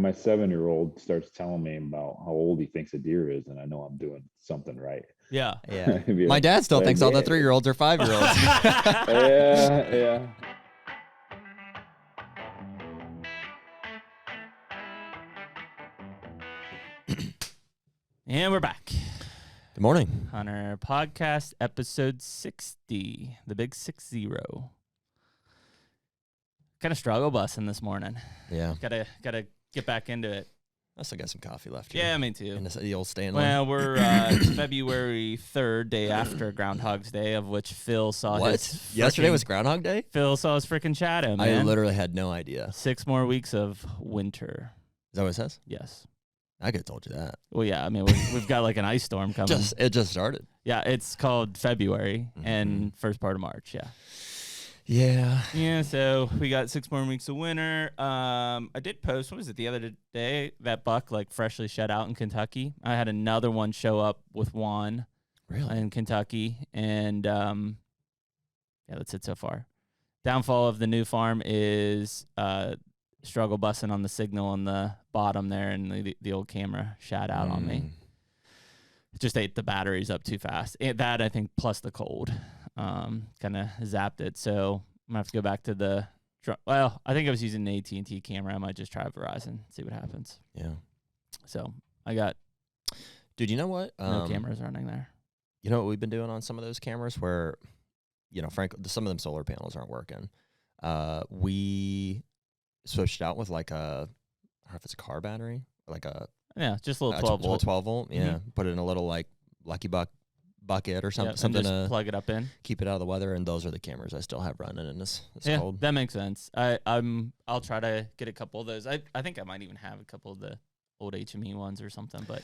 my 7-year-old starts telling me about how old he thinks a deer is, and I know I'm doing something right. Yeah. My dad still thinks all the 3-year-olds are 5-year-olds. Yeah. And we're back. Good morning. HUNTR Podcast, episode 60, the big 60. Kind of struggle busing this morning. Yeah. Gotta get back into it. I still got some coffee left here. Yeah, me too. In the old Stanley. Well, we're it's February 3rd, day after Groundhog's Day, of which Phil saw his Yesterday was Groundhog Day? Phil saw his freaking shadow, man. I literally had no idea. 6 more weeks of winter. Is that what it says? Yes. I could have told you that. Well, yeah. I mean, we've got like an ice storm coming. It just started. Yeah, it's called February and first part of March. Yeah. Yeah. Yeah, so we got 6 more weeks of winter. I did post, what was it, the other day, that buck like freshly shut out in Kentucky. I had another one show up with Juan in Kentucky. And yeah, that's it so far. Downfall of the new farm is struggle bussing on the signal on the bottom there, and the old camera shot out on me. It just ate the batteries up too fast. That, I think, plus the cold. Kind of zapped it, so I'm gonna have to go back to I think I was using an AT&T camera. I might just try Verizon, see what happens. Yeah. So I got, dude, you know what? No cameras running there. You know what we've been doing on some of those cameras where, frankly, some of them solar panels aren't working. We switched out with like I don't know if it's a car battery, or like just a little 12 volt. 12 volt, yeah. Put it in a little like Lucky Buck bucket or something, something to plug it up in, keep it out of the weather, and those are the cameras I still have running in this cold. That makes sense. I'll try to get a couple of those. I think I might even have a couple of the old HME ones or something. But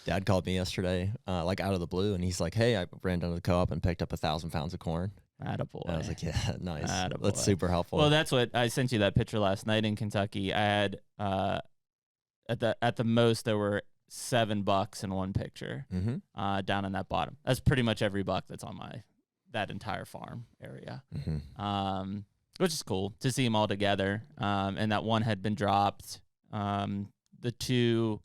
Dad called me yesterday, like out of the blue, and he's like, "Hey, I ran down to the co-op and picked up 1,000 pounds of corn." Attaboy. And I was like, "Yeah, nice. Attaboy. That's super helpful." Well, that's what I sent you that picture last night in Kentucky. I had at the most there were 7 bucks in one picture down in that bottom. That's pretty much every buck that's on that entire farm area, which is cool to see them all together. And that one had been dropped. There were 2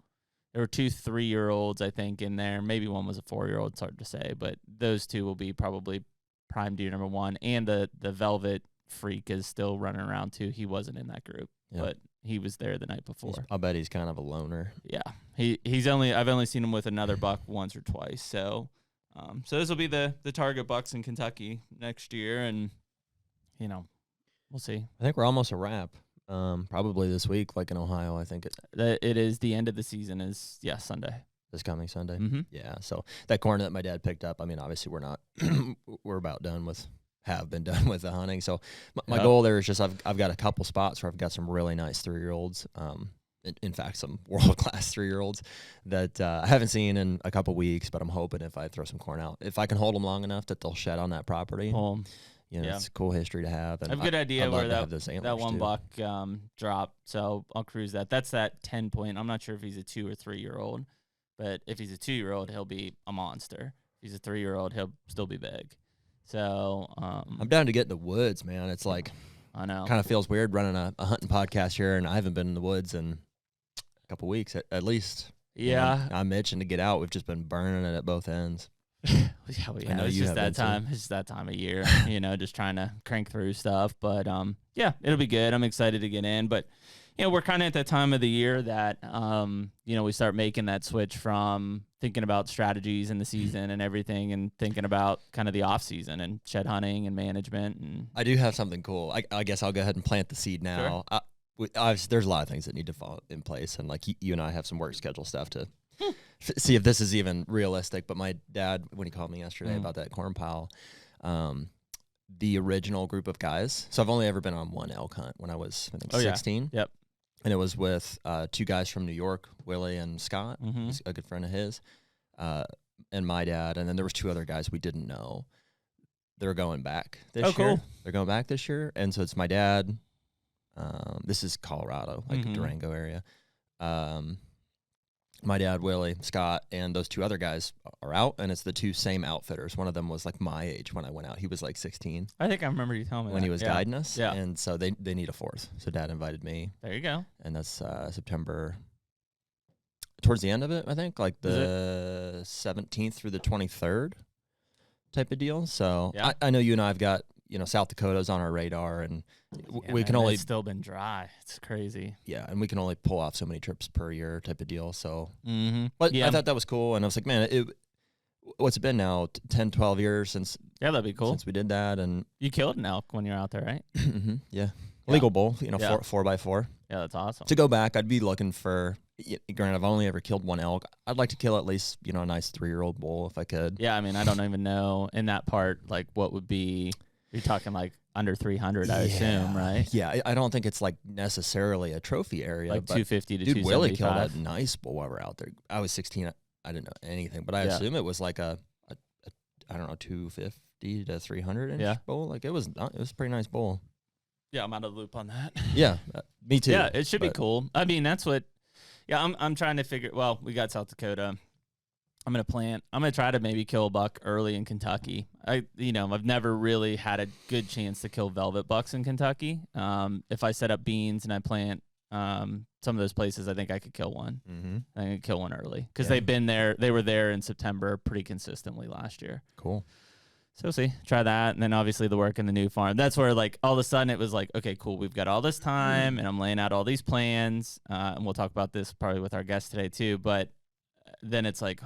3-year-olds, I think, in there. Maybe one was a 4-year-old. It's hard to say, but those 2 will be probably prime deer number 1. And the Velvet Freak is still running around too. He wasn't in that group, but he was there the night before. I'll bet he's kind of a loner. Yeah, I've only seen him with another buck once or twice. So, so this will be the target bucks in Kentucky next year, and we'll see. I think we're almost a wrap. Probably this week, like in Ohio. I think it is the end of the season. Is Sunday. This coming Sunday. Yeah. So that corn that my dad picked up. I mean, obviously we're not. We're about done with. Have been done with the hunting. So my goal there is just I've got a couple spots where I've got some really nice 3-year-olds. In fact, some world-class 3-year-olds that I haven't seen in a couple weeks, but I'm hoping if I throw some corn out, if I can hold them long enough that they'll shed on that property. It's a cool history to have. And I have a good idea where that one buck dropped, so I'll cruise that. That's that 10 point. I'm not sure if he's a 2 or 3-year-old, but if he's a 2-year-old, he'll be a monster. If he's a 3-year-old, he'll still be big. So I'm down to get in the woods, man. It's like I know, kind of feels weird running a hunting podcast here, and I haven't been in the woods in a couple weeks at least. Yeah, I'm itching to get out. We've just been burning it at both ends. I know it's just that time. It's just that time of year, just trying to crank through stuff. But yeah, it'll be good. I'm excited to get in. But we're kind of at that time of the year that we start making that switch from thinking about strategies in the season and everything, and thinking about kind of the off season and shed hunting and management. And I do have something cool. I guess I'll go ahead and plant the seed now. Sure. There's a lot of things that need to fall in place, and like you and I have some work schedule stuff to see if this is even realistic. But my dad, when he called me yesterday about that corn pile, the original group of guys. So I've only ever been on one elk hunt when I was 16. Yeah. Yep. And it was with 2 guys from New York, Willie and Scott, a good friend of his, and my dad. And then there was 2 other guys we didn't know. They're going back this year. Cool. They're going back this year. And so it's my dad. This is Colorado, like Durango area. my dad, Willie, Scott, and those 2 other guys are out, and it's the 2 same outfitters. One of them was like my age when I went out. He was like 16. I think I remember you telling me when that. he was guiding us. Yeah. And so they need a 4th. So Dad invited me. There you go. And that's September, towards the end of it, I think, like the 17th through the 23rd type of deal. So yeah. I know you and I have got, South Dakota's on our radar, and we can only. It's still been dry. It's crazy. Yeah, and we can only pull off so many trips per year type of deal. So, but I thought that was cool, and I was like, man, what's it been now? 10, 12 years since. Yeah, that'd be cool. Since we did that, and you killed an elk when you're out there, right? Yeah, legal bull. 4x4. Yeah, that's awesome. To go back, I'd be looking for. Granted, I've only ever killed 1 elk. I'd like to kill at least a nice 3-year-old bull if I could. Yeah, I mean, I don't even know in that part like what would be. You're talking like under 300, I assume, right? Yeah, I don't think it's like necessarily a trophy area. Like 250 to 275. Willie killed a nice bull while we're out there. I was 16. I didn't know anything, but I assume it was like a I don't know, 250 to 300 inch bull. Like it was a pretty nice bull. Yeah, I'm out of the loop on that. Yeah, me too. Yeah, it should be cool. I mean, that's what. Yeah, I'm trying to figure. Well, we got South Dakota. I'm gonna try to maybe kill a buck early in Kentucky. I've never really had a good chance to kill velvet bucks in Kentucky. If I set up beans and I plant some of those places, I think I could kill one. I could kill one early because they've been there. They were there in September pretty consistently last year. Cool. So see, try that, and then obviously the work in the new farm. That's where like all of a sudden it was like, okay, cool, we've got all this time, and I'm laying out all these plans, and we'll talk about this probably with our guest today too. But then it's like,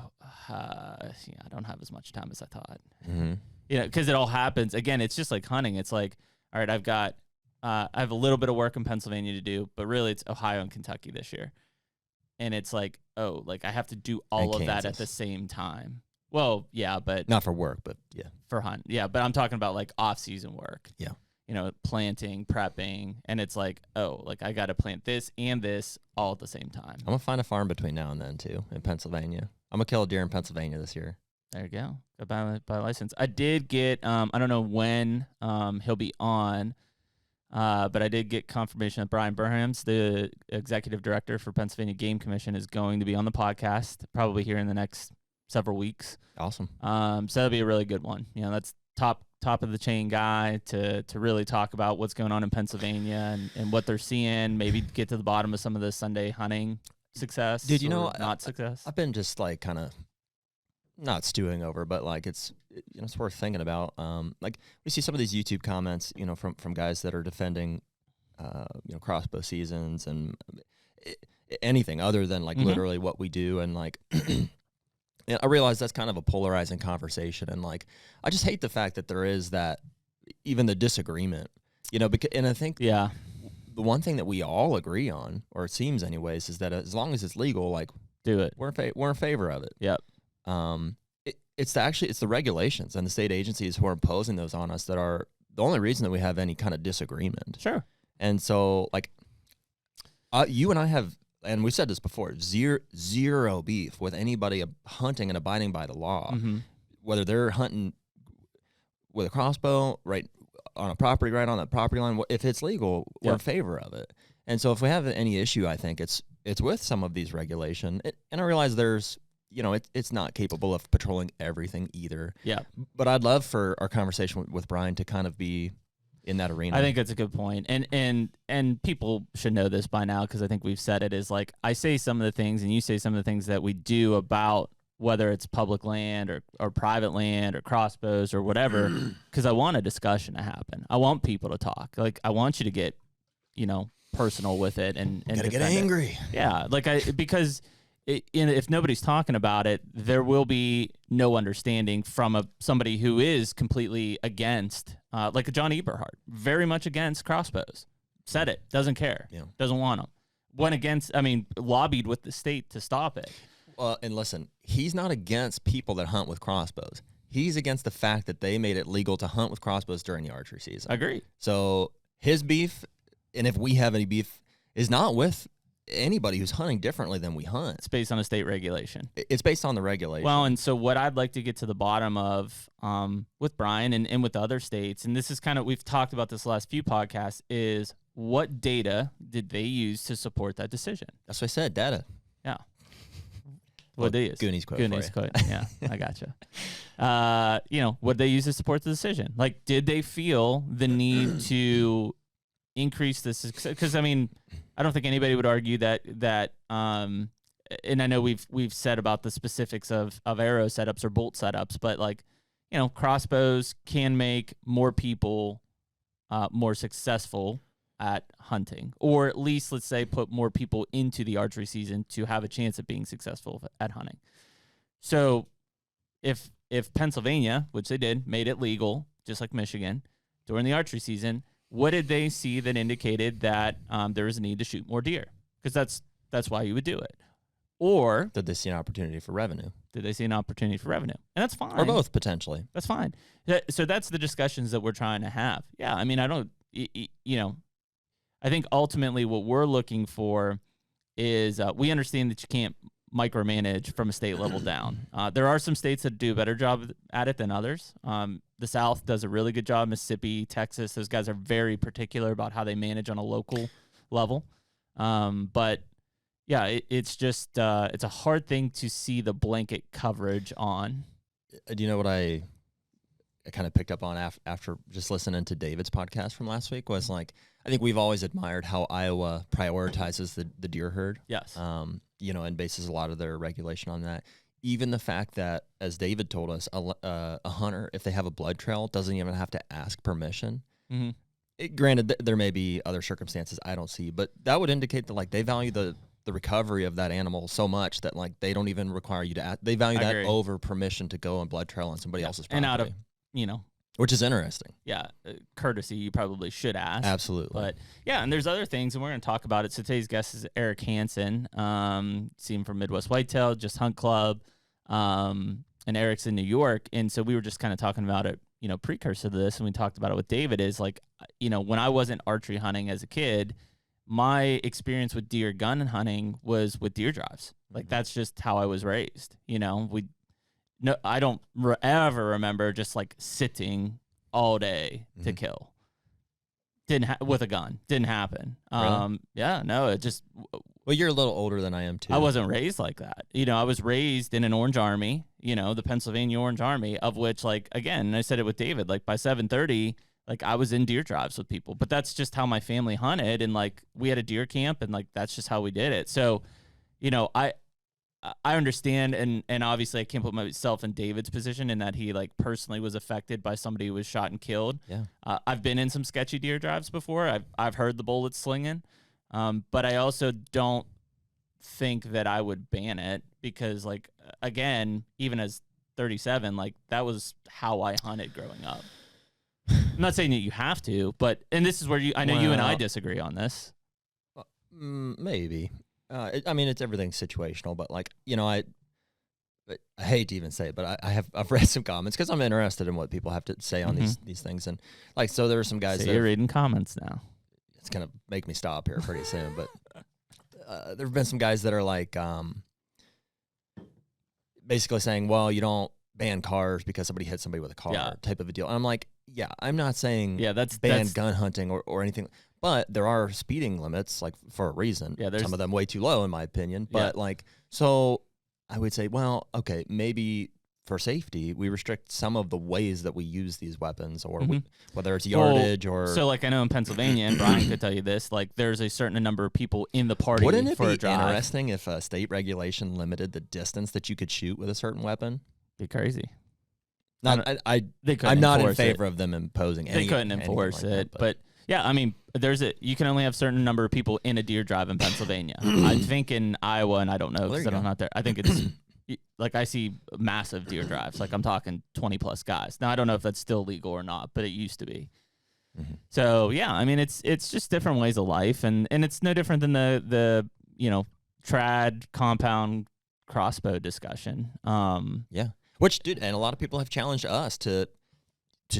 I don't have as much time as I thought. Because it all happens again. It's just like hunting. It's like, all right, I have a little bit of work in Pennsylvania to do, but really it's Ohio and Kentucky this year, and it's like, oh, like I have to do all of that at the same time. Well, yeah, but not for work, but yeah, for hunt. Yeah, but I'm talking about like off-season work. Yeah. Planting, prepping, and it's like, oh, like I got to plant this and this all at the same time. I'm gonna find a farm between now and then too in Pennsylvania. I'm gonna kill a deer in Pennsylvania this year. There you go. Go buy a license. I did get, I don't know when he'll be on, but I did get confirmation that Brian Burham's, the executive director for Pennsylvania Game Commission, is going to be on the podcast probably here in the next several weeks. Awesome. So that'll be a really good one. That's top of the chain guy to really talk about what's going on in Pennsylvania and what they're seeing, maybe get to the bottom of some of the Sunday hunting success. Dude, not success. I've been just like kind of not stewing over, but like it's worth thinking about. Like we see some of these YouTube comments, from guys that are defending crossbow seasons and anything other than like literally what we do, and like and I realize that's kind of a polarizing conversation, and like I just hate the fact that there is that, even the disagreement, because, and I think the one thing that we all agree on, or it seems anyways, is that as long as it's legal, like do it. We're in favor of it. Yep. It's the regulations and the state agencies who are imposing those on us that are the only reason that we have any kind of disagreement. Sure. And so like you and I have. And we said this before, zero beef with anybody hunting and abiding by the law, whether they're hunting with a crossbow right on a property, right on that property line. If it's legal, we're in favor of it. And so if we have any issue, I think it's with some of these regulation. And I realize there's, it's not capable of patrolling everything either. Yeah. But I'd love for our conversation with Brian to kind of be in that arena. I think that's a good point. And people should know this by now, because I think we've said it, is like I say some of the things and you say some of the things that we do about whether it's public land or private land or crossbows or whatever, because I want a discussion to happen. I want people to talk. Like I want you to get, personal with it and gotta get angry. Yeah. Because if nobody's talking about it, there will be no understanding from somebody who is completely against, like a John Eberhard, very much against crossbows. Said it, doesn't care, doesn't want them. Went against, lobbied with the state to stop it. And listen, he's not against people that hunt with crossbows. He's against the fact that they made it legal to hunt with crossbows during the archery season. Agreed. So his beef, and if we have any beef, is not with anybody who's hunting differently than we hunt. It's based on a state regulation. It's based on the regulation. Well, and so what I'd like to get to the bottom of with Brian and with other states, and this is kind of, we've talked about this the last few podcasts, is what data did they use to support that decision? That's what I said, data. Yeah. What they use? Goonies quote. Goonies quote. Yeah, I gotcha. What they use to support the decision? Like, did they feel the need to increase this? Because I mean, I don't think anybody would argue that. And I know we've said about the specifics of arrow setups or bolt setups, but like, crossbows can make more people more successful at hunting, or at least, let's say, put more people into the archery season to have a chance at being successful at hunting. So if Pennsylvania, which they did, made it legal, just like Michigan, during the archery season, what did they see that indicated that there was a need to shoot more deer? Because that's why you would do it. Or did they see an opportunity for revenue? Did they see an opportunity for revenue? And that's fine. Or both, potentially. That's fine. So that's the discussions that we're trying to have. Yeah, I mean, I think ultimately what we're looking for is we understand that you can't micromanage from a state level down. There are some states that do a better job at it than others. The South does a really good job. Mississippi, Texas, those guys are very particular about how they manage on a local level. But yeah, it's just it's a hard thing to see the blanket coverage on. Do you know what I kind of picked up on after just listening to David's podcast from last week was like, I think we've always admired how Iowa prioritizes the deer herd. Yes. And bases a lot of their regulation on that. Even the fact that, as David told us, a hunter, if they have a blood trail, doesn't even have to ask permission. Mm-hmm. Granted, there may be other circumstances I don't see, but that would indicate that like they value the recovery of that animal so much that like they don't even require you to ask. They value that over permission to go on blood trail on somebody else's property. And out of, which is interesting. Yeah, courtesy, you probably should ask. Absolutely. But yeah, and there's other things, and we're going to talk about it. So today's guest is Eric Hansen, see him from Midwest Whitetail, Just Hunt Club, and Eric's in New York. And so we were just kind of talking about it, precursor to this, and we talked about it with David, is like, when I wasn't archery hunting as a kid, my experience with deer gun hunting was with deer drives. Like, that's just how I was raised. I don't ever remember just like sitting all day to kill. With a gun. Didn't happen. Really? Yeah, no, it just. Well, you're a little older than I am too. I wasn't raised like that. I was raised in an Orange Army, the Pennsylvania Orange Army, of which, like, again, and I said it with David, like by 7:30, like I was in deer drives with people, but that's just how my family hunted. And like, we had a deer camp, and like, that's just how we did it. So, I understand, and obviously I can't put myself in David's position in that he like personally was affected by somebody who was shot and killed. Yeah, I've been in some sketchy deer drives before. I've heard the bullets slinging, but I also don't think that I would ban it because, like, again, even as 37, like that was how I hunted growing up. I'm not saying that you have to, and this is where I know you and I disagree on this. Maybe. I mean, it's everything's situational, but like, I hate to even say it, but I've read some comments because I'm interested in what people have to say on these things. And like, so there are some guys that you're reading comments now. It's going to make me stop here pretty soon, but there have been some guys that are like, basically saying, well, you don't ban cars because somebody hit somebody with a car type of a deal. And I'm like, yeah, I'm not saying ban gun hunting or anything. But there are speeding limits, like, for a reason. Yeah, some of them way too low, in my opinion. But, like, so I would say, well, okay, maybe for safety, we restrict some of the ways that we use these weapons, or whether it's yardage or... So, like, I know in Pennsylvania, and Brian could tell you this, like, there's a certain number of people in the party for a drive. Wouldn't it be interesting if a state regulation limited the distance that you could shoot with a certain weapon? Be crazy. I'm not in favor of them imposing anything. They couldn't enforce it, but yeah, I mean, you can only have a certain number of people in a deer drive in Pennsylvania. I think in Iowa, and I don't know because I'm not there. I think it's like I see massive deer drives. Like I'm talking 20 plus guys. Now I don't know if that's still legal or not, but it used to be. So yeah, I mean, it's just different ways of life, and it's no different than the trad compound crossbow discussion. Yeah, which dude, and a lot of people have challenged us to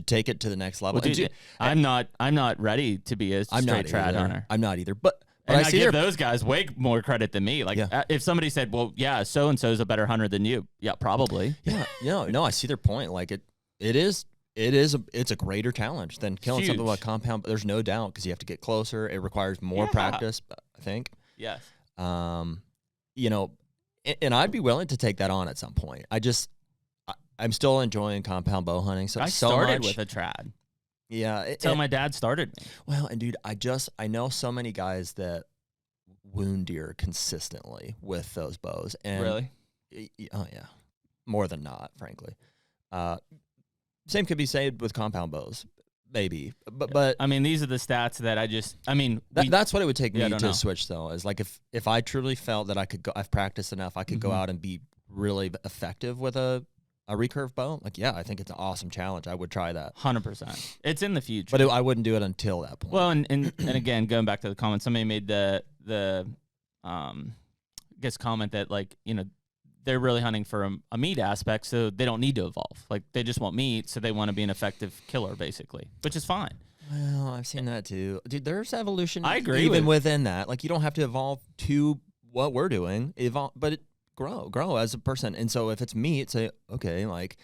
take it to the next level. Well, dude, I'm not ready to be a straight trad hunter. I'm not either. But I give those guys way more credit than me. Like if somebody said, well, yeah, so-and-so is a better hunter than you. Yeah, probably. Yeah. No, I see their point. Like it's a greater challenge than killing something with a compound. But there's no doubt because you have to get closer. It requires more practice, I think. Yes. And I'd be willing to take that on at some point. I'm still enjoying compound bow hunting. So I started with a trad. Yeah. Until my dad started me. Well, and dude, I know so many guys that wound deer consistently with those bows. And Really? Oh yeah. More than not, frankly. Same could be said with compound bows. Maybe, but I mean, these are the stats that that's what it would take me to know. switch though. Is like if I truly felt that I could go, I've practiced enough, I could go out and be really effective with a recurve bow. Like, yeah, I think it's an awesome challenge. I would try that. 100%. It's in the future, but I wouldn't do it until that point. Well, and again, going back to the comment, somebody made the comment that, like, you know, they're really hunting for a meat aspect, so they don't need to evolve. Like, they just want meat, so they want to be an effective killer, basically, which is fine. Well, I've seen that too. Dude, there's evolution. I agree. Even within that. Like, you don't have to evolve to what we're doing, but grow as a person. And so if it's meat, say, okay, like,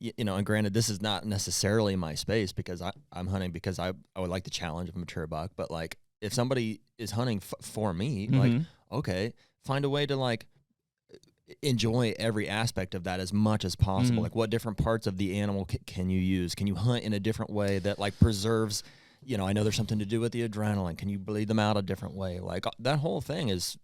you know, and granted, this is not necessarily my space because I'm hunting because I would like the challenge of a mature buck. But, like, if somebody is hunting for me, like, okay, find a way to, like, enjoy every aspect of that as much as possible. Like, what different parts of the animal can you use? Can you hunt in a different way that, like, preserves, you know, I know there's something to do with the adrenaline. Can you bleed them out a different way? Like, that whole thing is,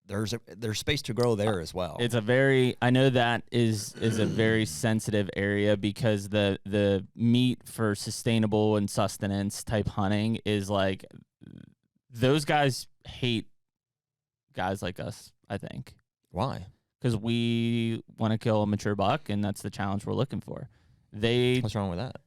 there's space to grow there as well. It's I know that is a very sensitive area because the meat for sustainable and sustenance type hunting is, like, those guys hate guys like us, I think. Why? Because we want to kill a mature buck, and that's the challenge we're looking for. What's wrong with that?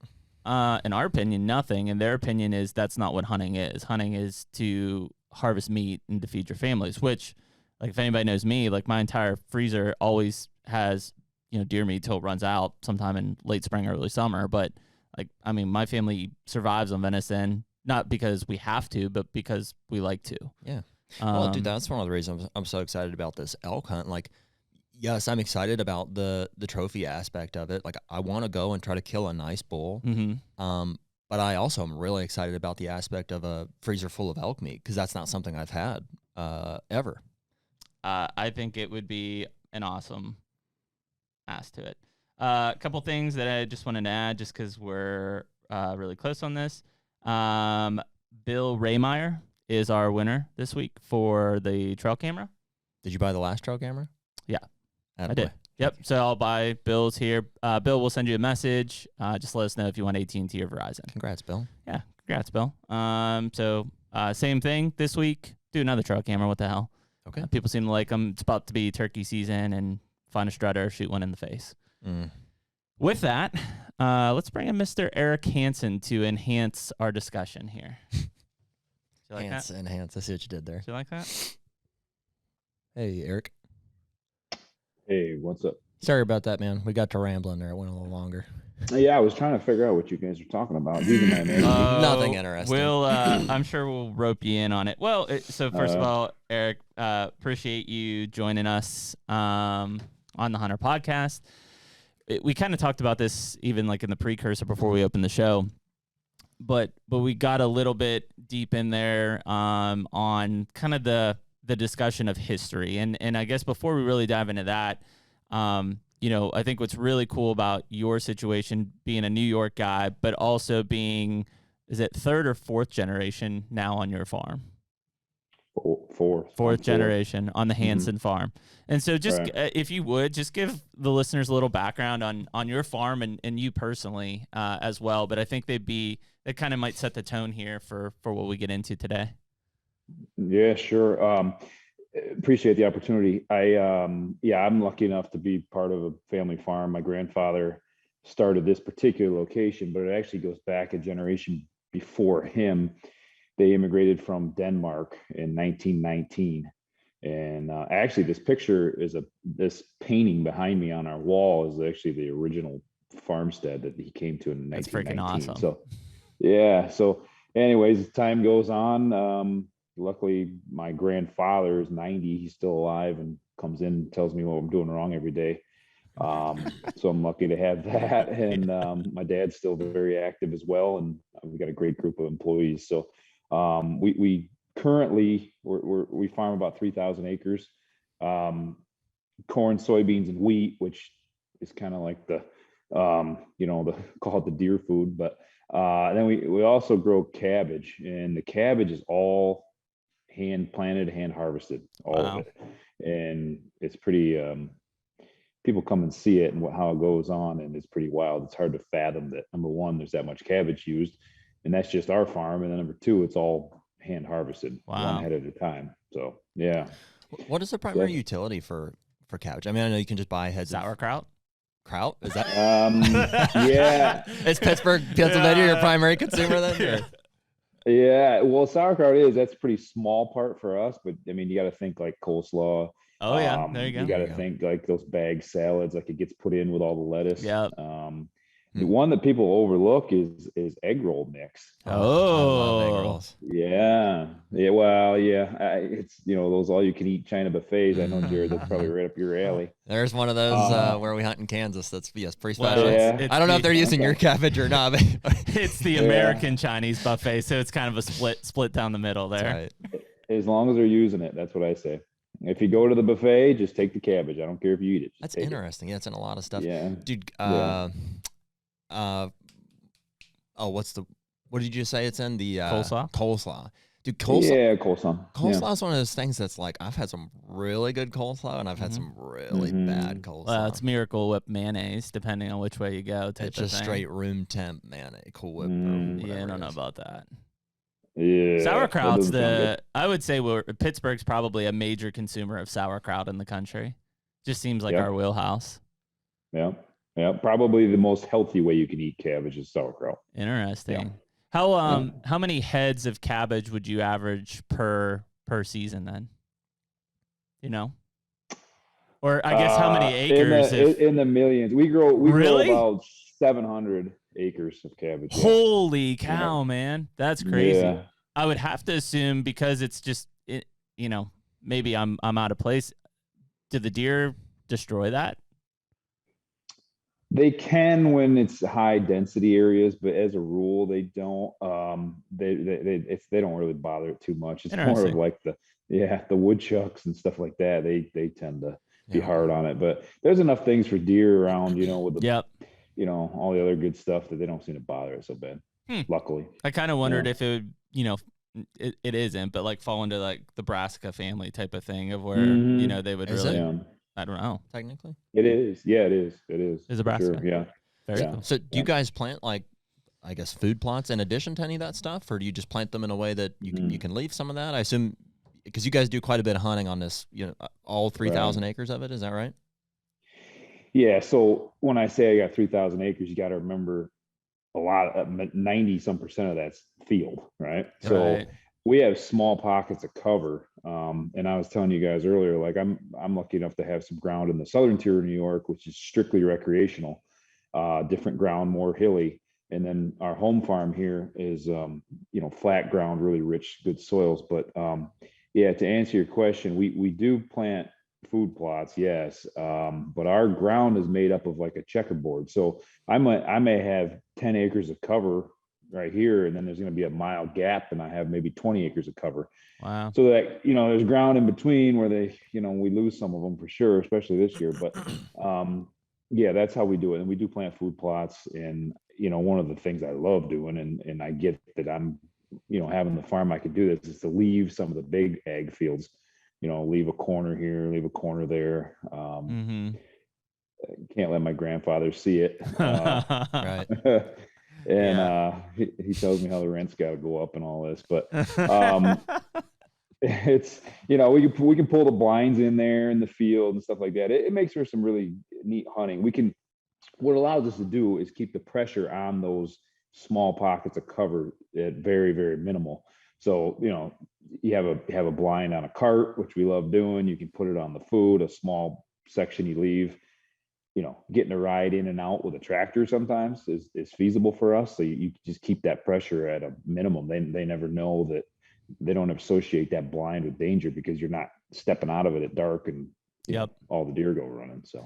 In our opinion, nothing. In their opinion, is that's not what hunting is. Hunting is to harvest meat and to feed your families, which, like, if anybody knows me, like, my entire freezer always has, you know, deer meat till it runs out sometime in late spring, early summer. But, like, I mean, my family survives on venison, not because we have to, but because we like to. Yeah. Well, dude, that's one of the reasons I'm so excited about this elk hunt. Like, yes, I'm excited about the trophy aspect of it. Like, I want to go and try to kill a nice bull. But I also am really excited about the aspect of a freezer full of elk meat because that's not something I've had ever. I think it would be an awesome ass to it. A couple things that I just wanted to add just because we're really close on this. Bill Raymeyer is our winner this week for the trail camera. Did you buy the last trail camera? Yeah, I did. Yep. So I'll buy Bill's here. Bill will send you a message. Just let us know if you want AT&T or Verizon. Congrats, Bill. Yeah, congrats, Bill. So same thing this week. Do another trail camera. What the hell? Okay. People seem to like them. It's about to be turkey season, and find a strutter, shoot one in the face. With that, let's bring in Mr. Eric Hansen to enhance our discussion here. Do you like that? Enhance. I see what you did there. Do you like that? Hey, Eric. Hey, what's up? Sorry about that, man. We got to rambling there. It went a little longer. Yeah, I was trying to figure out what you guys were talking about. Nothing interesting. I'm sure we'll rope you in on it. Well, so first of all, Eric, appreciate you joining us on the HUNTR Podcast. We kind of talked about this even like in the precursor before we opened the show, but we got a little bit deep in there on kind of the discussion of history, and I guess before we really dive into that, you know, I think what's really cool about your situation, being a New York guy, but also being, is it third or fourth generation now on your farm? Fourth generation on the Hansen farm. And so just, if you would, just give the listeners a little background on your farm and you personally as well. But I think that kind of might set the tone here for what we get into today. Yeah, sure. Appreciate the opportunity. I'm lucky enough to be part of a family farm. My grandfather started this particular location, but it actually goes back a generation before him. They immigrated from Denmark in 1919. And actually this picture is this painting behind me on our wall is actually the original farmstead that he came to in 1919. That's freaking awesome. So, yeah. So anyways, as time goes on, luckily my grandfather is 90. He's still alive and comes in and tells me what I'm doing wrong every day. So I'm lucky to have that. And my dad's still very active as well. And we've got a great group of employees. So we currently we we farm about 3,000 acres, corn, soybeans, and wheat, which is kind of like the, call it the deer food. But then we also grow cabbage, and the cabbage is all hand planted, hand harvested, all of it. And it's pretty, people come and see it and how it goes on, and it's pretty wild. It's hard to fathom that, number one, there's that much cabbage used, and that's just our farm. And then number two, it's all hand harvested, one head at a time. So yeah. What is the primary utility for cabbage? I mean, I know you can just buy heads sauerkraut. Kraut? Is that? Yeah. Is Pittsburgh, Pennsylvania your primary consumer then? Yeah. Well, sauerkraut that's a pretty small part for us, but I mean, you got to think like coleslaw. Oh yeah, there you go. You got to think like those bag salads, like it gets put in with all the lettuce. Yeah. The one that people overlook is egg roll mix. I love egg rolls. Yeah. Well, yeah. It's those all you can eat China buffets. I know, Jared, that's probably right up your alley. There's one of those where we hunt in Kansas. That's pretty special. Well, yeah. I don't know if they're using your cabbage or not. But it's the American Chinese buffet, so it's kind of a split down the middle there. Right. As long as they're using it, that's what I say. If you go to the buffet, just take the cabbage. I don't care if you eat it. That's interesting. Yeah, it's in a lot of stuff. Yeah, dude. What did you say it's in? The coleslaw. Dude, coleslaw. Yeah, coleslaw. Coleslaw is one of those things that's like, I've had some really good coleslaw and I've had some really bad coleslaw. Well, it's Miracle Whip mayonnaise, depending on which way you go. It's just straight room temp mayonnaise, Cool Whip. Yeah, I don't know about that. Yeah, sauerkraut's I would say Pittsburgh's probably a major consumer of sauerkraut in the country. Just seems like our wheelhouse. Yeah. Yeah, probably the most healthy way you can eat cabbage is sauerkraut. Interesting. Yeah. How many heads of cabbage would you average per season then? Or I guess how many acres? In the millions. We grow about 700 acres of cabbage. Holy cow, man. That's crazy. Yeah. I would have to assume, because it's just maybe I'm out of place. Did the deer destroy that? They can when it's high density areas, but as a rule, they don't. They don't really bother it too much. It's more of like the woodchucks and stuff like that. They tend to be hard on it. But there's enough things for deer around, with the all the other good stuff, that they don't seem to bother it so bad. Luckily, I kind of wondered if it would, it isn't, but like fall into like the Brassica family type of thing of where they would really. I don't know. Technically, it is. Yeah, it is. It is. Is a brassica? Sure. Yeah. Very cool. So, do you guys plant like, I guess, food plots in addition to any of that stuff, or do you just plant them in a way that you can leave some of that? I assume because you guys do quite a bit of hunting on this, all 3,000 acres of it. Is that right? Yeah. So when I say I got 3,000 acres, you got to remember a lot of 90% of that's field, right? So we have small pockets of cover. And I was telling you guys earlier, like I'm lucky enough to have some ground in the southern tier of New York, which is strictly recreational, different ground, more hilly. And then our home farm here is, flat ground, really rich, good soils. But to answer your question, we do plant food plots, yes. But our ground is made up of like a checkerboard. So I may have 10 acres of cover right here, and then there's going to be a mile gap, and I have maybe 20 acres of cover. Wow. So that, there's ground in between where we lose some of them for sure, especially this year. But that's how we do it. And we do plant food plots. And, one of the things I love doing, and I get that I'm, having the farm I could do this, is to leave some of the big ag fields, leave a corner here, leave a corner there. Can't let my grandfather see it. Right. And he tells me how the rent's got to go up and all this, but it's we can pull the blinds in there in the field and stuff like that. It makes for some really neat hunting. What allows us to do is keep the pressure on those small pockets of cover at very, very minimal. So you have a blind on a cart, which we love doing. You can put it on the food, a small section you leave. Getting a ride in and out with a tractor sometimes is feasible for us. So you just keep that pressure at a minimum. They never know that, they don't associate that blind with danger because you're not stepping out of it at dark and all the deer go running. So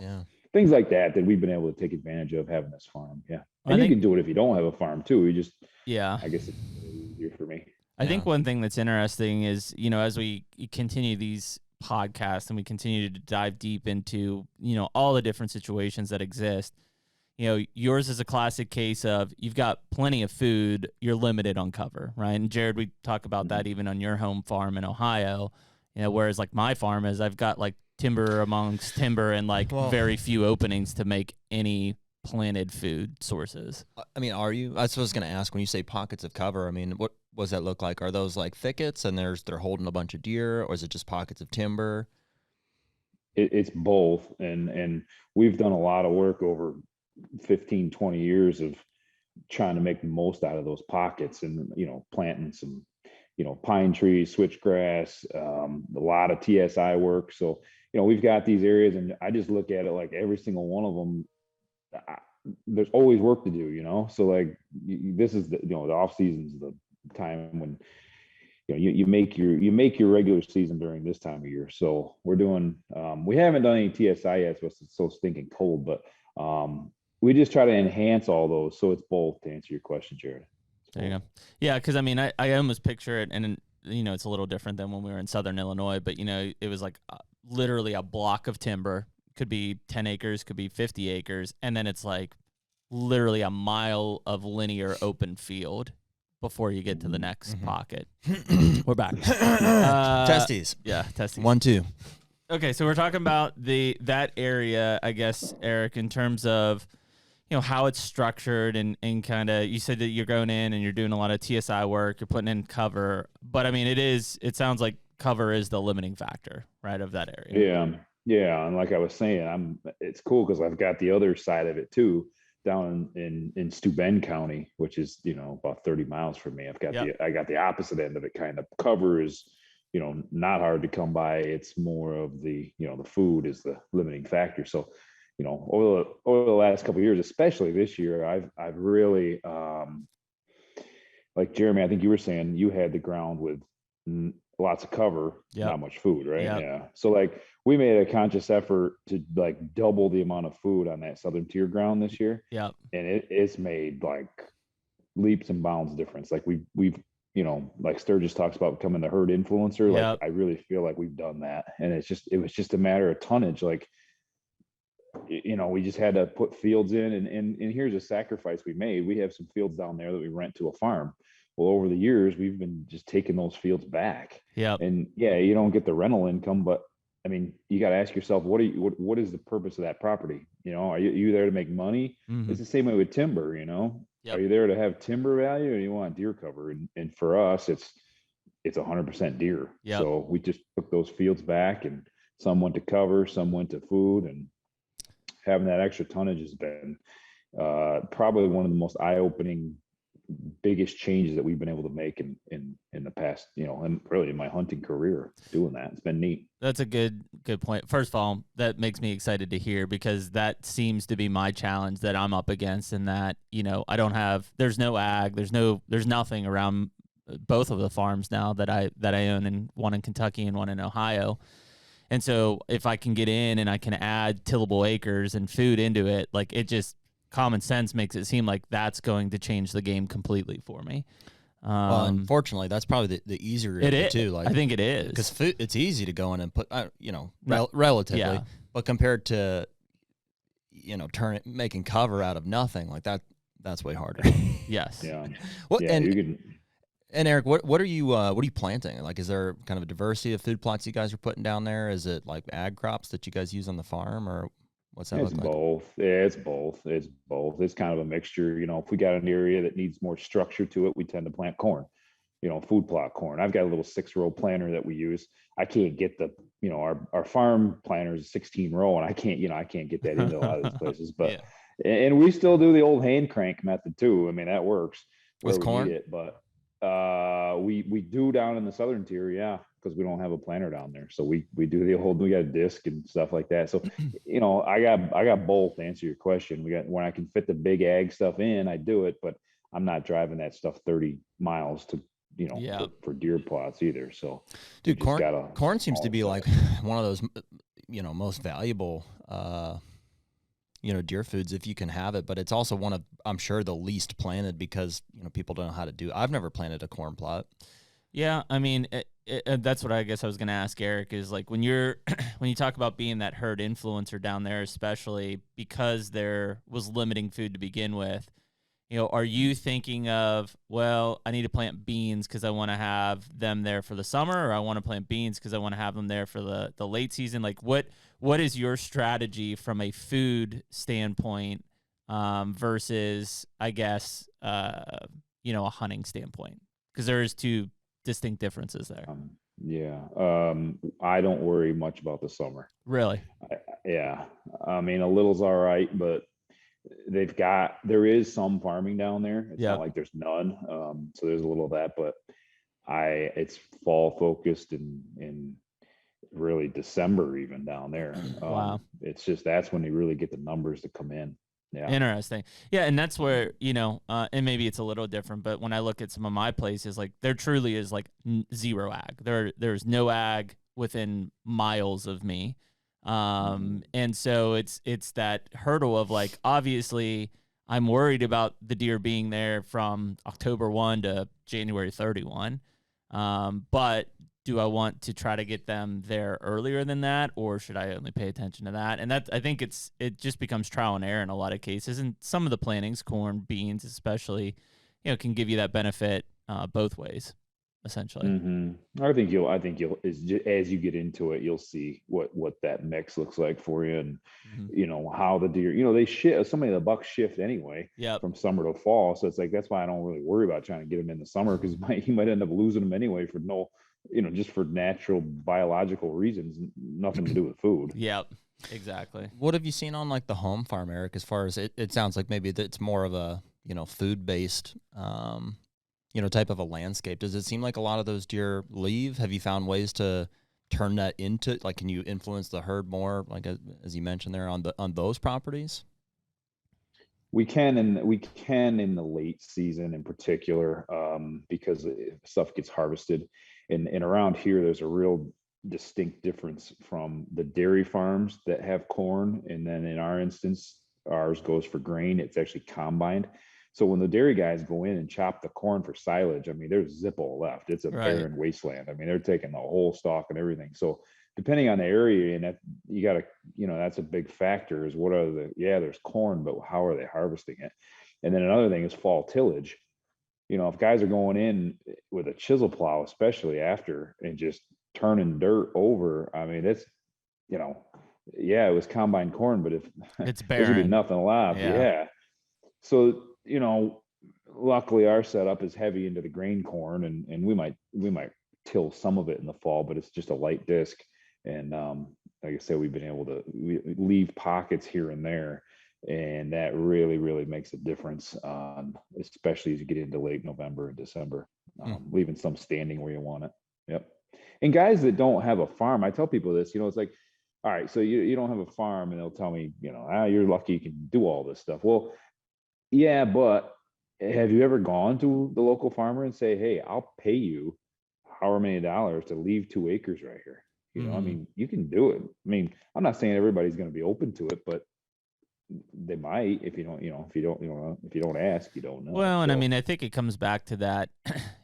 things like that we've been able to take advantage of having this farm. Yeah. And you can do it if you don't have a farm too. You just, I guess it's easier for me. I think one thing that's interesting is, as we continue these podcasts and we continue to dive deep into, all the different situations that exist, yours is a classic case of you've got plenty of food, you're limited on cover, right? And Jared, we talk about that even on your home farm in Ohio, whereas like my farm is, I've got like timber amongst timber and like very few openings to make any planted food sources. I mean, are you? That's what I was going to ask. When you say pockets of cover, I mean, what does that look like? Are those like thickets and they're holding a bunch of deer, or is it just pockets of timber? It's both, and we've done a lot of work over 15, 20 years of trying to make the most out of those pockets, and planting some pine trees, switchgrass, a lot of TSI work. So we've got these areas, and I just look at it like every single one of them, there's always work to do. So like this is the off season's the time when you make your regular season during this time of year. So we're doing we haven't done any TSI yet, so it's so stinking cold, but we just try to enhance all those. So it's both, to answer your question, Jared. There you go. Yeah, because I mean, I almost picture it, and it's a little different than when we were in Southern Illinois, but it was like literally a block of timber. Could be 10 acres, could be 50 acres, and then it's like literally a mile of linear open field before you get to the next pocket. We're back. Testes. Yeah, testes. 1, 2. Okay, so we're talking about that area, I guess, Eric, in terms of how it's structured and kind of, you said that you're going in and you're doing a lot of TSI work, you're putting in cover, but I mean, it sounds like cover is the limiting factor, right, of that area. Yeah, and like I was saying, it's cool because I've got the other side of it too, down in Steuben County, which is about 30 miles from me. I got the opposite end of it. Kind of cover is not hard to come by. It's more of the the food is the limiting factor. So over the last couple of years, especially this year, I've really like Jeremy, I think you were saying you had the ground with lots of cover, not much food, right? Yeah. So like we made a conscious effort to like double the amount of food on that southern tier ground this year. Yeah. And it's made like leaps and bounds difference. Like we've like Sturgis talks about becoming the herd influencer. Like I really feel like we've done that. And it was just a matter of tonnage. Like, we just had to put fields in, and here's a sacrifice we made. We have some fields down there that we rent to a farm. Well, over the years, we've been just taking those fields back. Yeah. And you don't get the rental income, but I mean, you got to ask yourself, what is the purpose of that property? Are you there to make money? Mm-hmm. It's the same way with timber, Are you there to have timber value, or do you want deer cover? And for us, it's 100% deer. Yep. So we just took those fields back, and some went to cover, some went to food, and having that extra tonnage has been probably one of the most eye-opening, biggest changes that we've been able to make in the past, and really in my hunting career doing that. It's been neat. That's a good point. First of all, that makes me excited to hear, because that seems to be my challenge that I'm up against, in that, there's no ag, there's nothing around both of the farms now that I own, and one in Kentucky and one in Ohio. And so if I can get in and I can add tillable acres and food into it, like it just, common sense makes it seem like that's going to change the game completely for me. Well, unfortunately, that's probably the easier it is too. Like, I think it is, because food, it's easy to go in and put, relatively, but compared to, making cover out of nothing like that, that's way harder. Yes. Yeah. Well, and Eric, what are you planting? Like, is there kind of a diversity of food plots you guys are putting down there? Is it like ag crops that you guys use on the farm, or what's that look like? Both. Yeah, it's both. It's kind of a mixture. If we got an area that needs more structure to it, we tend to plant corn. Food plot corn. I've got a little 6-row planter that we use. I can't get our farm planter is 16-row, and I can't get that into a lot of these places. But and we still do the old hand crank method too. I mean, that works with corn. But we do down in the southern tier, because we don't have a planter down there. So we do we got a disc and stuff like that. So I got both, to answer your question. When I can fit the big ag stuff in, I do it, but I'm not driving that stuff 30 miles to for deer plots either. So dude, corn seems to be like one of those most valuable deer foods if you can have it, but it's also one of, I'm sure, the least planted, because people don't know how to do it. I've never planted a corn plot. Yeah, I mean, that's what I guess I was going to ask Eric is like when you're when you talk about being that herd influencer down there, especially because there was limiting food to begin with, you know, are you thinking of, well, I need to plant beans because I want to have them there for the summer, or I want to plant beans because I want to have them there for the late season? Like, what is your strategy from a food standpoint versus, I guess, you know, a hunting standpoint? Because there is two distinct differences there. I don't worry much about the summer. Really? I mean, a little's all right, but there is some farming down there. It's not like there's none. So there's a little of that, but it's fall focused and really December even down there. Wow. It's just, that's when you really get the numbers to come in. Yeah. Interesting. Yeah. And that's where, you know, and maybe it's a little different, but when I look at some of my places, like there truly is like zero ag. There's no ag within miles of me. And so it's that hurdle of like, obviously I'm worried about the deer being there from October 1 to January 31. But do I want to try to get them there earlier than that, or should I only pay attention to that? And that, I think it just becomes trial and error in a lot of cases. And some of the plantings, corn, beans, especially, you know, can give you that benefit, both ways. Essentially. I think you'll as you get into it, you'll see what that mix looks like for you, and you know how the deer, you know, they shift. So many of the bucks shift anyway from summer to fall. So it's like, that's why I don't really worry about trying to get them in the summer, because he might end up losing them anyway for no, you know, just for natural biological reasons, nothing to do with food. Yep, exactly. What have you seen on like the home farm, Eric? As far as it sounds like maybe it's more of a, you know, food based. You know, type of a landscape. Does it seem like a lot of those deer leave? Have you found ways to turn that into, like, can you influence the herd more, like as you mentioned there on those properties? We can in the late season in particular, because stuff gets harvested, and around here there's a real distinct difference from the dairy farms that have corn, and then in our instance, ours goes for grain. It's actually combined. So when the dairy guys go in and chop the corn for silage, I mean, there's Zippo left. It's a barren wasteland. I mean, they're taking the whole stalk and everything. So depending on the area, and that you got to, you know, that's a big factor, is what are there's corn, but how are they harvesting it? And then another thing is fall tillage. You know, if guys are going in with a chisel plow, especially after, and just turning dirt over, I mean, it's, you know, it was combine corn, but if it's barren, there's gonna be nothing left. So, you know, luckily our setup is heavy into the grain corn, and we might till some of it in the fall, but it's just a light disc. And like I said, we've been able to leave pockets here and there, and that really, really makes a difference, especially as you get into late November and December, leaving some standing where you want it. Yep. And guys that don't have a farm, I tell people this, you know, it's like, all right, so you don't have a farm, and they'll tell me, you know, you're lucky you can do all this stuff. Well, yeah, but have you ever gone to the local farmer and say, hey, I'll pay you however many dollars to leave 2 acres right here? You know, I mean, you can do it. I mean, I'm not saying everybody's going to be open to it, but they might. If you don't ask, you don't know. Well, and I mean, I think it comes back to that,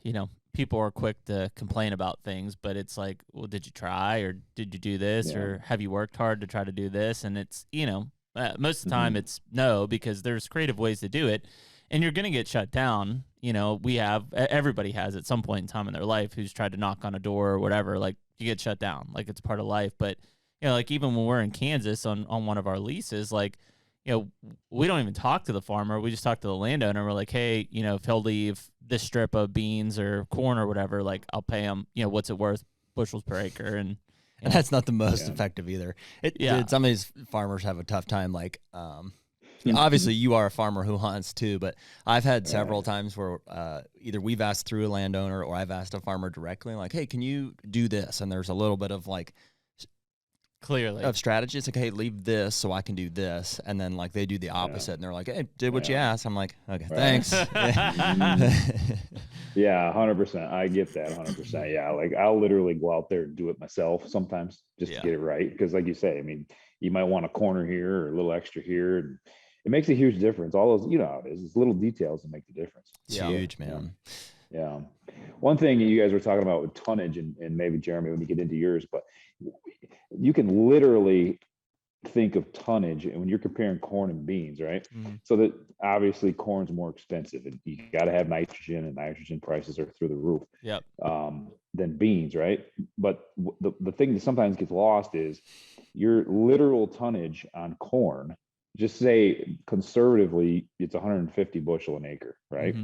you know, people are quick to complain about things, but it's like, well, did you try, or did you do this, or have you worked hard to try to do this? And it's, you know, most of the time it's no, because there's creative ways to do it, and you're going to get shut down. You know, everybody has at some point in time in their life who's tried to knock on a door or whatever, like you get shut down, like it's part of life. But, you know, like even when we're in Kansas on one of our leases, like, you know, we don't even talk to the farmer. We just talk to the landowner. We're like, hey, you know, if he'll leave this strip of beans or corn or whatever, like I'll pay him, you know, what's it worth, bushels per acre. And that's not the most effective either. Some of these farmers have a tough time. Like, you know, obviously you are a farmer who hunts too, but I've had several times where either we've asked through a landowner or I've asked a farmer directly, like, hey, can you do this? And there's a little bit of like, clearly of strategy. It's like, hey, leave this so I can do this. And then like they do the opposite and they're like, hey, did what you asked. I'm like, okay, thanks. Yeah, 100%. I get that 100%. Yeah, like I'll literally go out there and do it myself sometimes just to get it right. Because like you say, I mean, you might want a corner here or a little extra here. And it makes a huge difference. All those, you know how it is. It's little details that make the difference. It's huge, man. Yeah. One thing you guys were talking about with tonnage, and maybe Jeremy, when you get into yours, but you can literally think of tonnage and when you're comparing corn and beans, right? So that obviously corn's more expensive and you got to have nitrogen, and nitrogen prices are through the roof. Yep. Than beans, right? But the thing that sometimes gets lost is your literal tonnage on corn. Just say conservatively, it's 150 bushel an acre, right?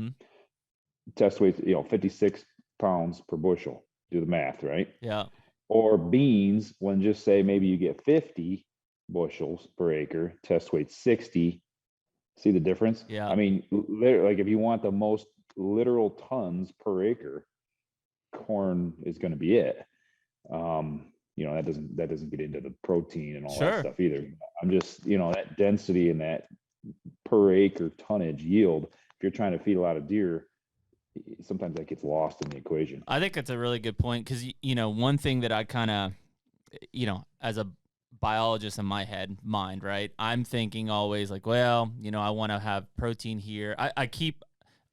Test weight, 56 pounds per bushel. Do the math, right? Yeah. Or beans, when just say maybe you get 50 bushels per acre, test weight 60. See the difference? Yeah. I mean, like if you want the most literal tons per acre, corn is going to be it. That doesn't get into the protein and all that stuff either. I'm just, that density and that per acre tonnage yield, if you're trying to feed a lot of deer, sometimes that gets lost in the equation. I think that's a really good point because, one thing that I kind of, as a biologist in my mind, right, I'm thinking always like, well, I want to have protein here.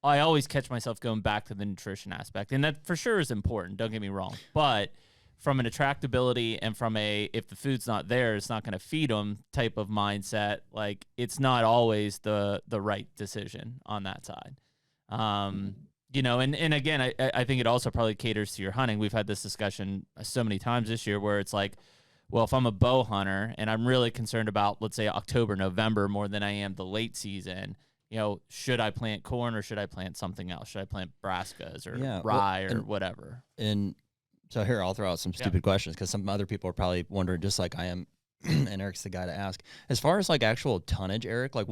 I always catch myself going back to the nutrition aspect, and that for sure is important. Don't get me wrong. But from an attractability and from if the food's not there, it's not going to feed them type of mindset, like it's not always the right decision on that side. And again, I think it also probably caters to your hunting. We've had this discussion so many times this year where it's like, well, if I'm a bow hunter and I'm really concerned about, let's say, October, November more than I am the late season, should I plant corn or should I plant something else? Should I plant brassicas or rye or whatever? And so here, I'll throw out some stupid questions because some other people are probably wondering just like I am, and Eric's the guy to ask. As far as like actual tonnage, Eric, like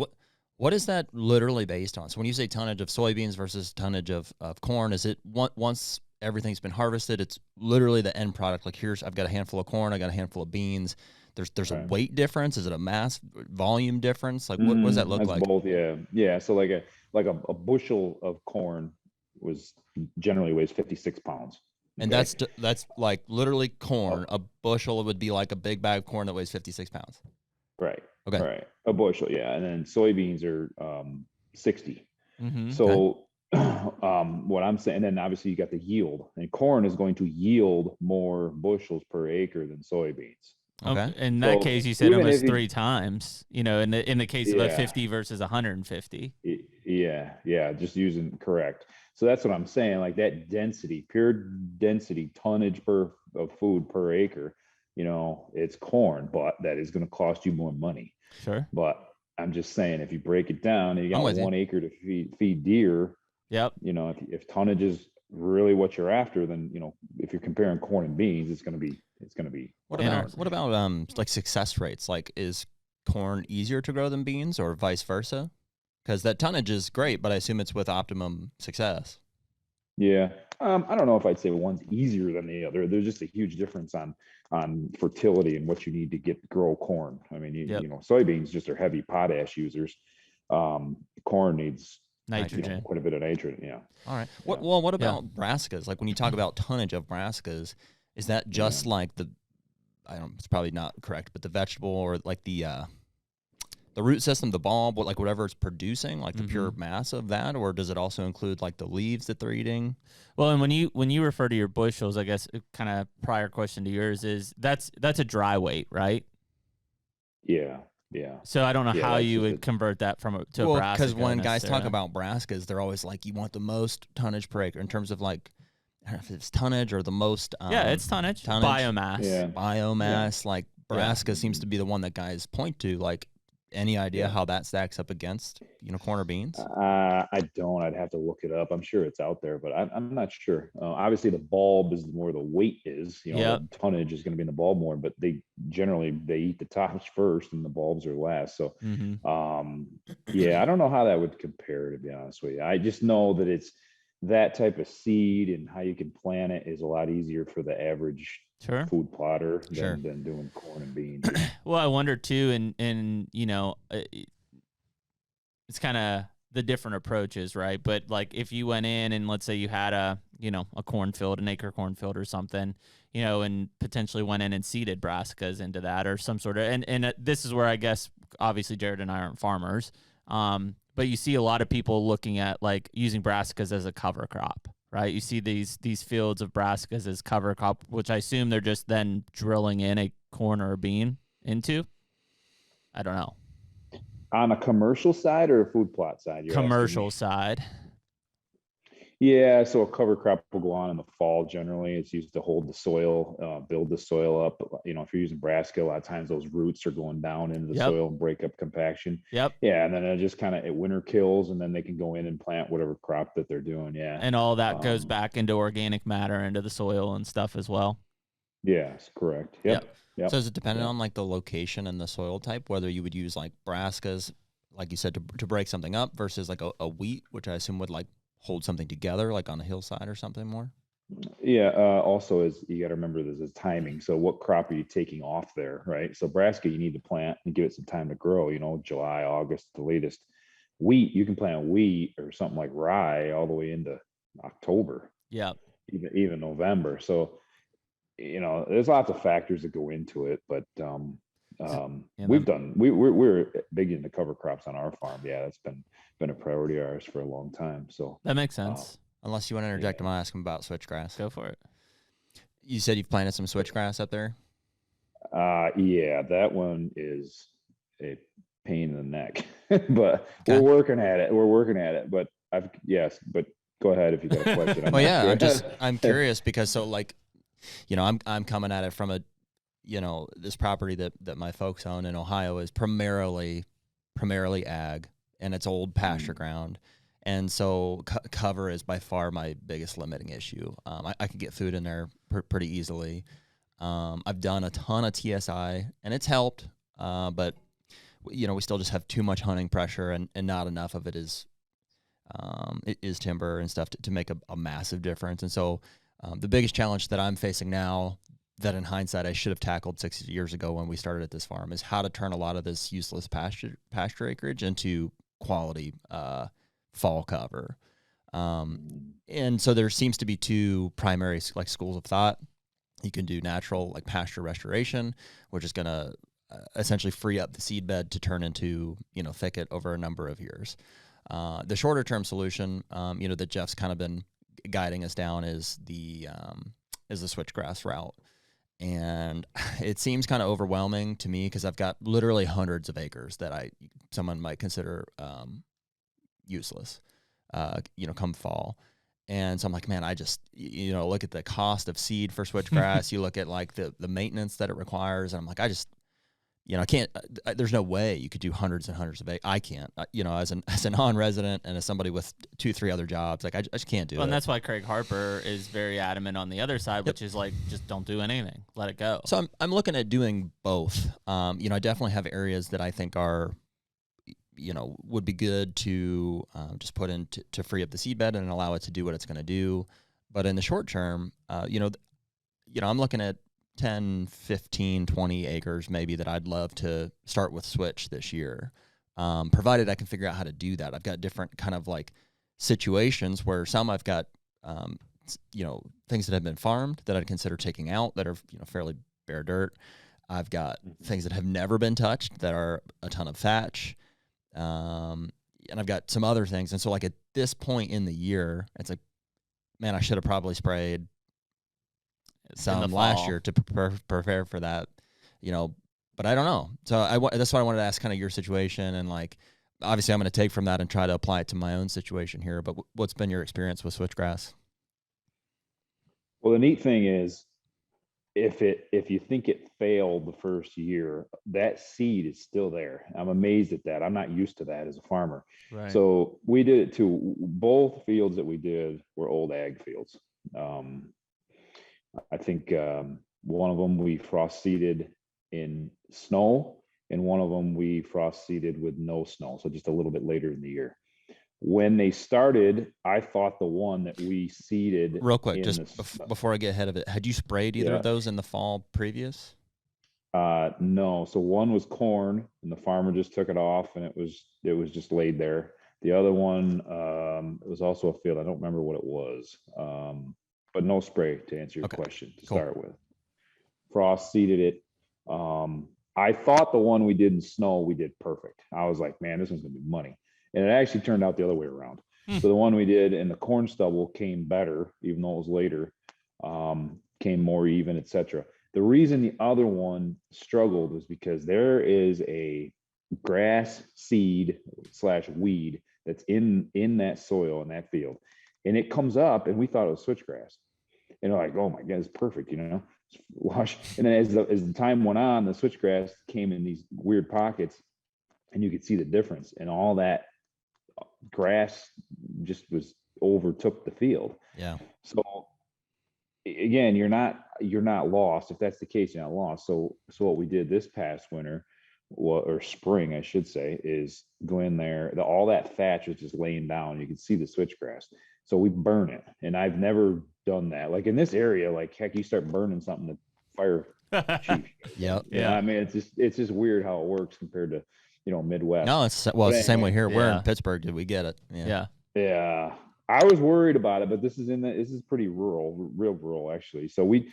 what is that literally based on? So when you say tonnage of soybeans versus tonnage of corn, is it once everything's been harvested, it's literally the end product? Like I've got a handful of corn, I got a handful of beans. There's a weight difference. Is it a mass volume difference? Like what does that look like? Both, yeah. So like a bushel of corn generally weighs 56 pounds. And that's like literally corn. A bushel would be like a big bag of corn that weighs 56 pounds. Right. Okay. Right. A bushel, yeah. And then soybeans are 60. So what I'm saying, and then obviously you got the yield, and corn is going to yield more bushels per acre than soybeans. Okay. In that case, you said almost 3 times, in the case of a 50 versus 150. Yeah. Just using correct. So that's what I'm saying. Like that density, pure density, tonnage of food per acre, it's corn, but that is going to cost you more money. Sure. But I'm just saying, if you break it down, and you got 1 acre to feed deer. Yep. If tonnage is really what you're after, then if you're comparing corn and beans, it's going to be. What about like success rates? Like, is corn easier to grow than beans, or vice versa? Because that tonnage is great, but I assume it's with optimum success. Yeah. I don't know if I'd say one's easier than the other. There's just a huge difference on fertility and what you need to grow corn. I mean, soybeans just are heavy potash users. Corn needs nitrogen, quite a bit of nitrogen. Yeah. All right. What about brassicas? Like when you talk about tonnage of brassicas, is that just like it's probably not correct, but the vegetable or like the root system, the bulb, whatever it's producing, like the pure mass of that, or does it also include like the leaves that they're eating? Well, and when you refer to your bushels, I guess kind of prior question to yours is that's a dry weight, right? Yeah. So I don't know how you would convert that to a brassica. Because when guys talk about brassicas, they're always like, you want the most tonnage per acre in terms of like, I don't know if it's tonnage or the most. It's tonnage. Biomass. Yeah. Biomass. Like brassica seems to be the one that guys point to. Like, any idea how that stacks up against corn or beans? I don't. I'd have to look it up. I'm sure it's out there, but I'm not sure. Obviously, the bulb is where the weight is. The tonnage is going to be in the bulb more, but they eat the tops first, and the bulbs are last. So, I don't know how that would compare, to be honest with you. I just know that it's that type of seed, and how you can plant it is a lot easier for the average food plotter than doing corn and beans. Well, I wonder too, and it's kind of the different approaches, right? But like if you went in and let's say you had a cornfield, an acre cornfield or something, and potentially went in and seeded brassicas into that or some sort of, and this is where I guess obviously Jared and I aren't farmers, but you see a lot of people looking at like using brassicas as a cover crop, right? You see these fields of brassicas as cover crop, which I assume they're just then drilling in a corn or a bean into. I don't know. On a commercial side or a food plot side? Commercial side. Yeah, so a cover crop will go on in the fall. Generally, it's used to hold the soil, build the soil up. You know, if you're using brassica, a lot of times those roots are going down into the soil and break up compaction. Yep. Yeah, and then it just kind of it winter kills, and then they can go in and plant whatever crop that they're doing. Yeah, and all that goes back into organic matter into the soil and stuff as well. Yes, correct. Yep. So is it dependent on like the location and the soil type, whether you would use like brassicas, like you said, to break something up versus like a wheat, which I assume would like hold something together, like on a hillside or something more? Yeah. Also, is you got to remember there's a timing. So what crop are you taking off there, right? So brassica, you need to plant and give it some time to grow. You know, July, August, the latest. Wheat, you can plant wheat or something like rye all the way into October. Yeah. Even November. So, you know, there's lots of factors that go into it, but we're big into cover crops on our farm. Yeah, that's been a priority of ours for a long time. So that makes sense. Unless you want to interject, I'm gonna ask him about switchgrass. Go for it. You said you've planted some switchgrass up there. Yeah, that one is a pain in the neck, but we're working at it. But but go ahead if you got a question. Well, yeah, I'm curious because so like, you know, I'm coming at it from a, you know, this property that my folks own in Ohio is primarily ag, and it's old pasture ground. And so cover is by far my biggest limiting issue. I can get food in there pretty easily. I've done a ton of TSI, and it's helped, but you know, we still just have too much hunting pressure, and not enough of it is timber and stuff to make a massive difference. And so the biggest challenge that I'm facing now, that in hindsight I should have tackled 6 years ago when we started at this farm, is how to turn a lot of this useless pasture acreage into quality fall cover. And so there seems to be two primary like schools of thought. You can do natural like pasture restoration, which is going to essentially free up the seed bed to turn into, you know, thicket over a number of years. The shorter term solution, you know, that Jeff's kind of been guiding us down is the switchgrass route. And it seems kind of overwhelming to me because I've got literally hundreds of acres that someone might consider useless, you know, come fall. And so I'm like, man, I just, you know, look at the cost of seed for switchgrass. You look at like the maintenance that it requires. And I'm like, I just, you know, I can't, there's no way you could do hundreds and hundreds of acres. I can't, you know, as a non-resident and as somebody with 2-3 other jobs, like I just can't do it. And that's why Craig Harper is very adamant on the other side, which is like, just don't do anything, let it go. So I'm looking at doing both. You know, I definitely have areas that I think are, you know, would be good to just put in to free up the seedbed and allow it to do what it's going to do. But in the short term, you know, I'm looking at 10, 15, 20 acres maybe that I'd love to start with switch this year, provided I can figure out how to do that. I've got different kind of like situations where some I've got, you know, things that have been farmed that I'd consider taking out that are, you know, fairly bare dirt. I've got things that have never been touched that are a ton of thatch. And I've got some other things. And so like at this point in the year, it's like, man, I should have probably sprayed some last year to prepare for that, you know, but I don't know. So that's why I wanted to ask kind of your situation. And like, obviously I'm going to take from that and try to apply it to my own situation here, but what's been your experience with switchgrass? Well, the neat thing is, if you think it failed the first year, that seed is still there. I'm amazed at that. I'm not used to that as a farmer. Right. So we did it too. Both fields that we did were old ag fields. I think one of them we frost seeded in snow, and one of them we frost seeded with no snow, so just a little bit later in the year. When they started, I thought the one that we seeded. Real quick, just before I get ahead of it, had you sprayed either of those in the fall previous? No. So one was corn, and the farmer just took it off, and it was just laid there. The other one, it was also a field. I don't remember what it was, but no spray to answer your question to start with. Frost seeded it. I thought the one we did in snow, we did perfect. I was like, man, this one's gonna be money. And it actually turned out the other way around. So the one we did in the corn stubble came better, even though it was later, came more even, etc. The reason the other one struggled was because there is a grass seed / weed that's in that soil in that field, and it comes up, and we thought it was switchgrass, and we're like, oh my god, it's perfect, it's lush. And then as the time went on, the switchgrass came in these weird pockets, and you could see the difference, and all that grass just overtook the field. Yeah. So again, you're not lost. If that's the case, you're not lost. So what we did this past winter, or spring, I should say, is go in there. All that thatch was just laying down. You can see the switchgrass. So we burn it, and I've never done that. Like in this area, like heck, you start burning something, the fire chief. Yep. Yeah. I mean, it's just weird how it works compared to Midwest. No, it's the same way here. Yeah. We're in Pittsburgh. Did we get it? Yeah. Yeah. I was worried about it, but this is pretty rural, real rural actually. So we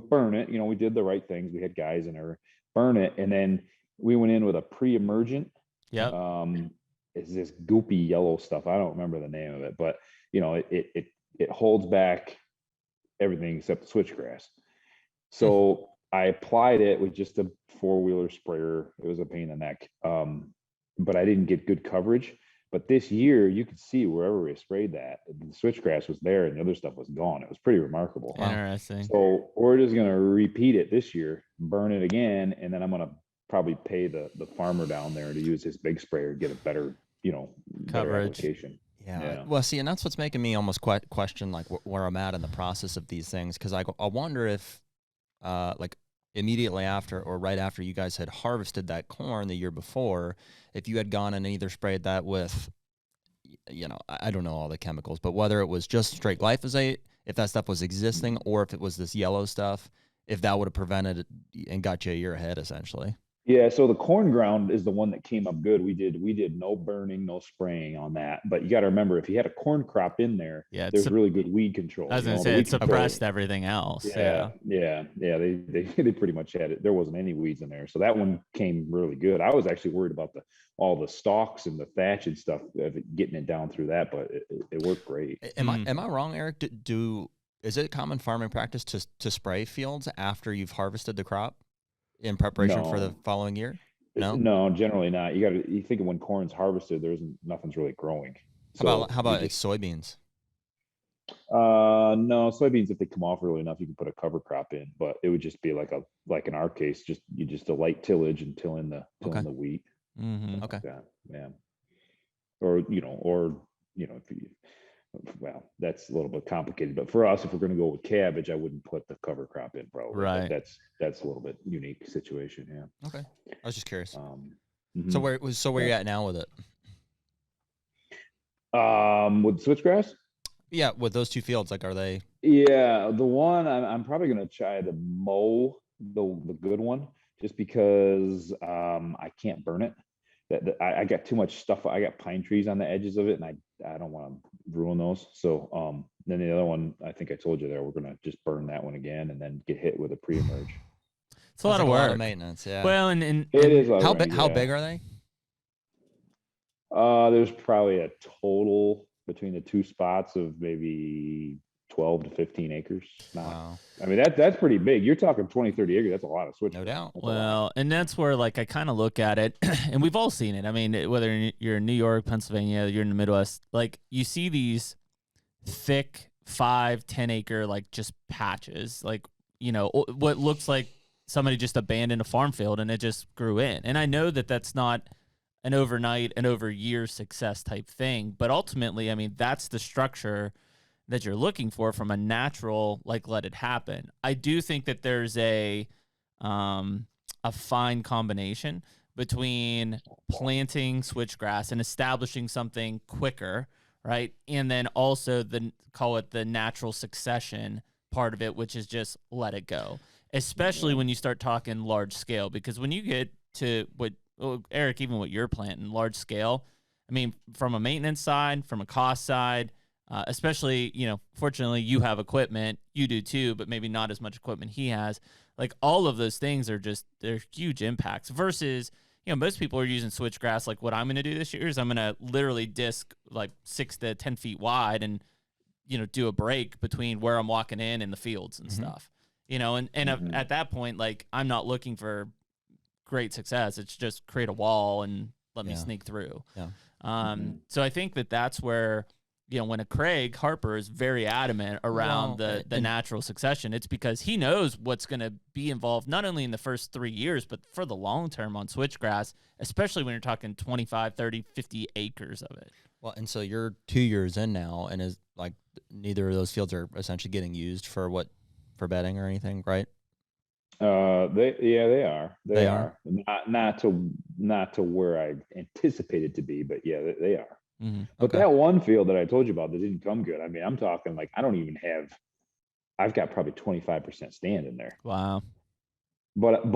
burn it. We did the right things. We had guys in there burn it, and then we went in with a pre-emergent. Yeah. It's this goopy yellow stuff. I don't remember the name of it, but it holds back everything except the switchgrass. So I applied it with just a 4-wheeler sprayer. It was a pain in the neck, but I didn't get good coverage. But this year, you could see wherever we sprayed that, the switchgrass was there and the other stuff was gone. It was pretty remarkable. Interesting. So we're just going to repeat it this year, burn it again, and then I'm going to probably pay the farmer down there to use his big sprayer, get a better, better coverage. Application. Yeah. Well, see, and that's what's making me almost question like where I'm at in the process of these things, because I wonder if like immediately after or right after you guys had harvested that corn the year before, if you had gone and either sprayed that with, I don't know all the chemicals, but whether it was just straight glyphosate, if that stuff was existing, or if it was this yellow stuff, if that would have prevented it and got you a year ahead, essentially. Yeah, so the corn ground is the one that came up good. We did no burning, no spraying on that. But you got to remember, if you had a corn crop in there, there's really good weed control. I was going to say, it suppressed everything else. Yeah. They pretty much had it. There wasn't any weeds in there. So that one came really good. I was actually worried about all the stalks and the thatch and stuff, getting it down through that, but it worked great. Am I wrong, Eric? Is it common farming practice to spray fields after you've harvested the crop in preparation for the following year? No, generally not. You think of when corn's harvested, nothing's really growing. So how about like soybeans? No, soybeans, if they come off early enough, you can put a cover crop in, but it would just be like in our case, just a light tillage and till in the wheat. Mm-hmm. Okay. Like that. Yeah. Or if you, well, that's a little bit complicated, but for us, if we're going to go with cabbage, I wouldn't put the cover crop in, probably. Right. But that's a little bit unique situation. Yeah. Okay. I was just curious. Mm-hmm. So where you at now with it? With switchgrass? Yeah, with those two fields, like, are they? Yeah, the one I'm probably going to try to mow the good one, just because I can't burn it. I got too much stuff. I got pine trees on the edges of it, and I don't want to ruin those. So then the other one, I think I told you there, we're gonna just burn that one again and then get hit with a pre-emerge. It's a lot of work. A lot of maintenance, yeah. Well, and it is. How big are they? There's probably a total between the two spots of maybe 12 to 15 acres. Wow. I mean, that's pretty big. You're talking 20, 30 acres. That's a lot of switch. No doubt. Well, and that's where, like, I kind of look at it, and we've all seen it. I mean, whether you're in New York, Pennsylvania, you're in the Midwest, like, you see these thick 5-10 acre, like, just patches, like, what looks like somebody just abandoned a farm field and it just grew in. And I know that that's not an overnight and over years success type thing, but ultimately, I mean, that's the structure that you're looking for from a natural, like, let it happen. I do think that there's a fine combination between planting switchgrass and establishing something quicker, right? And then also call it the natural succession part of it, which is just let it go, especially when you start talking large scale, because when you get to Eric, even what you're planting large scale, I mean, from a maintenance side, from a cost side, especially, fortunately you have equipment, you do too, but maybe not as much equipment he has. Like, all of those things they're huge impacts versus, most people are using switchgrass. Like what I'm going to do this year is I'm going to literally disc like 6 to 10 feet wide and, do a break between where I'm walking in and the fields and stuff, and at that point, like I'm not looking for great success. It's just create a wall and let me sneak through. Yeah. So I think that's where, when a Craig Harper is very adamant around the natural succession, it's because he knows what's going to be involved, not only in the first 3 years, but for the long term on switchgrass, especially when you're talking 25, 30, 50 acres of it. Well, and so you're 2 years in now, and is like neither of those fields are essentially getting used for bedding or anything, right? They are. They are. Not to where I anticipated to be, but yeah, they are. Mm-hmm. But that one field that I told you about that didn't come good. I mean, I'm talking like I've got probably 25% stand in there. Wow. But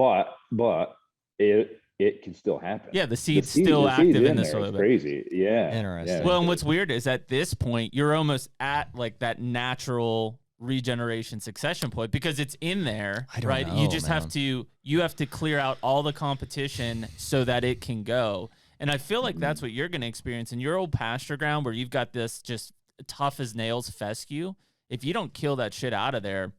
it can still happen. Yeah, the seed's still active in the soil. It's crazy. Yeah. Interesting. Yeah. Well, and what's weird is at this point, you're almost at like that natural regeneration succession point because it's in there, right? Know, you just have to clear out all the competition so that it can go. And I feel like that's what you're going to experience in your old pasture ground where you've got this just tough as nails fescue. If you don't kill that shit out of there,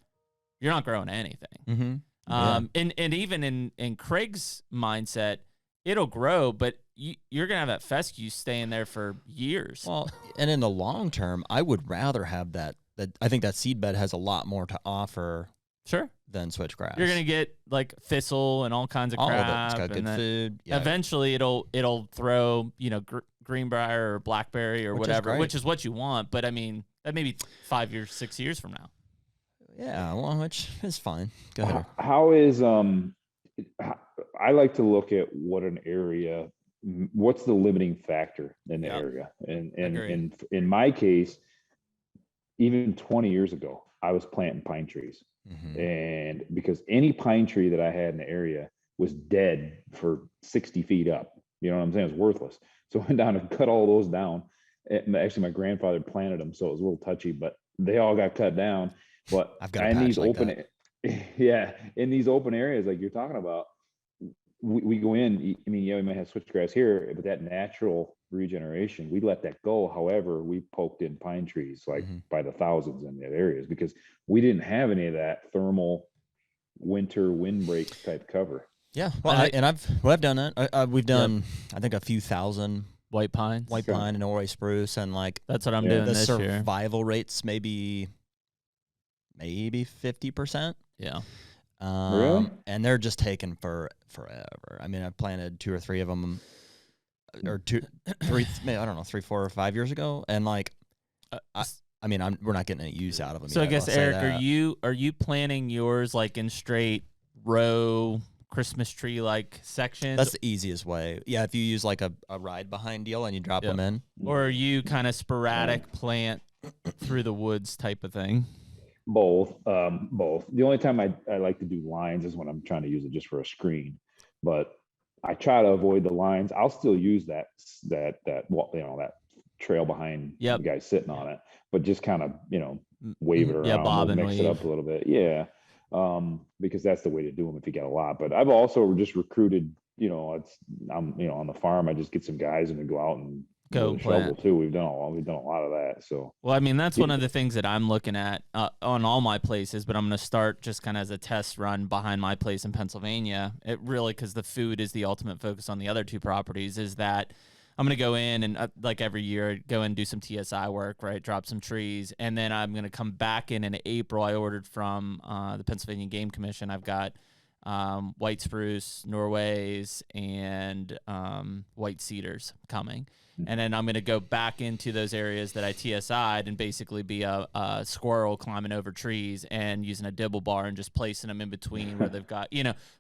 you're not growing anything. Mm-hmm. And even in Craig's mindset, it'll grow, but you're going to have that fescue staying there for years. Well, and in the long term, I would rather have that. I think that seed bed has a lot more to offer. Sure. Than switchgrass. You're gonna get like thistle and all kinds of all crap. Of it. It's got good food. Yeah. Eventually, it'll throw greenbrier or blackberry or whatever, which is what you want. But I mean, that may be 5 years, 6 years from now. Yeah, well, which is fine. Go ahead. How is I like to look at what's the limiting factor in the area, and in my case, even 20 years ago, I was planting pine trees. Mm-hmm. And because any pine tree that I had in the area was dead for 60 feet up, you know what I'm saying? It was worthless. So I went down and cut all those down. And actually, my grandfather planted them, so it was a little touchy, but they all got cut down. But I've got in these in these open areas like you're talking about, we go in. I mean, we might have switchgrass here, but that natural regeneration, we let that go. However, we poked in pine trees like by the thousands in that areas because we didn't have any of that thermal winter windbreak type cover. Yeah, well, I've done that. We've done I think a few thousand white pine and Norway spruce, and like that's what I'm doing the this year. Survival rates maybe 50%. Yeah. Really? And they're just taking forever. I mean, I've planted 2 or 3 of them, or 2, 3, I don't know, 3, 4, or 5 years ago, and like, we're not getting any use out of them. So yet, I guess Eric, are you planting yours like in straight row Christmas tree like sections? That's the easiest way. Yeah, if you use like a ride behind deal and you drop them in, or are you kind of sporadic plant through the woods type of thing? Both. The only time I like to do lines is when I'm trying to use it just for a screen, but I try to avoid the lines. I'll still use that trail behind the guy sitting on it, but just kind of wave it around, mix it up a little bit. Yeah, because that's the way to do them if you get a lot. But I've also just recruited. I'm on the farm. I just get some guys and we go out and go shovel too. We've done a lot of that. So well, I mean, that's one of the things that I'm looking at on all my places, but I'm going to start just kind of as a test run behind my place in Pennsylvania. It really, because the food is the ultimate focus on the other 2 properties, is that I'm going to go in and like every year go and do some TSI work, right? Drop some trees. And then I'm going to come back in April. I ordered from the Pennsylvania Game Commission. I've got white spruce, Norways, and white cedars coming. And then I'm going to go back into those areas that I TSI'd and basically be a squirrel climbing over trees and using a dibble bar and just placing them in between where they've got,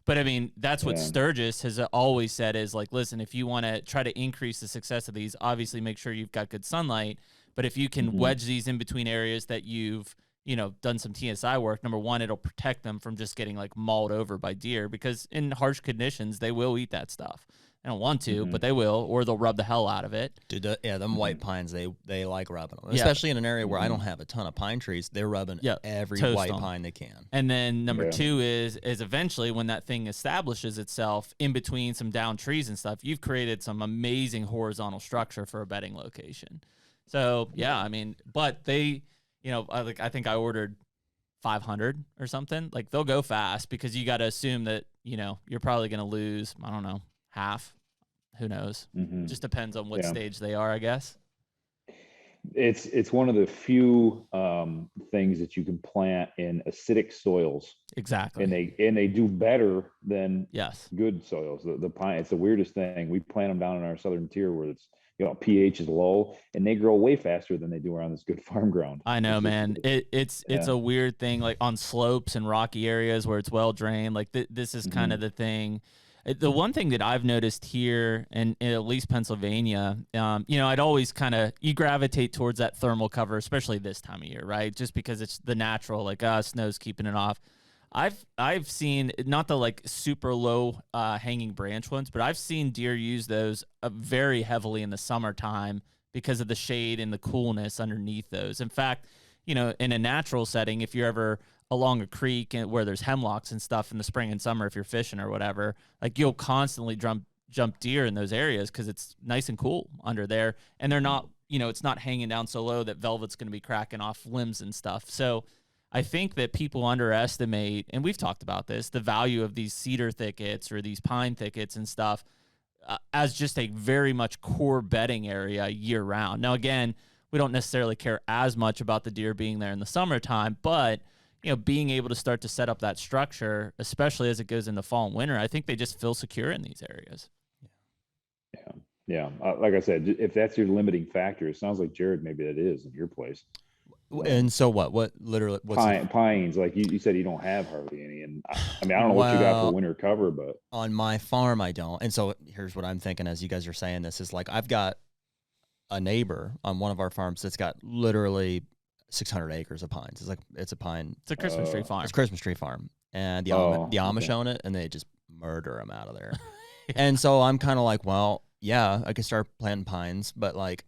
But I mean, that's what Sturgis has always said is like, listen, if you want to try to increase the success of these, obviously make sure you've got good sunlight. But if you can wedge these in between areas that you've done some TSI work, number one, it'll protect them from just getting like mauled over by deer, because in harsh conditions, they will eat that stuff. They don't want to, but they will, or they'll rub the hell out of it. Dude, them white pines, they like rubbing them, especially in an area where I don't have a ton of pine trees. They're rubbing every white pine they can. And then number two is eventually when that thing establishes itself in between some down trees and stuff, you've created some amazing horizontal structure for a bedding location. So yeah, I mean, but they, I think I ordered 500 or something. Like, they'll go fast, because you got to assume that, you're probably going to lose, I don't know, half. Who knows? Just depends on what stage they are, I guess. It's one of the few things that you can plant in acidic soils. Exactly. And they do better than good soils. The pine, it's the weirdest thing. We plant them down in our southern tier where it's, pH is low, and they grow way faster than they do around this good farm ground. I know, man. It's a weird thing, like on slopes and rocky areas where it's well drained. Like this is kind of the thing. The one thing that I've noticed here, and in at least Pennsylvania, I'd always you gravitate towards that thermal cover, especially this time of year, right? Just because it's the natural, like, snow's keeping it off. I've seen, not the like super low hanging branch ones, but I've seen deer use those very heavily in the summertime because of the shade and the coolness underneath those. In fact, in a natural setting, if you're ever along a creek where there's hemlocks and stuff in the spring and summer, if you're fishing or whatever, like, you'll constantly jump deer in those areas because it's nice and cool under there, and they're not, it's not hanging down so low that velvet's going to be cracking off limbs and stuff. So I think that people underestimate, and we've talked about this, the value of these cedar thickets or these pine thickets and stuff as just a very much core bedding area year round. Now, again, we don't necessarily care as much about the deer being there in the summertime, but being able to start to set up that structure, especially as it goes into fall and winter, I think they just feel secure in these areas. Yeah. Like I said, if that's your limiting factor, it sounds like, Jared, maybe that is in your place. And so what's pines, like you said, you don't have hardly any. And I mean, I don't know what you got for winter cover, but on my farm, I don't. And so here's what I'm thinking as you guys are saying this is, like, I've got a neighbor on one of our farms that's got literally 600 acres of pines. It's a pine. It's a Christmas tree farm. It's a Christmas tree farm. And the Amish own it, and they just murder them out of there. And so I'm kind of like, well, yeah, I could start planting pines, but like,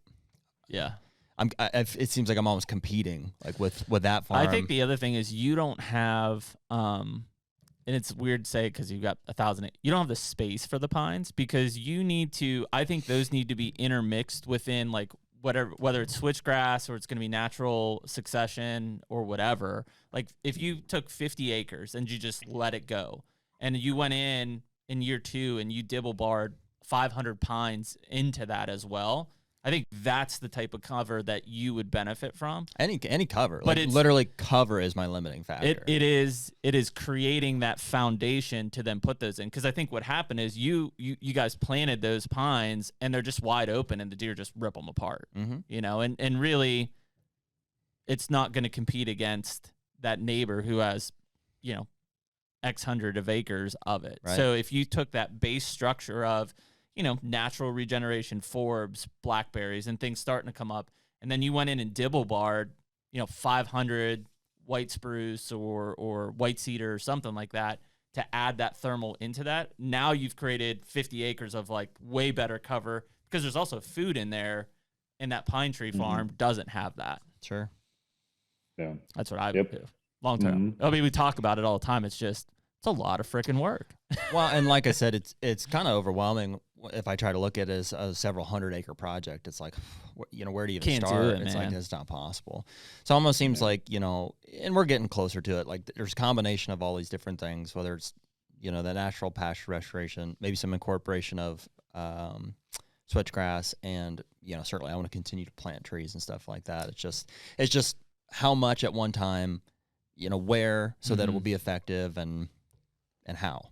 it seems like I'm almost competing like with that farm. I think the other thing is you don't have, and it's weird to say because you've got 1,000. You don't have the space for the pines, because you need to. I think those need to be intermixed within, like, whether it's switchgrass or it's going to be natural succession or whatever. Like, if you took 50 acres and you just let it go, and you went in year 2 and you dibble barred 500 pines into that as well, I think that's the type of cover that you would benefit from. Any cover, but like, literally cover is my limiting factor. It is creating that foundation to then put those in, because I think what happened is you guys planted those pines and they're just wide open and the deer just rip them apart. And really, it's not going to compete against that neighbor who has X hundred of acres of it. Right. So if you took that base structure of natural regeneration, forbs, blackberries, and things starting to come up, and then you went in and dibble barred, 500 white spruce or white cedar or something like that to add that thermal into that. Now you've created 50 acres of like way better cover, because there's also food in there, and that pine tree farm doesn't have that. Sure. Yeah. That's what I would do long term. I mean, we talk about it all the time. It's a lot of freaking work. Well, and like I said, it's kind of overwhelming if I try to look at it as a several 100-acre project. It's like, where do you even start? It's like, it's not possible. So it almost seems like, and we're getting closer to it. Like, there's a combination of all these different things, whether it's, the natural pasture restoration, maybe some incorporation of switchgrass, and, certainly I want to continue to plant trees and stuff like that. It's just how much at one time, where, so that it will be effective, and how.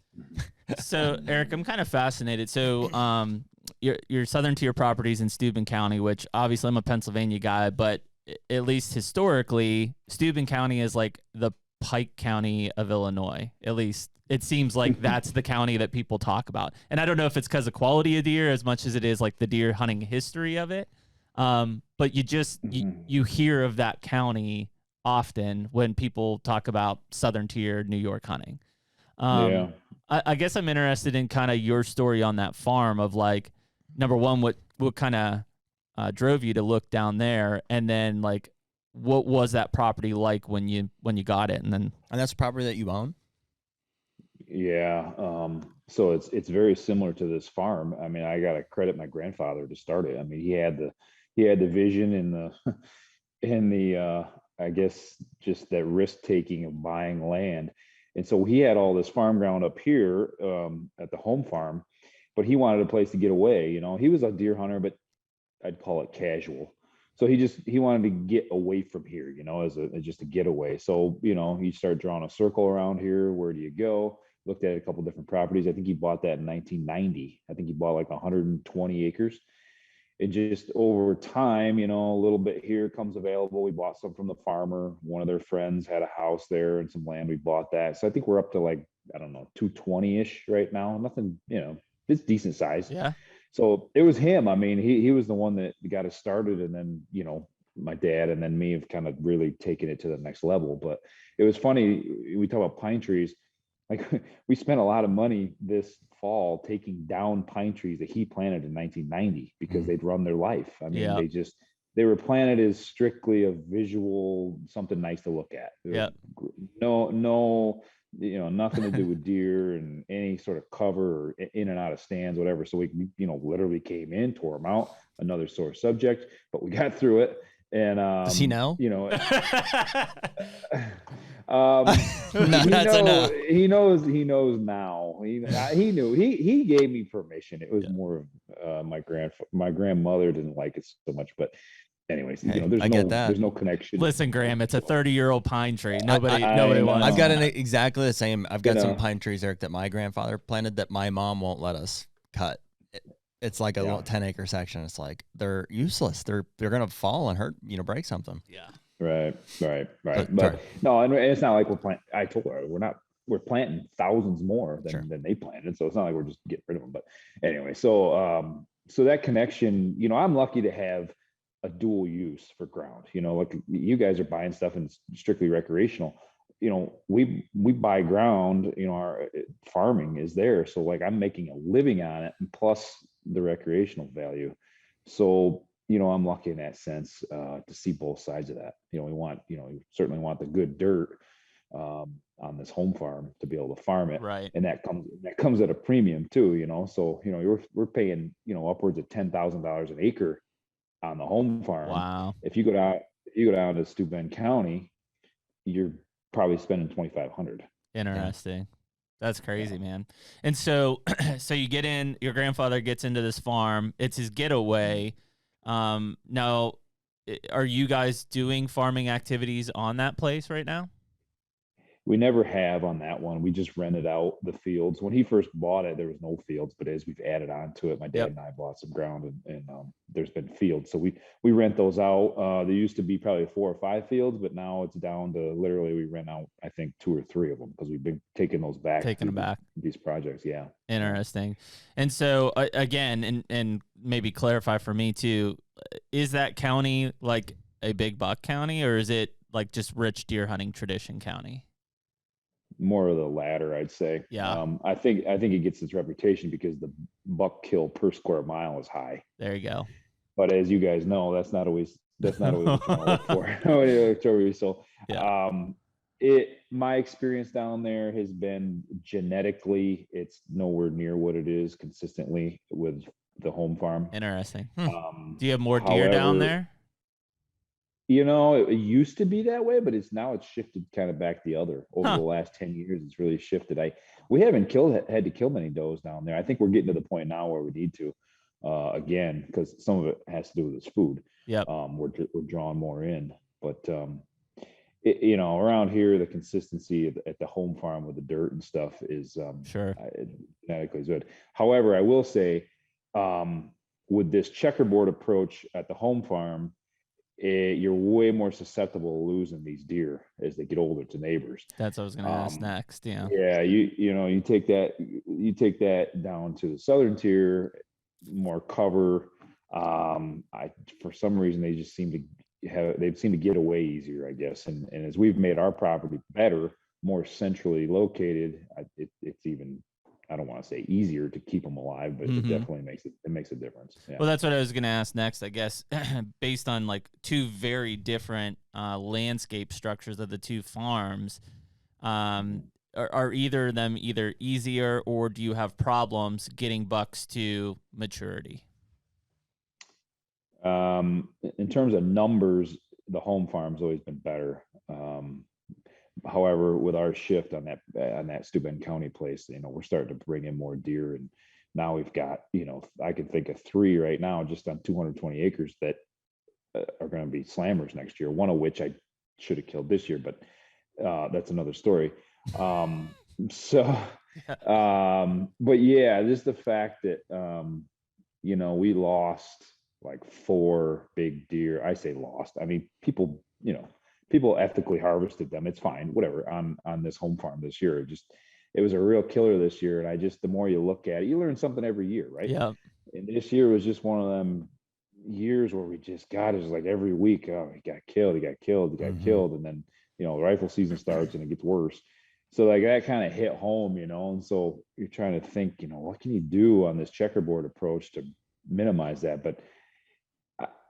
So, Eric, I'm kind of fascinated. So, your southern tier properties in Steuben County, which obviously I'm a Pennsylvania guy, but at least historically, Steuben County is like the Pike County of Illinois. At least it seems like that's the county that people talk about. And I don't know if it's because of quality of deer as much as it is like the deer hunting history of it. But you hear of that county often when people talk about southern tier New York hunting. Yeah. I guess I'm interested in kind of your story on that farm of like, number one, what kind of drove you to look down there, and then like, what was that property like when you got it, and that's a property that you own? Yeah. So it's very similar to this farm. I mean, I got to credit my grandfather to start it. I mean, he had the vision and the I guess just that risk taking of buying land. And so he had all this farm ground up here at the home farm, but he wanted a place to get away. You know, he was a deer hunter, but I'd call it casual. So he wanted to get away from here, you know, as just a getaway. So, you know, he started drawing a circle around here. Where do you go? Looked at a couple different properties. I think he bought that in 1990. I think he bought like 120 acres. And just over time, you know, a little bit here comes available. We bought some from the farmer. One of their friends had a house there and some land. We bought that. So I think we're up to like, I don't know, 220-ish right now. Nothing, you know, it's decent size. Yeah. So it was him. I mean, he was the one that got us started. And then, you know, my dad and then me have kind of really taken it to the next level. But it was funny. We talk about pine trees. Like we spent a lot of money this fall taking down pine trees that he planted in 1990 because they'd run their life. I mean, they were planted as strictly a visual, something nice to look at. Yeah. No, you know, nothing to do with deer and any sort of cover or in and out of stands, whatever. So we, you know, literally came in, tore them out, another sore subject, but we got through it. And does he know? You know, he knows now. He knew. He gave me permission. It was more of my grandmother didn't like it so much, but anyways, you know, there's no connection. Listen, Graham, it's a 30-year-old pine tree. Nobody wants. I've got exactly the same. I've got some pine trees, Eric, that my grandfather planted that my mom won't let us cut. It's like a little 10-acre section. It's like they're useless. They're gonna fall and hurt, you know, break something. Yeah. Right. But no, and it's not like we're planting. I told her we're planting thousands more than they planted. So it's not like we're just getting rid of them. But anyway, so that connection, you know, I'm lucky to have a dual use for ground. You know, like you guys are buying stuff and it's strictly recreational. You know, we buy ground. You know, our farming is there, so like I'm making a living on it, and plus the recreational value. So, you know, I'm lucky in that sense to see both sides of that. You know, we certainly want the good dirt on this home farm to be able to farm it, right? And that comes at a premium too. You know, so you know we're paying, you know, upwards of $10,000 an acre on the home farm. Wow! If you go down to Steuben County, you're probably spending $2,500. Interesting. Yeah. That's crazy, man. And so you get in. Your grandfather gets into this farm. It's his getaway. Now, are you guys doing farming activities on that place right now? We never have on that one. We just rented out the fields. When he first bought it, there was no fields, but as we've added on to it, my dad and I bought some ground and there's been fields. So we rent those out. There used to be probably 4 or 5 fields, but now it's down to literally we rent out, I think 2 or 3 of them because we've been taking those back. These projects. Yeah. Interesting. And so again, and maybe clarify for me too, is that county like a big buck county or is it like just rich deer hunting tradition county? More of the latter, I'd say. Yeah. I think it gets its reputation because the buck kill per square mile is high. There you go. But as you guys know, that's not always what you want to look for. So, my experience down there has been genetically, it's nowhere near what it is consistently with the home farm. Interesting. Do you have more deer down there? You know, it used to be that way, but it's shifted kind of back the other over the last 10 years. It's really shifted. We haven't had to kill many does down there. I think we're getting to the point now where we need to, again, because some of it has to do with its food. Yeah. We're drawing more in, but you know, around here, the consistency at the home farm with the dirt and stuff is genetically good. However, I will say, with this checkerboard approach at the home farm, you're way more susceptible to losing these deer as they get older to neighbors. That's what I was going to ask next. Yeah. Yeah. You take that down to the southern tier, more cover. For some reason, they just seem to they seem to get away easier, I guess. And as we've made our property better, more centrally located, it's even, I don't want to say easier to keep them alive, but it definitely makes a difference. Yeah. Well, that's what I was going to ask next, I guess, based on like two very different landscape structures of the two farms. Are either of them either easier, or do you have problems getting bucks to maturity? In terms of numbers, the home farm's always been better. However, with our shift on that Steuben County place, we're starting to bring in more deer, and now we've got, I can think of 3 right now just on 220 acres that are going to be slammers next year. One of which I should have killed this year, but that's another story. But yeah, just the fact that we lost like 4 big deer. I say lost. I mean, people ethically harvested them. It's fine, whatever, on this home farm this year. It was a real killer this year. And the more you look at it, you learn something every year, right? Yeah. And this year was just one of them years where we just got it, like every week, oh, he got killed. And then, the rifle season starts and it gets worse. So like that kind of hit home, and so you're trying to think, what can you do on this checkerboard approach to minimize that? But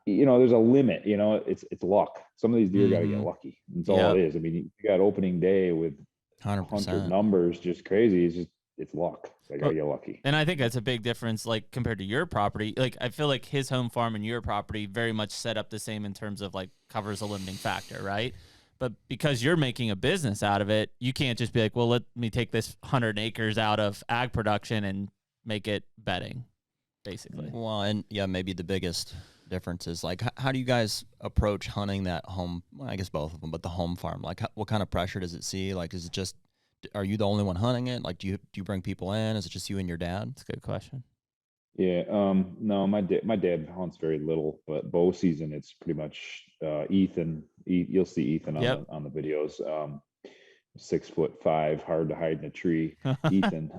there's a limit, it's luck. Some of these deer got to get lucky. That's all it is. I mean, you got opening day with 100 numbers, just crazy. It's luck. I got to get lucky. And I think that's a big difference, like compared to your property. Like I feel like his home farm and your property very much set up the same in terms of like covers a limiting factor, right? But because you're making a business out of it, you can't just be like, well, let me take this 100 acres out of ag production and make it bedding, basically. Well, and yeah, maybe the biggest difference is like, how do you guys approach hunting that home? Well, I guess both of them, but the home farm, like what kind of pressure does it see? Like, is it just, are you the only one hunting it? Like, do you bring people in? Is it just you and your dad? That's a good question. Yeah. No, my dad hunts very little, but bow season, it's pretty much Ethan. You'll see Ethan on the videos. 6'5", hard to hide in a tree, Ethan.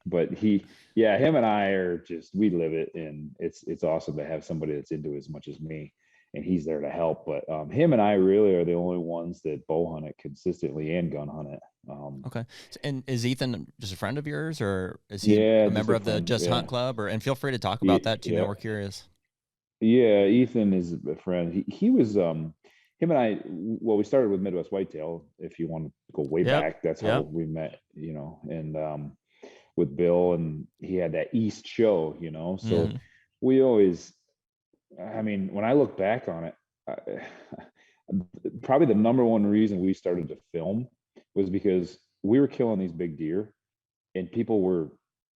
But him and I are we live it, and it's awesome to have somebody that's into it as much as me, and he's there to help. But him and I really are the only ones that bow hunt it consistently and gun hunt it. Okay. And is Ethan just a friend of yours, or is he a member of the Just Hunt Club? And feel free to talk about that too. We're curious. Yeah, Ethan is a friend. He was him and I. Well, we started with Midwest Whitetail. If you want to go way back, that's how we met. And with Bill, and he had that East show. So we always. I mean, when I look back on it, probably the number one reason we started to film was because we were killing these big deer, and people were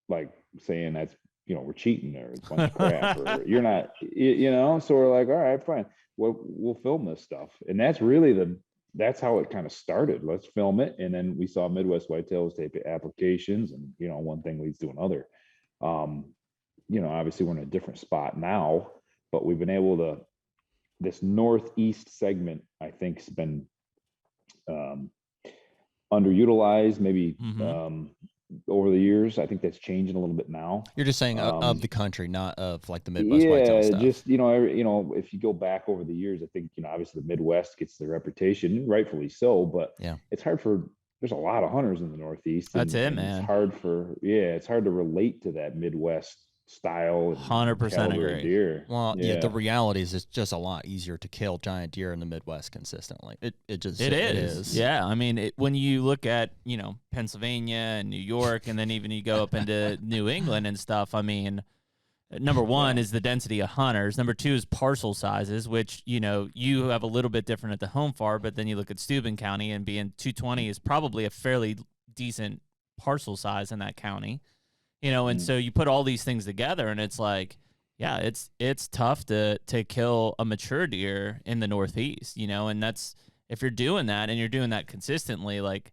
like saying that's, we're cheating, or it's a bunch of crap, or you're not, so we're like, all right, fine. We'll film this stuff. And that's really that's how it kind of started. Let's film it. And then we saw Midwest Whitetail was tape applications, and, one thing leads to another. Obviously we're in a different spot now, but we've been able to, this northeast segment, I think, has been underutilized maybe over the years. I think that's changing a little bit now. You're just saying of the country, not of like the Midwest Whitetail stuff. Just, if you go back over the years, I think, obviously the Midwest gets the reputation, rightfully so, but it's hard there's a lot of hunters in the Northeast. That's it, man. It's hard to relate to that Midwest style. 100% agree. Deer. Well, the reality is it's just a lot easier to kill giant deer in the Midwest consistently. It is. Yeah, I mean, when you look at Pennsylvania and New York, and then even you go up into New England and stuff. I mean, number one is the density of hunters. Number two is parcel sizes, which you have a little bit different at the home farm. But then you look at Steuben County, and being 220 is probably a fairly decent parcel size in that county. And so you put all these things together, and it's like, it's tough to kill a mature deer in the Northeast, and that's, if you're doing that and you're doing that consistently, like,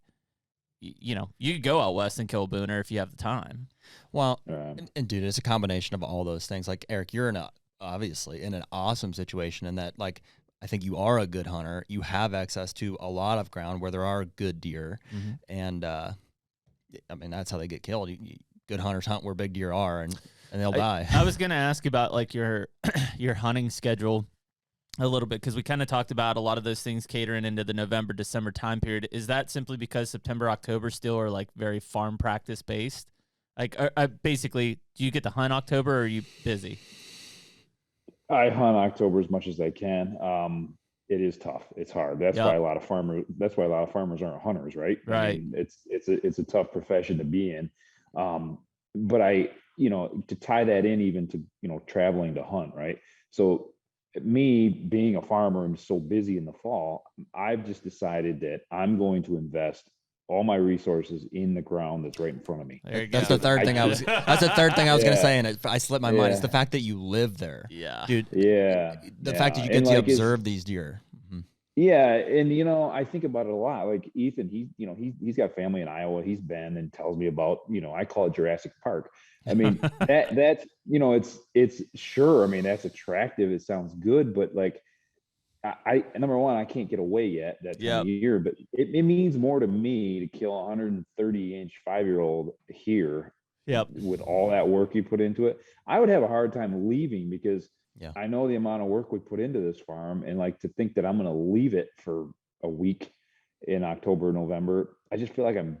you could go out west and kill a booner if you have the time. Well, and dude, it's a combination of all those things. Like, Eric, you're obviously in an awesome situation in that, like, I think you are a good hunter. You have access to a lot of ground where there are good deer, and I mean, that's how they get killed. Good hunters hunt where big deer are, and they'll die. I was going to ask about like your hunting schedule a little bit, because we kind of talked about a lot of those things catering into the November, December time period. Is that simply because September, October still are like very farm practice based? Like, basically, do you get to hunt October, or are you busy? I hunt October as much as I can. It is tough. It's hard. That's why a lot of farmers aren't hunters, right? Right. I mean, it's a tough profession to be in. But to tie that in even to, traveling to hunt, right? So me being a farmer and so busy in the fall, I've just decided that I'm going to invest all my resources in the ground that's right in front of me. That's the third thing I was going to say, and I slipped my mind. It's the fact that you live there. Yeah. Dude. Yeah. The fact that you get to observe these deer. Yeah. And, I think about it a lot. Like Ethan, he's got family in Iowa. He's been and tells me about, I call it Jurassic Park. I mean, that's, it's sure. I mean, that's attractive. It sounds good, but like, I number one, I can't get away yet that time of year, but it means more to me to kill a 130-inch 5-year-old here. With all that work you put into it, I would have a hard time leaving, because I know the amount of work we put into this farm, and like to think that I'm going to leave it for a week in October, November. I just feel like I'm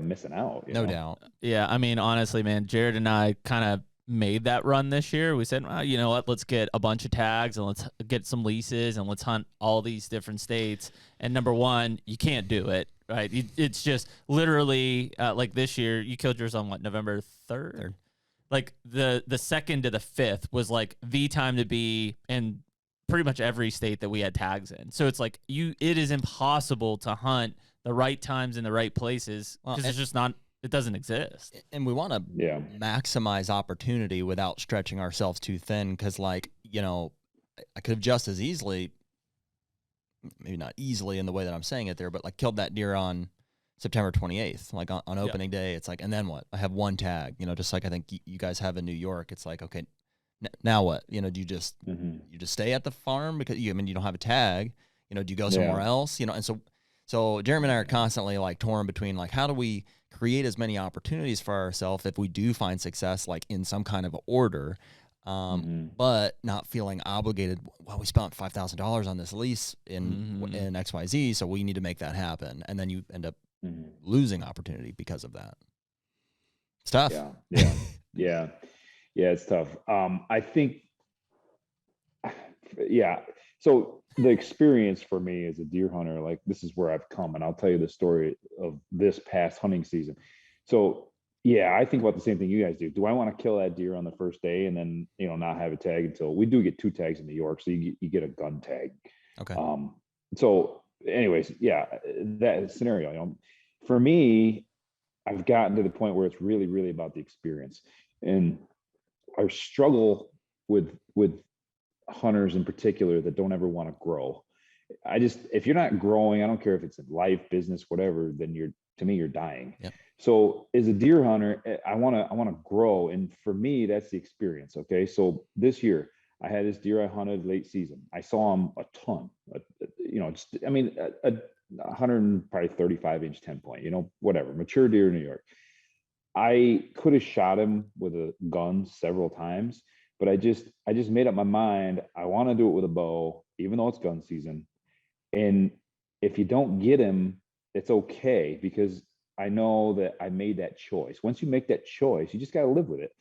missing out. No doubt. Yeah. I mean, honestly, man, Jared and I kind of made that run this year. We said, well, you know what, let's get a bunch of tags and let's get some leases and let's hunt all these different states. And number one, you can't do it, right? It's just literally like this year, you killed yours on what, November 3rd? Like the 2nd to the 5th was like the time to be in pretty much every state that we had tags in. So it's like it is impossible to hunt the right times in the right places, because it's just not. It doesn't exist. And we want to maximize opportunity without stretching ourselves too thin, because, like, I could have just as easily, maybe not easily in the way that I'm saying it there, but like killed that deer on September 28th, like on opening day. It's like, and then what? I have one tag, just like I think you guys have in New York. It's like, okay, now what? Do you just you just stay at the farm because you don't have a tag? Do you go somewhere else? And so Jeremy and I are constantly like torn between like, how do we create as many opportunities for ourselves if we do find success, like in some kind of order, but not feeling obligated. Well, we spent $5,000 on this lease in XYZ, so we need to make that happen. And then you end up losing opportunity because of that. It's tough. Yeah, it's tough. I think, so the experience for me as a deer hunter, like this is where I've come, and I'll tell you the story of this past hunting season. So I think about the same thing you guys do. Do I want to kill that deer on the first day and then, not have a tag until we do get 2 tags in New York. So you get a gun tag. Okay. So anyways, that scenario, for me, I've gotten to the point where it's really, really about the experience, and I struggle with hunters in particular that don't ever want to grow. If you're not growing, I don't care if it's in life, business, whatever, then you're dying. Yep. So as a deer hunter, I want to grow. And for me, that's the experience. Okay. So this year I had this deer I hunted late season. I saw him a ton, a 135-inch 10-point, whatever, mature deer in New York. I could have shot him with a gun several times, but I just made up my mind. I want to do it with a bow, even though it's gun season. And if you don't get him, it's okay, because I know that I made that choice. Once you make that choice, you just got to live with it.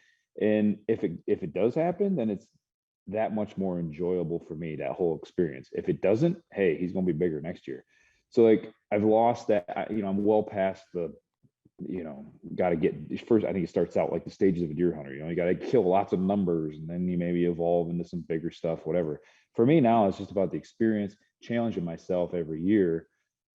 And if it does happen, then it's that much more enjoyable for me, that whole experience. If it doesn't, hey, he's going to be bigger next year. So like I've lost that, I'm well past the, got to get first. I think it starts out like the stages of a deer hunter. You got to kill lots of numbers, and then you maybe evolve into some bigger stuff, whatever. For me now, it's just about the experience, challenging myself every year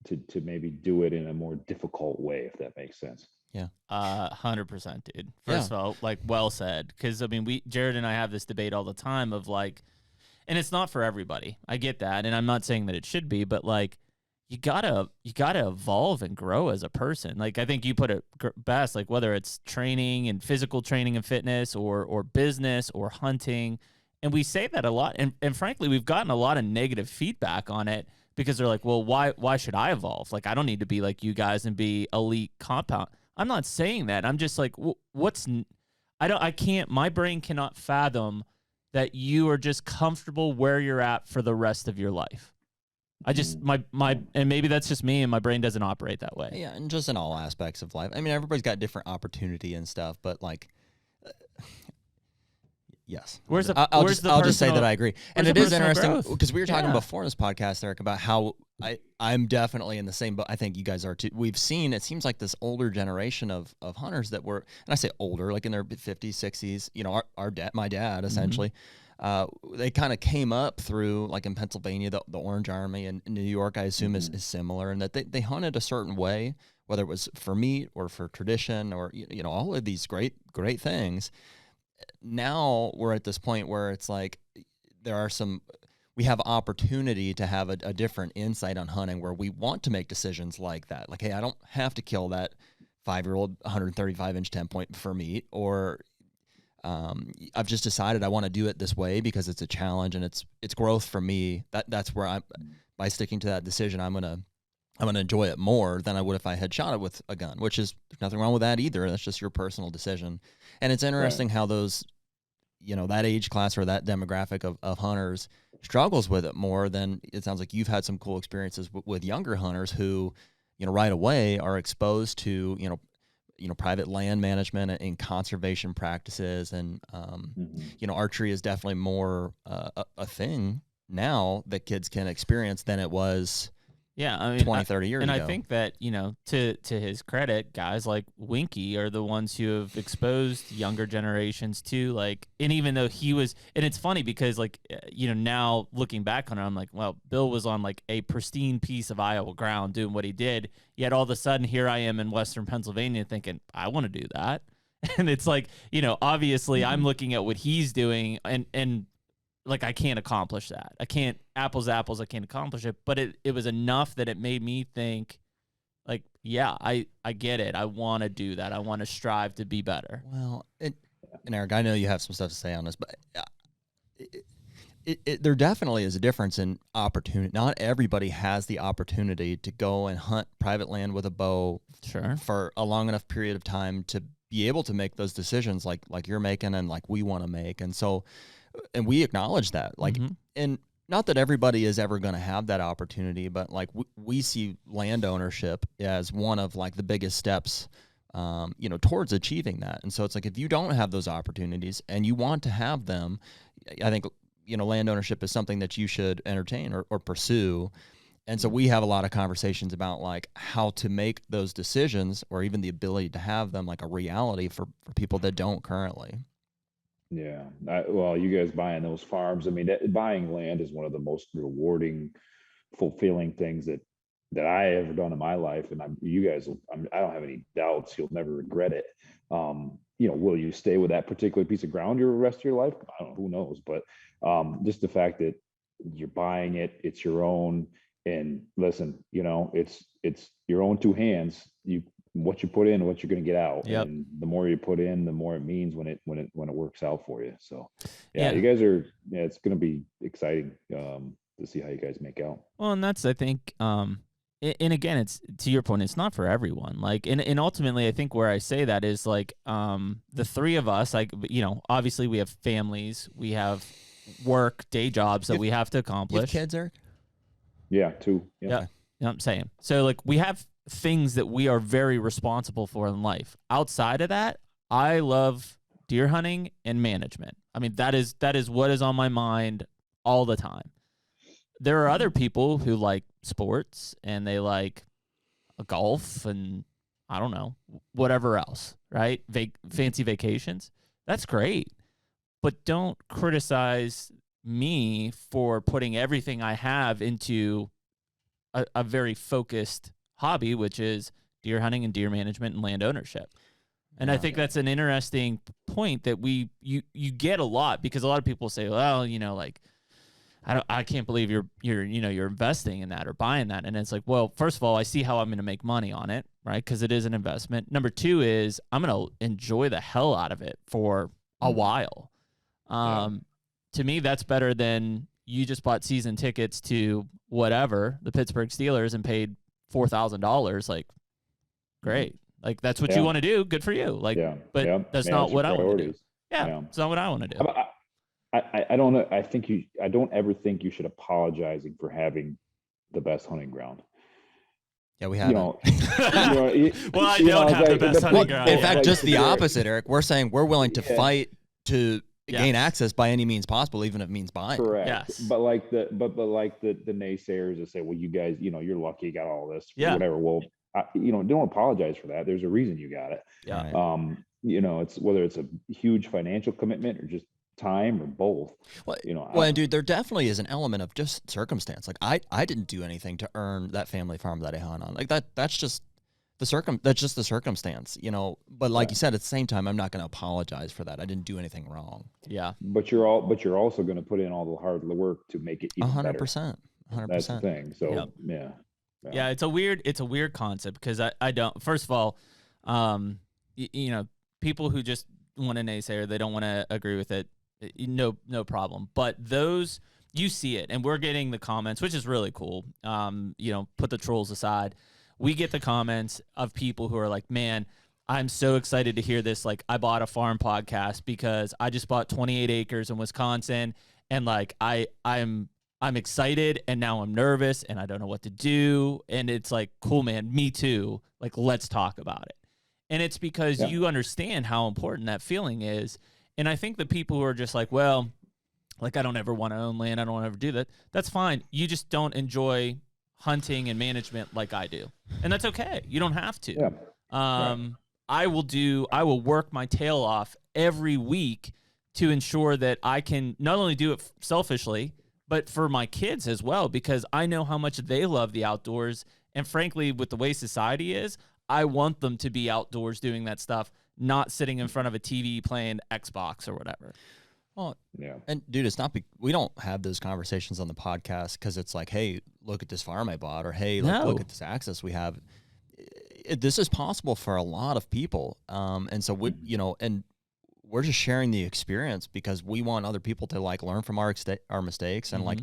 to maybe do it in a more difficult way, if that makes sense. Yeah. 100%, dude. First of all, like, well said. Because I mean, Jared and I have this debate all the time of like, and it's not for everybody. I get that, and I'm not saying that it should be, but like, you gotta evolve and grow as a person. Like, I think you put it best, like whether it's training and physical training and fitness or business or hunting. And we say that a lot. And frankly, we've gotten a lot of negative feedback on it, because they're like, well, why should I evolve? Like, I don't need to be like you guys and be elite compound. I'm not saying that. I'm just like, my brain cannot fathom that you are just comfortable where you're at for the rest of your life. I just, and maybe that's just me and my brain doesn't operate that way. Yeah. And just in all aspects of life. I mean, everybody's got different opportunity and stuff, but like, yes. I'll just say that I agree. And it is interesting because we were talking before this podcast, Eric, about how I'm definitely in the same boat. I think you guys are too. We've seen, it seems like this older generation of hunters that were, and I say older, like in their 50s, 60s, you know, my dad essentially, they kind of came up through, like in Pennsylvania, the Orange Army, and New York, I assume is similar, and that they hunted a certain way, whether it was for meat or for tradition or, you know, all of these great things. Now we're at this point where it's like we have opportunity to have a different insight on hunting where we want to make decisions like that. Like, hey, I don't have to kill that 5-year-old 135-inch 10-point for meat, or I've just decided I want to do it this way because it's a challenge and it's growth for me. That's where by sticking to that decision, I'm gonna enjoy it more than I would if I had shot it with a gun, which is, there's nothing wrong with that either. That's just your personal decision. And it's interesting how those, you know, that age class or that demographic of hunters struggles with it more than, it sounds like you've had some cool experiences with younger hunters who, you know, right away are exposed to, you know, private land management and conservation practices. And, you know, archery is definitely more a thing now that kids can experience than it was 20, 30 years ago. And I think that, you know, to his credit, guys like Winky are the ones who have exposed younger generations to, like, and even though he was, and it's funny because, like, you know, now looking back on it, I'm like, well, Bill was on like a pristine piece of Iowa ground doing what he did. Yet all of a sudden here I am in Western Pennsylvania thinking, I want to do that. And it's like, you know, obviously I'm looking at what he's doing and like, I can't accomplish that. I can't, apples to apples, I can't accomplish it. But it was enough that it made me think, like, yeah, I get it. I want to do that. I want to strive to be better. Well, and Eric, I know you have some stuff to say on this, but there definitely is a difference in opportunity. Not everybody has the opportunity to go and hunt private land with a bow for a long enough period of time to be able to make those decisions like you're making and like we want to make. And so, and we acknowledge that, like, and not that everybody is ever going to have that opportunity, but like we see land ownership as one of like the biggest steps, you know, towards achieving that. And so it's like, if you don't have those opportunities and you want to have them, I think, you know, land ownership is something that you should entertain or pursue. And so we have a lot of conversations about like how to make those decisions or even the ability to have them like a reality for people that don't currently. Yeah. Well, you guys buying those farms, I mean, buying land is one of the most rewarding, fulfilling things that I ever done in my life. And you guys, I don't have any doubts you'll never regret it. You know, will you stay with that particular piece of ground your rest of your life? I don't know, who knows, but just the fact that you're buying it, it's your own. And listen, you know, it's your own two hands. What you put in, what you're going to get out. Yep. And the more you put in, the more it means when it works out for you. So yeah. You guys are, it's going to be exciting to see how you guys make out. Well, and that's, I think, and again, it's to your point, it's not for everyone. Like, and ultimately I think where I say that is like, the three of us, like, you know, obviously we have families, we have work, day jobs that we have to accomplish. You have kids, Eric? Yeah, 2. Yeah. You know what I'm saying? So like we have things that we are very responsible for in life. Outside of that, I love deer hunting and management. I mean, that is what is on my mind all the time. There are other people who like sports and they like golf and I don't know, whatever else, right? Fancy vacations. That's great. But don't criticize me for putting everything I have into a very focused hobby, which is deer hunting and deer management and land ownership. And I think that's an interesting point that you get a lot, because a lot of people say, well, you know, like, I can't believe you're investing in that or buying that. And it's like, well, first of all, I see how I'm going to make money on it, right? Because it is an investment. Number 2 is I'm going to enjoy the hell out of it for a while. To me, that's better than you just bought season tickets to whatever, the Pittsburgh Steelers, and paid $4,000. Like, great. Like, that's what you want to do. Good for you. Like, but that's not what I want to do. Yeah, it's not what I want to do. I don't know. I don't ever think you should apologizing for having the best hunting ground. Yeah, we haven't. Well, I don't have the best hunting ground. In fact, just the opposite, Eric. We're saying we're willing to fight to gain access by any means possible, even if it means buying. Correct. Yes. But like the naysayers that say, well, you guys, you're lucky you got all this, whatever. Well, don't apologize for that. There's a reason you got it. Yeah. Right. It's whether it's a huge financial commitment or just time or both. Well, and dude, there definitely is an element of just circumstance. Like I didn't do anything to earn that family farm that I hunt on. Like that's just the circumstance, But like you said, at the same time, I'm not going to apologize for that. I didn't do anything wrong. Yeah. But you're also going to put in all the hard work to make it even 100%. 100%. That's the thing. So yeah, it's a weird concept because I don't. First of all, people who just want to naysayer, they don't want to agree with it. No problem. But those, you see it, and we're getting the comments, which is really cool. Put the trolls aside. We get the comments of people who are like, man, I'm so excited to hear this. Like, I bought a farm podcast because I just bought 28 acres in Wisconsin, and like I'm excited, and now I'm nervous, and I don't know what to do. And it's like, cool, man, me too. Like, let's talk about it. And it's because you understand how important that feeling is. And I think the people who are just like, well, like, I don't ever want to own land, I don't want to ever do that. That's fine. You just don't enjoy hunting and management like I do. And that's okay. You don't have to. Yeah. I will work my tail off every week to ensure that I can not only do it selfishly, but for my kids as well, because I know how much they love the outdoors. And frankly, with the way society is, I want them to be outdoors doing that stuff, not sitting in front of a TV playing Xbox or whatever. Well, yeah. And dude, it's not, we don't have those conversations on the podcast because it's like, hey, look at this farm I bought, or hey, look at this access we have. This is possible for a lot of people. And so and we're just sharing the experience because we want other people to like learn from our mistakes and like,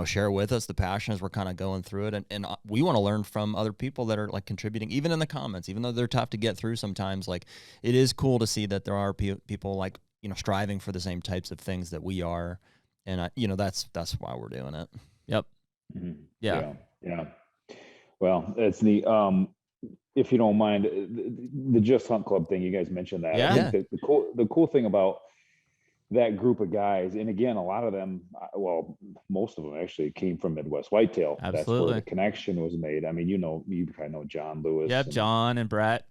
share with us the passion as we're kind of going through it. And we want to learn from other people that are like contributing, even in the comments, even though they're tough to get through sometimes. Like, it is cool to see that there are people like, striving for the same types of things that we are. And that's why we're doing it. Yep. Mm-hmm. Yeah. Well, it's the, if you don't mind, the Just Hunt Club thing, you guys mentioned that. Yeah. I think the cool thing about that group of guys, and again, a lot of them, well, most of them actually came from Midwest Whitetail. Absolutely. That's where the connection was made. I mean, you kind of know John Lewis. Yep, John and Brett.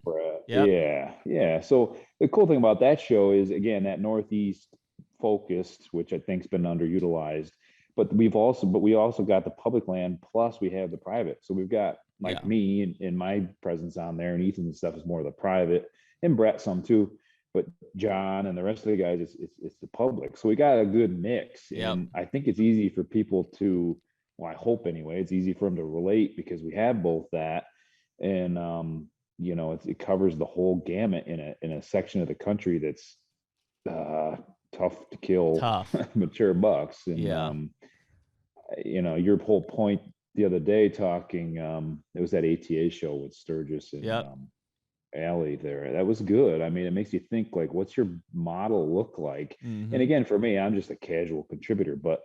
Yep. Yeah. So the cool thing about that show is, again, that Northeast focused, which I think's been underutilized. But we also got the public land, plus we have the private. So we've got me and my presence on there, and Ethan's stuff is more of the private, and Brett some too. But John and the rest of the guys, it's the public. So we got a good mix. Yep. And I think it's easy for people to, well, I hope anyway, it's easy for them to relate because we have both that. And it covers the whole gamut in a section of the country that's tough to kill mature bucks. And your whole point the other day talking, it was that ATA show with Sturgis and Allie there. That was good. I mean, it makes you think, like, what's your model look like? Mm-hmm. And again, for me, I'm just a casual contributor, but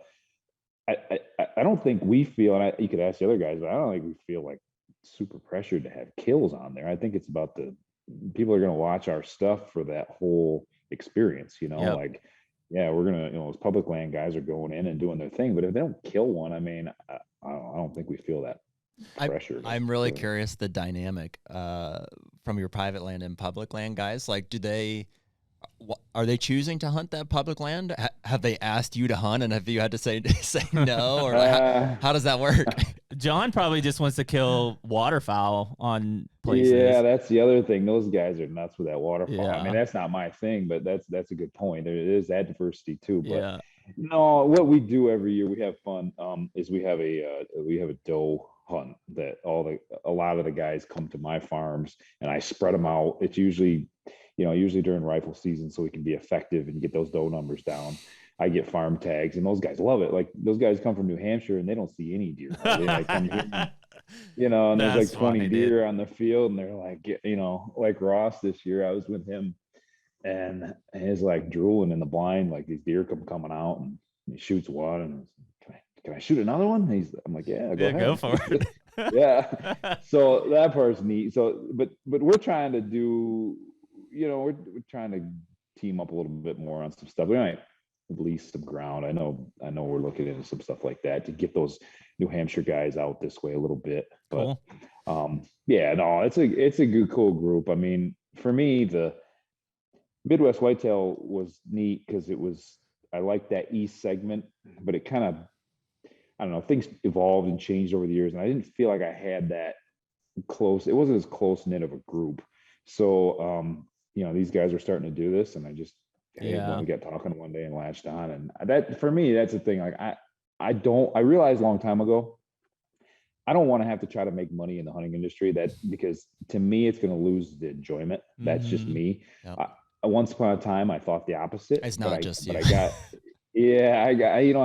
I don't think we feel, and you could ask the other guys, but I don't think we feel like super pressured to have kills on there. I think it's about the people are going to watch our stuff for that whole experience, like, yeah, we're going to, those public land guys are going in and doing their thing, but if they don't kill one, I mean, I don't think we feel that pressure. I'm really curious the dynamic from your private land and public land guys. Like, are they choosing to hunt that public land? Have they asked you to hunt, and have you had to say no, or how does that work? John probably just wants to kill waterfowl on places. Yeah, that's the other thing. Those guys are nuts with that waterfowl. Yeah. I mean, that's not my thing, but that's a good point. There is that diversity too. But no, what we do every year, we have fun. Is we have a doe hunt that a lot of the guys come to my farms, and I spread them out. It's usually during rifle season, so we can be effective and get those doe numbers down. I get farm tags, and those guys love it. Like, those guys come from New Hampshire and they don't see any deer. They like come here, and there's like 20 deer on the field, and they're like, like Ross this year, I was with him and he's like drooling in the blind, like these deer coming out, and he shoots one, and can I shoot another one? I'm like, yeah, go ahead. Go for it. Yeah. So that part's neat. So, but we're trying to do, we're trying to team up a little bit more on some stuff. We might lease some ground. I know we're looking into some stuff like that to get those New Hampshire guys out this way a little bit. But cool. yeah, no, it's a good, cool group. I mean, for me, the Midwest Whitetail was neat because I like that east segment, but it kind of, I don't know, things evolved and changed over the years, and I didn't feel like I had that close. It wasn't as close knit of a group. So, these guys are starting to do this, and I just, we got talking one day and latched on, and that, for me, that's the thing. Like I realized a long time ago, I don't want to have to try to make money in the hunting industry. Because to me, it's going to lose the enjoyment. That's just me. Yep. Once upon a time, I thought the opposite. It's not just you. But I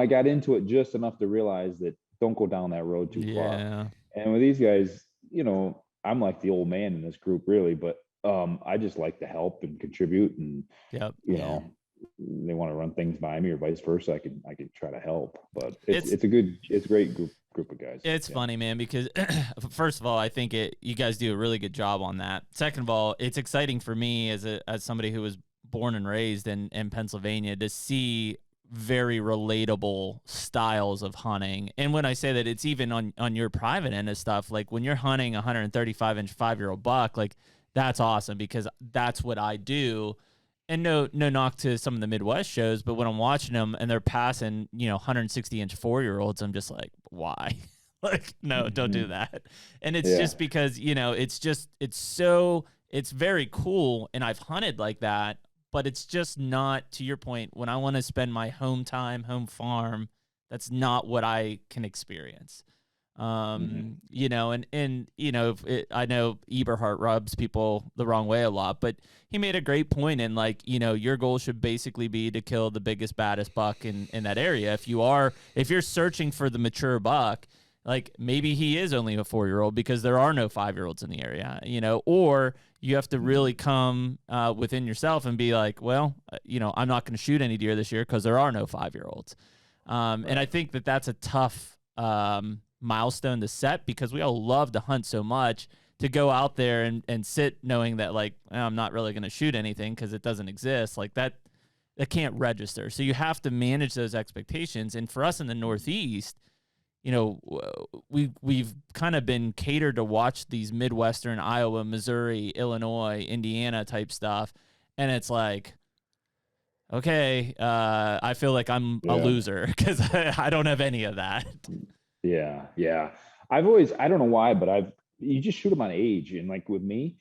got into it just enough to realize that don't go down that road too far. And with these guys, I'm like the old man in this group, really, but I just like to help and contribute, and they want to run things by me or vice versa. I can try to help, but it's a great group of guys. It's funny, man, because first of all, I think you guys do a really good job on that. Second of all, it's exciting for me as somebody who was born and raised in Pennsylvania to see very relatable styles of hunting. And when I say that, it's even on your private end of stuff, like when you're hunting a 135-inch 5-year-old buck, like that's awesome, because that's what I do. And no knock to some of the Midwest shows, but when I'm watching them and they're passing, 160-inch 4-year-olds, I'm just like, why? Like, no, don't do that. And it's just because, it's very cool. And I've hunted like that, but it's just not, to your point, when I want to spend my home farm, that's not what I can experience. I know Eberhard rubs people the wrong way a lot, but he made a great point in, like, your goal should basically be to kill the biggest, baddest buck in that area. If you're searching for the mature buck, like maybe he is only a 4-year-old because there are no 5-year-olds in the area, or you have to really come within yourself and be like, well, I'm not going to shoot any deer this year because there are no 5-year-olds. And I think that that's a tough milestone to set, because we all love to hunt so much, to go out there and sit knowing that, like, I'm not really going to shoot anything because it doesn't exist. Like that can't register. So you have to manage those expectations. And for us in the Northeast, we've kind of been catered to watch these Midwestern, Iowa, Missouri, Illinois, Indiana type stuff. And it's like, okay, I feel like I'm a loser because I don't have any of that. Yeah. I don't know why, but you just shoot them on age. And like with me,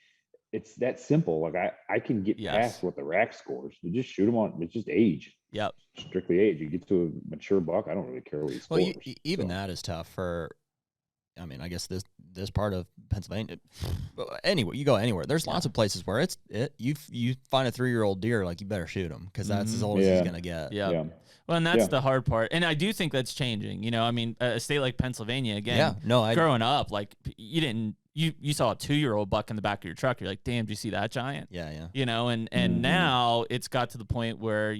it's that simple. Like I can get past what the rack scores. You just shoot them on, it's just age. Yep. Strictly age. You get to a mature buck, I don't really care what he scores. Well, even that is tough for, I mean, I guess this part of Pennsylvania, anyway, you go anywhere. There's lots of places where you find a 3-year-old deer, like you better shoot him, because that's as old as he's going to get. Yeah. Well, and that's the hard part. And I do think that's changing. I mean, a state like Pennsylvania, again, growing up, like you saw a 2-year-old buck in the back of your truck. You're like, damn, do you see that giant? Yeah. And now it's got to the point where,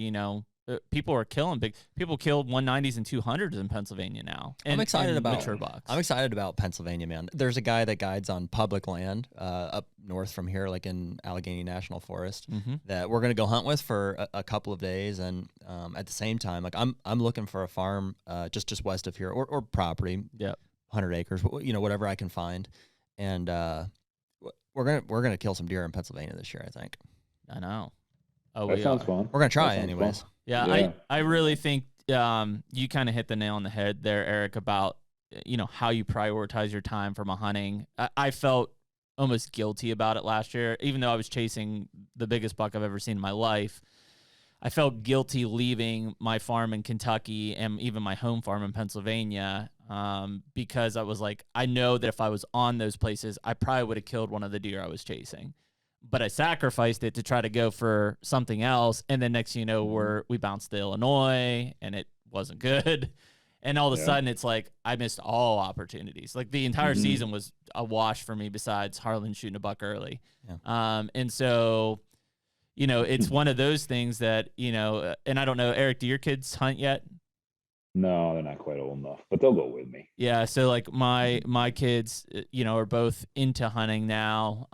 people are killing people killed 190s and 200s in Pennsylvania now. I'm excited about mature bucks. I'm excited about Pennsylvania, man. There's a guy that guides on public land up north from here, like in Allegheny National Forest, that we're gonna go hunt with for a couple of days. And at the same time, like I'm looking for a farm just west of here, or property, 100 acres, whatever I can find. And we're gonna kill some deer in Pennsylvania this year, I think. I know. That sounds fun. We're gonna try anyways. Fun. Yeah, I really think you kind of hit the nail on the head there, Eric, about how you prioritize your time from a hunting. I felt almost guilty about it last year, even though I was chasing the biggest buck I've ever seen in my life. I felt guilty leaving my farm in Kentucky and even my home farm in Pennsylvania, because I was like, I know that if I was on those places, I probably would have killed one of the deer I was chasing. But I sacrificed it to try to go for something else. And then next thing you know, we bounced to Illinois, and it wasn't good. And all of a sudden, it's like I missed all opportunities. Like the entire season was a wash for me, besides Harlan shooting a buck early. Yeah. And so, you know, it's one of those things that, you know, and I don't know, Eric, do your kids hunt yet? No, they're not quite old enough, but they'll go with me. Yeah, so like my kids, you know, are both into hunting now,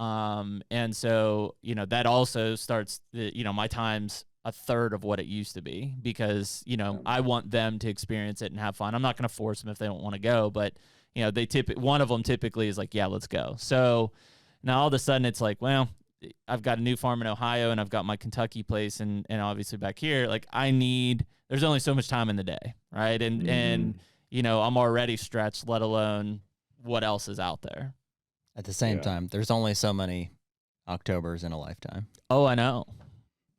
and so you know that also starts, you know, my time's a third of what it used to be because you know I want them to experience it and have fun. I'm not going to force them if they don't want to go, but you know one of them typically is like, yeah, let's go. So now all of a sudden it's like, well, I've got a new farm in Ohio and I've got my Kentucky place and obviously back here, like there's only so much time in the day, right? And you know, I'm already stretched, let alone what else is out there. At the same time, there's only so many Octobers in a lifetime. Oh, I know.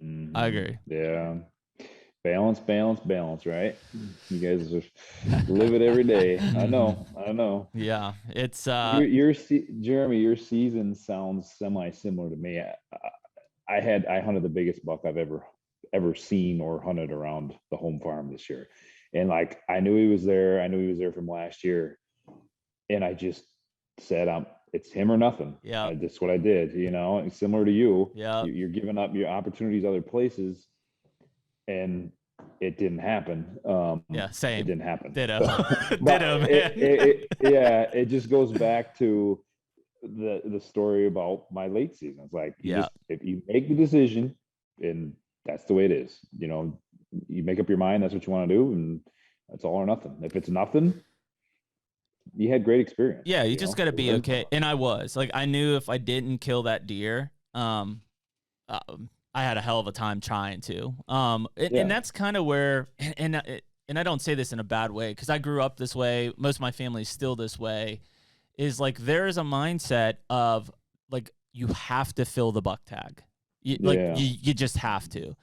Mm-hmm. I agree. Yeah. Balance, right? You guys just live it every day. I know. Yeah. It's Jeremy, your season sounds semi-similar to me. I hunted the biggest buck I've ever seen or hunted around the home farm this year. And like, I knew he was there from last year. And I just said, it's him or nothing. Yeah. That's what I did, you know, and similar to you. Yeah. You're giving up your opportunities other places and it didn't happen. Yeah. Same. It didn't happen. Ditto. So, Ditto, man. It just goes back to the story about my late season. It's like, if you make the decision and that's the way it is, you know, you make up your mind, that's what you want to do. And that's all or nothing. If it's nothing, you had great experience. Yeah. You just got to be okay. And I was like, I knew if I didn't kill that deer, I had a hell of a time trying to. And that's kind of where, and I don't say this in a bad way because I grew up this way. Most of my family's still this way. Is like there is a mindset of like you have to fill the buck tag, you just have to,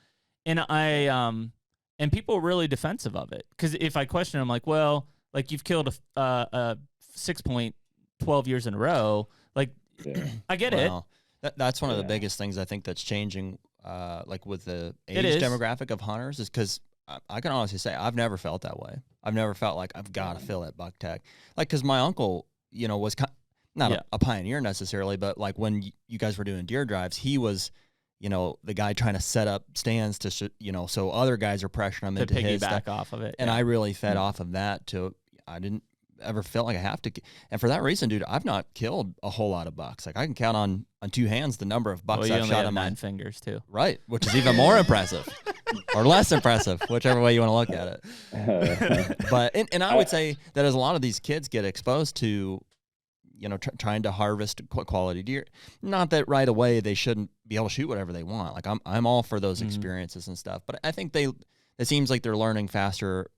and and people are really defensive of it because if I question them, like, well, like you've killed a 6-point 12 years in a row, like I get it. That's one of the biggest things I think that's changing, like with the age demographic of hunters, is because I can honestly say I've never felt that way. I've never felt like I've got to fill that buck tag, like because my uncle, you know, was not a pioneer necessarily, but like when you guys were doing deer drives, he was, you know, the guy trying to set up stands to, you know, so other guys are pressuring him into his piggyback off of it. And I really fed off of that I didn't ever feel like I have to. And for that reason, dude, I've not killed a whole lot of bucks. Like I can count on 2 hands the number of bucks I've shot on 9 fingers too. Right. Which is even more impressive or less impressive, whichever way you want to look at it. But, and I would say that as a lot of these kids get exposed to, you know, trying to harvest quality deer, not that right away they shouldn't be able to shoot whatever they want. Like I'm all for those experiences and stuff, but I think it seems like they're learning faster,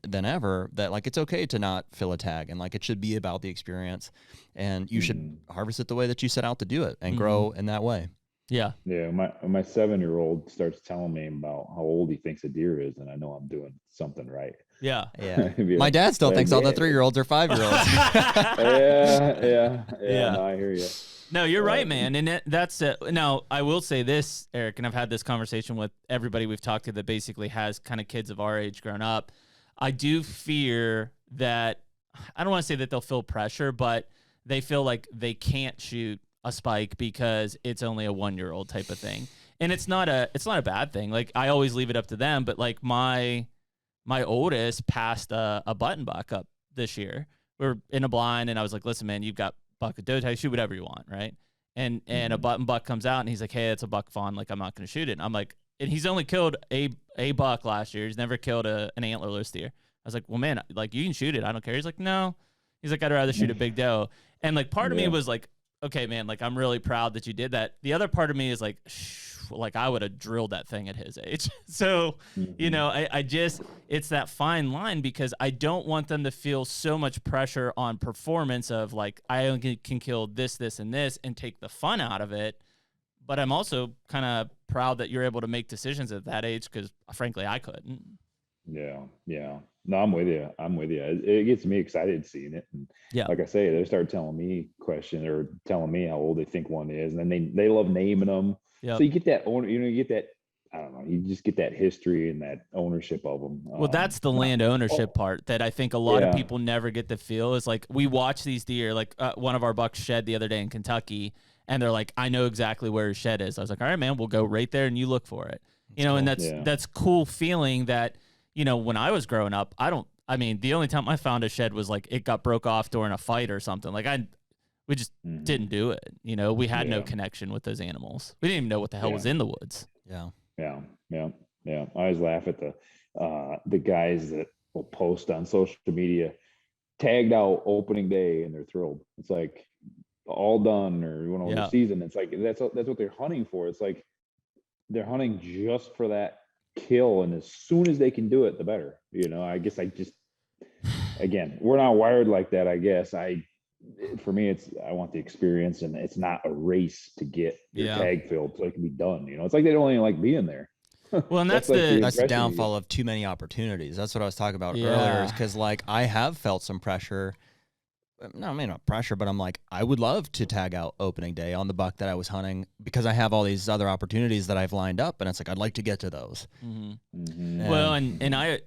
than ever that like it's okay to not fill a tag and like it should be about the experience and you should harvest it the way that you set out to do it and grow in that way. Yeah. My 7-year-old starts telling me about how old he thinks a deer is, and I know I'm doing something right. Yeah. My dad still thinks all the 3-year-olds are 5-year-olds. Yeah. No, I hear you. No, you're right, man. And that's it. Now, I will say this, Eric, and I've had this conversation with everybody we've talked to that basically has kind of kids of our age grown up. I do fear that, I don't want to say that they'll feel pressure, but they feel like they can't shoot a spike because it's only a 1-year-old type of thing. And it's not a bad thing. Like I always leave it up to them, but like my oldest passed a button buck up this year. We're in a blind and I was like, listen, man, you've got buck a doe tag, shoot whatever you want, right? And a button buck comes out and he's like, hey, it's a buck fawn, like I'm not going to shoot it. And I'm like, and he's only killed a buck last year. He's never killed an antlerless deer. I was like, well, man, like you can shoot it. I don't care. He's like, no. He's like, I'd rather shoot a big doe. And like part of me was like, okay, man, like I'm really proud that you did that. The other part of me is like, like I would have drilled that thing at his age. So, you know, I just, it's that fine line because I don't want them to feel so much pressure on performance of like, I only can kill this, this, and this and take the fun out of it. But I'm also kind of proud that you're able to make decisions at that age because, frankly, I couldn't. Yeah. No, I'm with you. It gets me excited seeing it. And like I say, they start telling me questions or telling me how old they think one is, and then they love naming them. Yep. So you get that owner. You know, you get that. I don't know. You just get that history and that ownership of them. Well, that's the land ownership part that I think a lot of people never get to feel. Is like we watch these deer. Like one of our bucks shed the other day in Kentucky. and they're like, I know exactly where his shed is. I was like, all right, man, we'll go right there and you look for it. You know, and that's cool feeling that, you know, when I was growing up, I mean, the only time I found a shed was like it got broke off during a fight or something. Like we just didn't do it. You know, we had no connection with those animals. We didn't even know what the hell was in the woods. Yeah. I always laugh at the guys that will post on social media, tagged out opening day, and they're thrilled. It's like all done, or the season. It's like that's what they're hunting for. It's like they're hunting just for that kill, and as soon as they can do it, the better. You know, I guess again, we're not wired like that. I guess for me, I want the experience, and it's not a race to get your tag filled so it can be done. You know, it's like they don't even like being there. Well, and that's the downfall of too many opportunities. That's what I was talking about earlier, is because like I have felt some pressure. No, I mean not pressure, but I'm like, I would love to tag out opening day on the buck that I was hunting because I have all these other opportunities that I've lined up, and it's like I'd like to get to those. Well, and I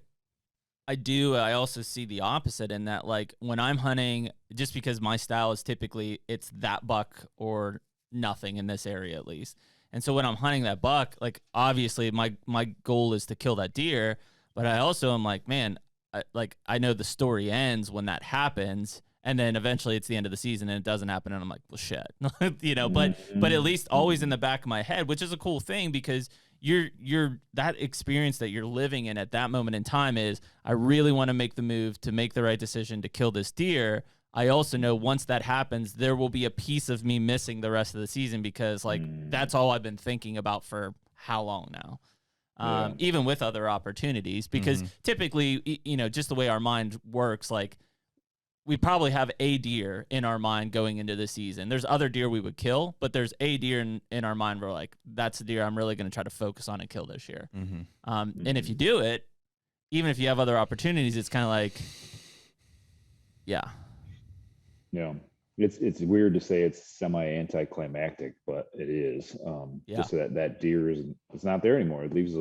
also see the opposite in that, like when I'm hunting, just because my style is typically it's that buck or nothing in this area at least. And so when I'm hunting that buck, like obviously my goal is to kill that deer, but I also am like, man, I know the story ends when that happens, and then eventually it's the end of the season and it doesn't happen, and I'm like, well, shit, you know. But at least always in the back of my head, which is a cool thing, because you're that experience that you're living in at that moment in time is, I really want to make the move to make the right decision to kill this deer. I also know once that happens, there will be a piece of me missing the rest of the season, because like that's all I've been thinking about for how long now, even with other opportunities, because typically, you know, just the way our mind works, like we probably have a deer in our mind going into the season. There's other deer we would kill, but there's a deer in our mind where like, that's a deer I'm really going to try to focus on and kill this year. And if you do it, even if you have other opportunities, it's kind of like, yeah, it's weird to say it's semi-anticlimactic, but it is. Just so that deer it's not there anymore. It leaves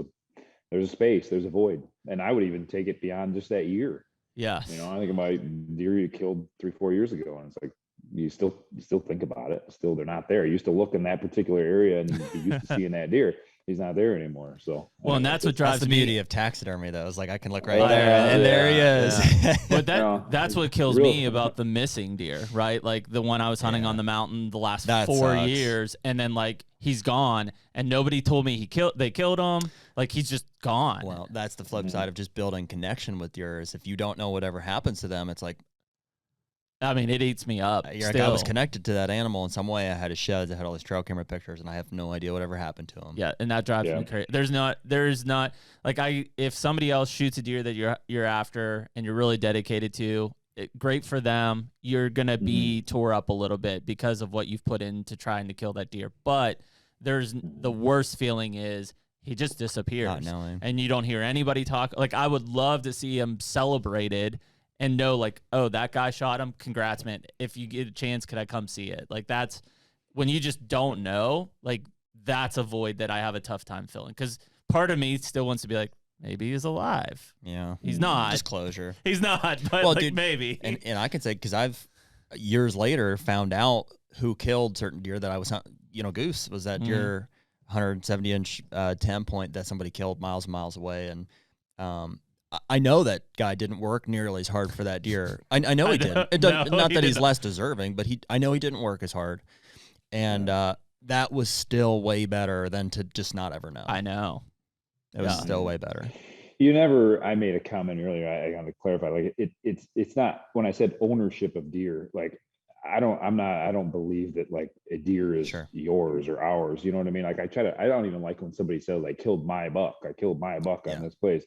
there's a space, there's a void, and I would even take it beyond just that year. Yeah. You know, I think about deer you killed 3-4 years ago, and it's like you still think about it. Still, they're not there. You used to look in that particular area and you used to seeing that deer. He's not there anymore. So well, and that's what drives the me. beauty of taxidermy, though. It's like I can look right there, and there he is. Yeah. But that's what kills me about the missing deer, right? Like the one I was hunting on the mountain the last 4 years, and then like he's gone, and nobody told me they killed him. Like he's just gone. Well, that's the flip side of just building connection with deers. If you don't know whatever happens to them, it's like, I mean, it eats me up. You're like, I was connected to that animal in some way. I had his sheds. I had all these trail camera pictures, and I have no idea whatever happened to him. Yeah, and that drives me crazy. There's not like if somebody else shoots a deer that you're after and you're really dedicated to, great for them. You're gonna be tore up a little bit because of what you've put into trying to kill that deer. But there's the worst feeling is he just disappears, not knowing, and you don't hear anybody talk. Like I would love to see him celebrated. And know, like, oh, that guy shot him. Congrats, man. If you get a chance, could I come see it? Like, that's when you just don't know. Like, that's a void that I have a tough time filling. Because part of me still wants to be like, maybe he's alive. Yeah. He's not. Disclosure. He's not, but well, like, dude, maybe. And I can say, because I've years later found out who killed certain deer that I was, Goose was that deer 170-inch 10 point that somebody killed miles and miles away. And, I know that guy didn't work nearly as hard for that deer. I know he didn't. It doesn't, not that he's less deserving, but I know he didn't work as hard. And that was still way better than to just not ever know. I know. It was still way better. I made a comment earlier. I got to clarify. Like it's not, when I said ownership of deer, like I don't believe that like a deer is yours or ours. You know what I mean? Like I don't even like when somebody says I killed my buck. I killed my buck on this place.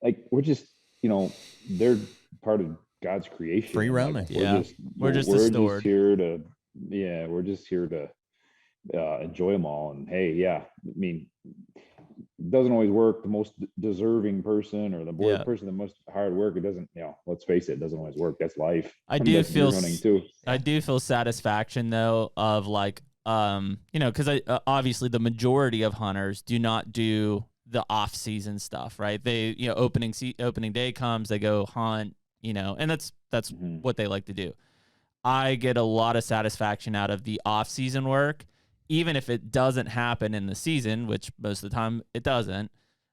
Like we're just, they're part of God's creation. Free roaming. Like, we're just here to enjoy them all. And hey, I mean, it doesn't always work. The most deserving person or the person that most hard work, it doesn't, let's face it doesn't always work. That's life. I do feel satisfaction though of like, because obviously the majority of hunters do not do the off-season stuff, right? They, opening day comes, they go hunt, and that's what they like to do. I get a lot of satisfaction out of the off-season work, even if it doesn't happen in the season, which most of the time it doesn't.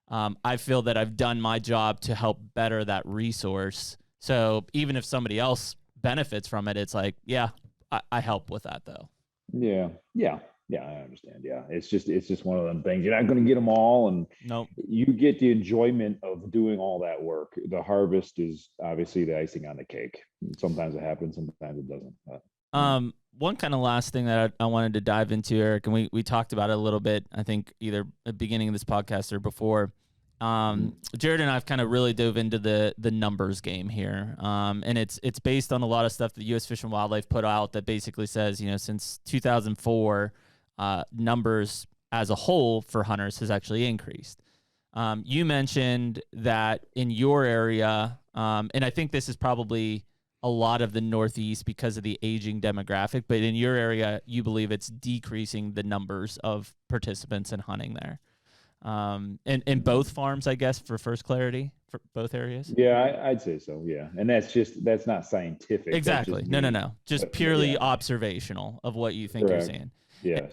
I feel that I've done my job to help better that resource. So even if somebody else benefits from it, it's like, yeah, I help with that though. Yeah, I understand. Yeah, it's just one of them things. You're not going to get them all, and nope. You get the enjoyment of doing all that work. The harvest is obviously the icing on the cake. Sometimes it happens, sometimes it doesn't. But, one kind of last thing that I wanted to dive into, Eric, and we talked about it a little bit, I think either at the beginning of this podcast or before. Jared and I've kind of really dove into the numbers game here. And it's based on a lot of stuff that U.S. Fish and Wildlife put out that basically says, since 2004, numbers as a whole for hunters has actually increased. You mentioned that in your area, and I think this is probably a lot of the Northeast because of the aging demographic, but in your area, you believe it's decreasing the numbers of participants in hunting there. In both farms, I guess, for first clarity, for both areas? Yeah, I'd say so, yeah. And that's not scientific. Exactly. No. Just purely observational of what you think Correct. You're seeing. Yes.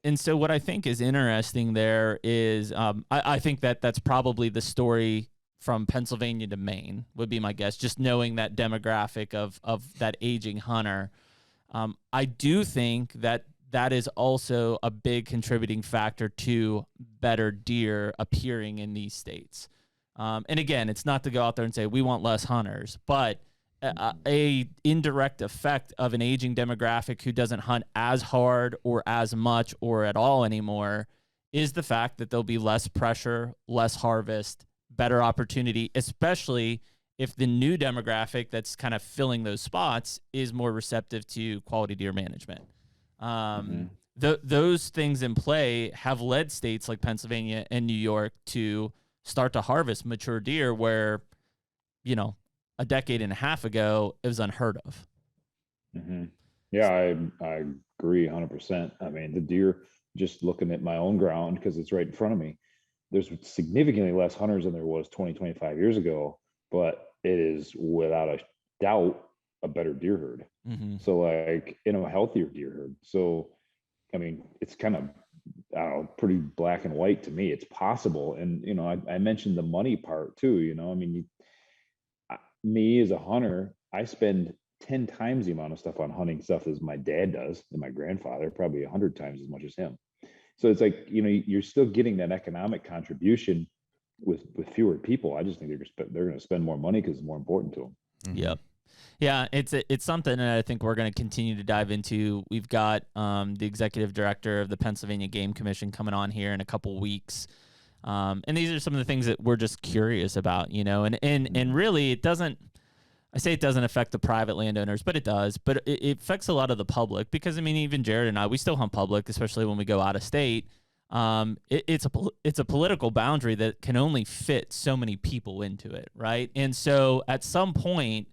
And so what I think is interesting there is I think that's probably the story from Pennsylvania to Maine would be my guess, just knowing that demographic of that aging hunter. I do think that is also a big contributing factor to better deer appearing in these states. And again, it's not to go out there and say we want less hunters, but a indirect effect of an aging demographic who doesn't hunt as hard or as much or at all anymore is the fact that there'll be less pressure, less harvest, better opportunity, especially if the new demographic that's kind of filling those spots is more receptive to quality deer management. Those things in play have led states like Pennsylvania and New York to start to harvest mature deer where, a decade and a half ago, it was unheard of. Mm-hmm. Yeah, I agree 100%. I mean, the deer, just looking at my own ground, because it's right in front of me, there's significantly less hunters than there was 20, 25 years ago, but it is without a doubt a better deer herd. Mm-hmm. So a healthier deer herd. So, I mean, it's kind of, I don't know, pretty black and white to me. It's possible. And, I mentioned the money part too, I mean, me as a hunter, I spend 10 times the amount of stuff on hunting stuff as my dad does and my grandfather, probably 100 times as much as him. So it's like, you're still getting that economic contribution with fewer people. I just think they're going to spend more money because it's more important to them. Mm-hmm. Yep. Yeah, it's something that I think we're going to continue to dive into. We've got the executive director of the Pennsylvania Game Commission coming on here in a couple weeks. And these are some of the things that we're just curious about, and really it doesn't affect the private landowners, but it does. But it affects a lot of the public because, I mean, even Jared and I, we still hunt public, especially when we go out of state. It's a political boundary that can only fit so many people into it, right? And so at some point,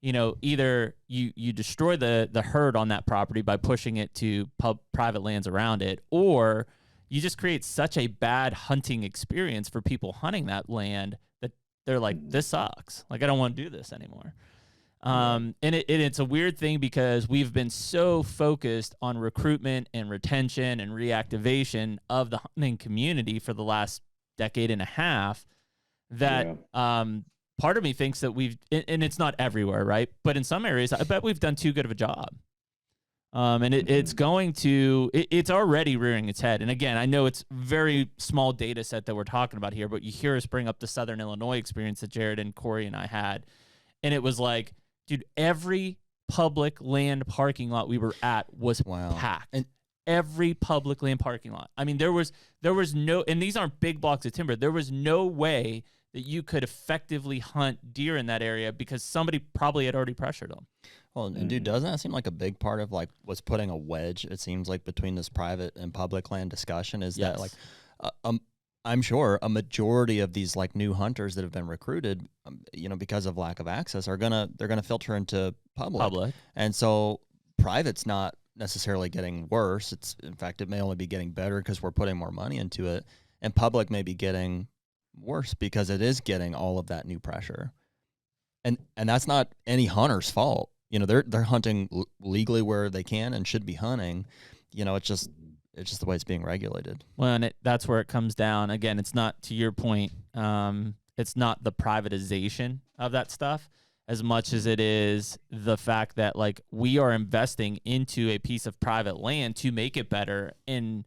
either you destroy the herd on that property by pushing it to private lands around it, or you just create such a bad hunting experience for people hunting that land that they're like, this sucks. Like, I don't want to do this anymore. And it's a weird thing because we've been so focused on recruitment and retention and reactivation of the hunting community for the last decade and a half that part of me thinks that and it's not everywhere, right? But in some areas, I bet we've done too good of a job. And it's already rearing its head. And again, I know it's very small data set that we're talking about here, but you hear us bring up the Southern Illinois experience that Jared and Corey and I had. And it was like, dude, every public land parking lot we were at was packed. And every public land parking lot. I mean, there was no, and these aren't big blocks of timber. There was no way that you could effectively hunt deer in that area because somebody probably had already pressured them. Well, and dude, doesn't that seem like a big part of what's putting a wedge, it seems like, between this private and public land discussion is that I'm sure a majority of these new hunters that have been recruited, because of lack of access they're going to filter into public. And so private's not necessarily getting worse. In fact, it may only be getting better because we're putting more money into it, and public may be getting worse because it is getting all of that new pressure. And that's not any hunter's fault. you know, they're hunting legally where they can and should be hunting. You know, it's just the way it's being regulated. Well, and that's where it comes down. Again, it's not, to your point, it's not the privatization of that stuff as much as it is the fact that, like, we are investing into a piece of private land to make it better. And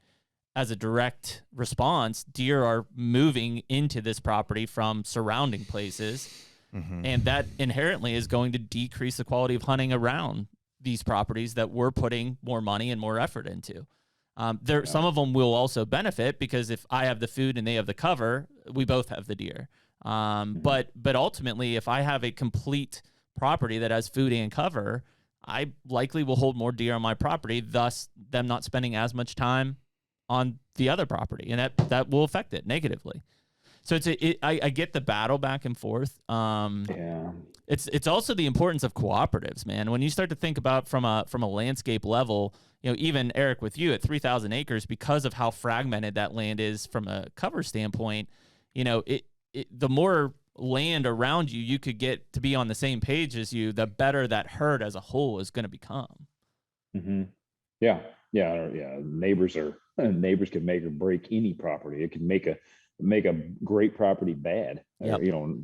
as a direct response, deer are moving into this property from surrounding places. And that inherently is going to decrease the quality of hunting around these properties that we're putting more money and more effort into. Some of them will also benefit, because if I have the food and they have the cover, we both have the deer. But ultimately, if I have a complete property that has food and cover, I likely will hold more deer on my property, thus them not spending as much time on the other property, and that will affect it negatively. So I get the battle back and forth. It's also the importance of cooperatives, man. When you start to think about from a landscape level, you know, even Eric, with you at 3,000 acres, because of how fragmented that land is from a cover standpoint, you know, the more land around you could get to be on the same page as you, the better that herd as a whole is going to become. Yeah. Neighbors can make or break any property. It can make a great property bad. You know,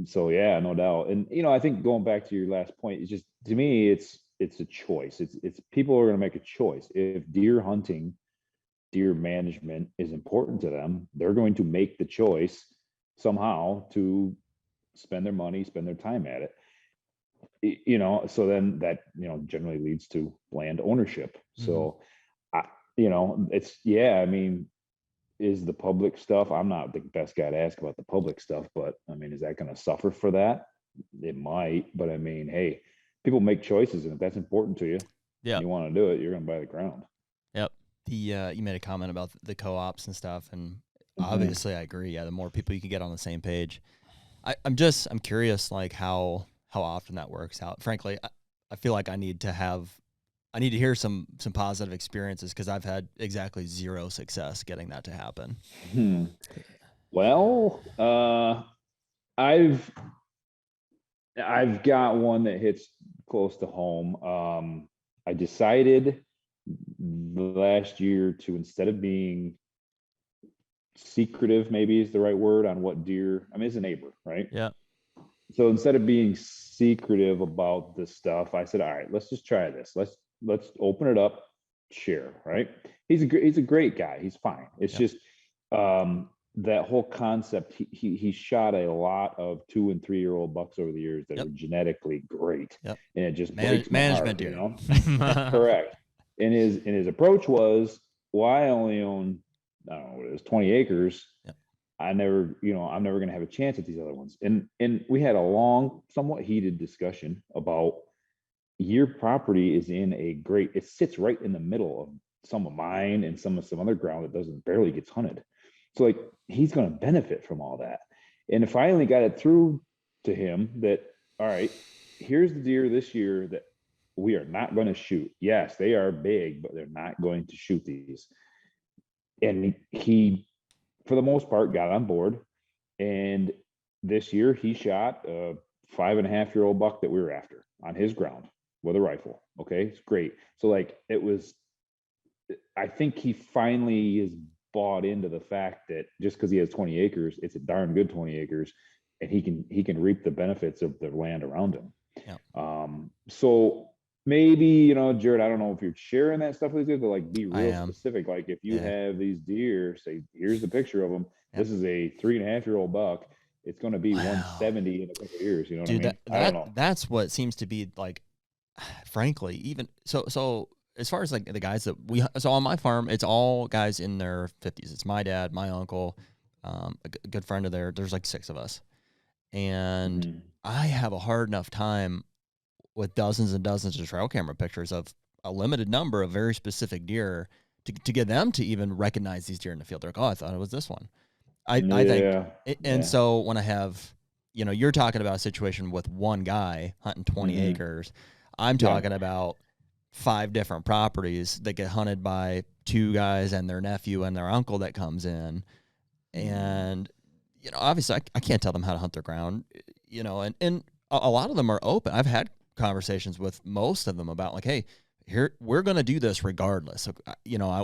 so yeah, no doubt. And you know, I think going back to your last point, it's just, to me, it's a choice. It's people are going to make a choice. If deer hunting, deer management is important to them, they're going to make the choice somehow to spend their money, spend their time at it. You know, so then that, you know, generally leads to land ownership. So, you know, I mean, is the public stuff, I'm not the best guy to ask about the public stuff, but I mean, is that going to suffer for that? It might, but I mean, hey, people make choices, and if that's important to you, you want to do it, you're going to buy the ground. You made a comment about the co-ops and stuff, and obviously I agree. Yeah, the more people you can get on the same page. I'm curious, like how often that works out. Frankly, I feel like I need to hear some positive experiences, because I've had exactly zero success getting that to happen. Well, I've got one that hits close to home. I decided last year to, instead of being secretive, maybe is the right word, on what deer, I mean, it's a neighbor, right? Yeah. So instead of being secretive about this stuff, I said, all right, let's just try this. Let's open it up, share, right? He's a great guy. He's fine. It's just that whole concept. He shot a lot of 2 and 3 year old bucks over the years that are genetically great, and it just breaks my heart, deer. You know? Correct. And his approach was, well, I only own, I don't know what it is, 20 acres. I'm never going to have a chance at these other ones. And we had a long, somewhat heated discussion about, your property is in it sits right in the middle of some of mine and some other ground that barely gets hunted. So like, he's going to benefit from all that. And I finally got it through to him that, all right, here's the deer this year that we are not going to shoot. Yes, they are big, but they're not going to shoot these. And he, for the most part, got on board. And this year he shot a 5.5-year-old buck that we were after on his ground with a rifle. Okay, it's great. So like, I think he finally is bought into the fact that just because he has 20 acres, it's a darn good 20 acres, and he can reap the benefits of the land around him. So maybe, you know, Jared, I don't know if you're sharing that stuff with you, but like, be real specific. Like, if you have these deer, say, here's the picture of them. This is a 3.5-year-old buck. It's going to be 170 in a couple of years. You know what I mean? I don't know. That's what seems to be like, frankly, even so as far as like the guys that so on my farm, it's all guys in their 50s. It's my dad, my uncle, a good friend of theirs. There's like 6 of us. And I have a hard enough time with dozens and dozens of trail camera pictures of a limited number of very specific deer to get them to even recognize these deer in the field. They're like, oh, I thought it was this one. I think, and so when I have, you know, you're talking about a situation with one guy hunting 20 acres. I'm talking about 5 different properties that get hunted by 2 guys and their nephew and their uncle that comes in. And, you know, obviously I can't tell them how to hunt their ground, you know, and a lot of them are open. I've had conversations with most of them about like, hey, here we're gonna do this regardless. So,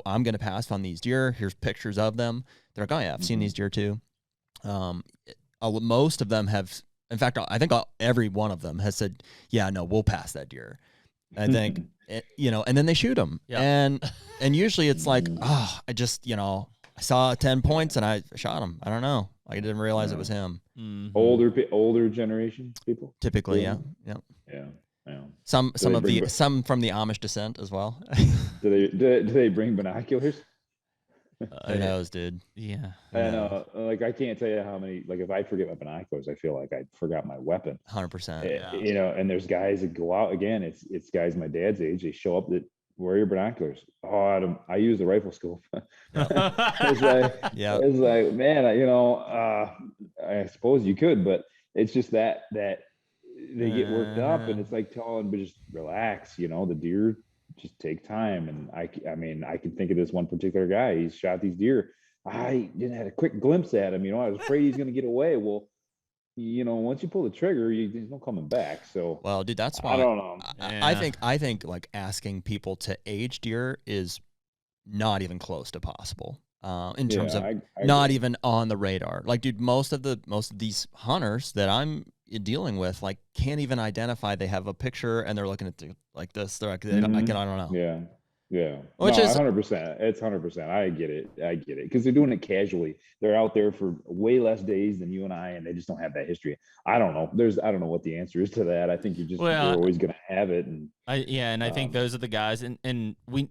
I'm gonna pass on these deer. Here's pictures of them. They're like, oh yeah, I've seen these deer too. Most of them have. In fact, I think every one of them has said, yeah, no, we'll pass that deer. I think, and then they shoot them. Yep. And usually it's like, oh, I just, I saw 10 points and I shot him. I don't know. I didn't realize it was him. Mhm. Older generation people. Typically, yeah. Some from the Amish descent as well. Do they bring binoculars? Who knows, dude? Yeah. I know. Like, I can't tell you how many. Like, if I forget my binoculars, I feel like I forgot my weapon. 100%. And there's guys that go out again. It's guys my dad's age. They show up that wear your binoculars. Oh, I use the rifle scope. It's like, man, I suppose you could, but it's just that they get worked up, and it's like telling, but just relax. The deer just take time. And I mean, I can think of this one particular guy. He's shot these deer. I didn't have a quick glimpse at him. I was afraid he's going to get away. Well, once you pull the trigger, there's no coming back. So, well, dude, that's why I don't know. I think like asking people to age deer is not even close to possible. In terms of not even on the radar. Like, dude, most of these hunters that I'm dealing with, like, can't even identify. They have a picture and they're looking at like this. They're like, I don't know. Yeah. Which is 100%. It's 100%. I get it. Because they're doing it casually. They're out there for way less days than you and I, and they just don't have that history. I don't know. I don't know what the answer is to that. I think you're always going to have it. And I think those are the guys, and we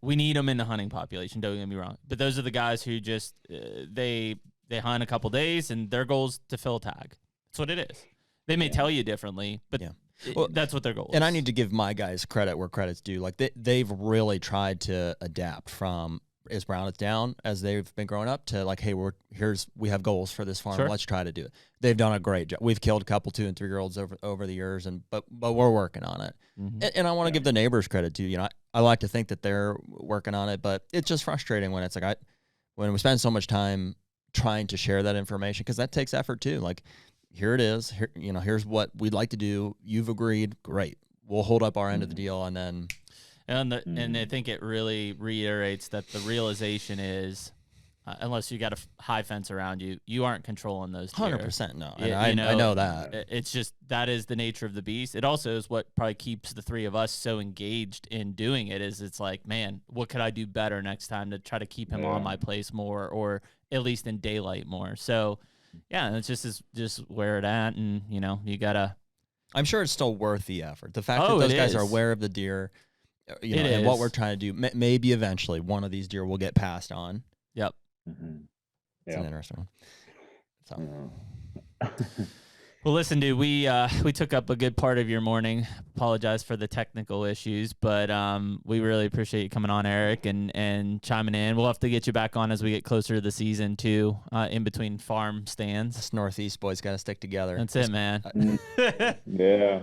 need them in the hunting population. Don't get me wrong, but those are the guys who just they hunt a couple days, and their goal is to fill a tag. That's what it is. They may tell you differently, but that's what their goal is. And I need to give my guys credit where credit's due. Like, they've really tried to adapt from as brown as down as they've been growing up to like, hey, we have goals for this farm. Sure. Let's try to do it. They've done a great job. We've killed a couple 2 and 3 year olds over the years, but we're working on it. Mm-hmm. And I want to give the neighbors credit too. I like to think that they're working on it, but it's just frustrating when it's like when we spend so much time trying to share that information, because that takes effort too. Like, here it is. Here, here's what we'd like to do. You've agreed. Great. We'll hold up our end of the deal, and then. And I think it really reiterates that the realization is, unless you got a high fence around you, you aren't controlling those deer. 100% no. I know that. It's just, that is the nature of the beast. It also is what probably keeps the three of us so engaged in doing it. Is it's like, man, what could I do better next time to try to keep him on my place more, or at least in daylight more. So, yeah, it's just where it at, and you gotta. I'm sure it's still worth the effort. The fact that those guys are aware of the deer. And what we're trying to do, maybe eventually one of these deer will get passed on. Yep. Mm-hmm. It's an interesting one. So. Well, listen, dude, we took up a good part of your morning. Apologize for the technical issues, but we really appreciate you coming on, Eric, and chiming in. We'll have to get you back on as we get closer to the season too, in between farm stands. Us Northeast boys got to stick together. That's it, man. Yeah,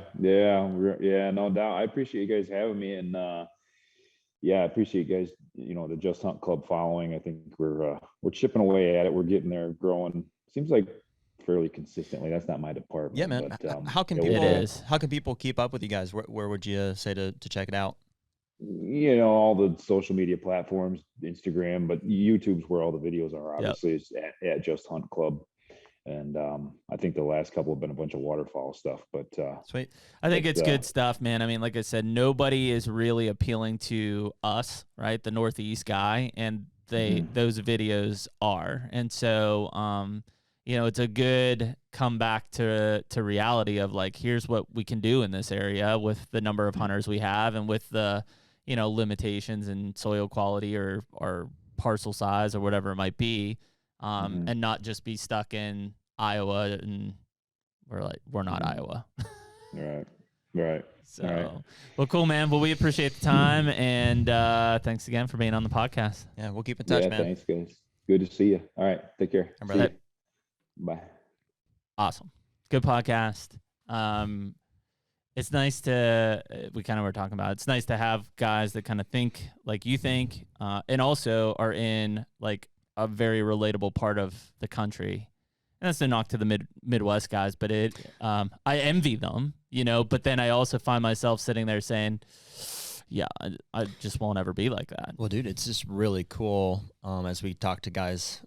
no doubt. I appreciate you guys having me, and I appreciate you guys. The Just Hunt Club following. I think we're chipping away at it. We're getting there, growing. Seems like fairly consistently. That's not my department. Yeah, man. But, how can people keep up with you guys? Where would you say to check it out? All the social media platforms, Instagram, but YouTube's where all the videos are. Obviously, it's at Just Hunt Club, and I think the last couple have been a bunch of waterfowl stuff. But sweet, I think it's good stuff, man. I mean, like I said, nobody is really appealing to us, right? The Northeast guy, and those videos are, and so it's a good comeback to reality of like, here's what we can do in this area with the number of hunters we have, and with the, limitations in soil quality or parcel size or whatever it might be, and not just be stuck in Iowa, and we're not Iowa. Right. So, well, cool, man. Well, we appreciate the time, and thanks again for being on the podcast. Yeah, we'll keep in touch, man. Thanks, guys. Good to see you. All right, take care. Bye. Awesome. Good podcast. It's nice to, we kind of were talking about, it's nice to have guys that kind of think like you think, and also are in like a very relatable part of the country. And that's no knock to the Midwest guys, but I envy them, but then I also find myself sitting there saying, yeah, I just won't ever be like that. Well, dude, it's just really cool as we talk to guys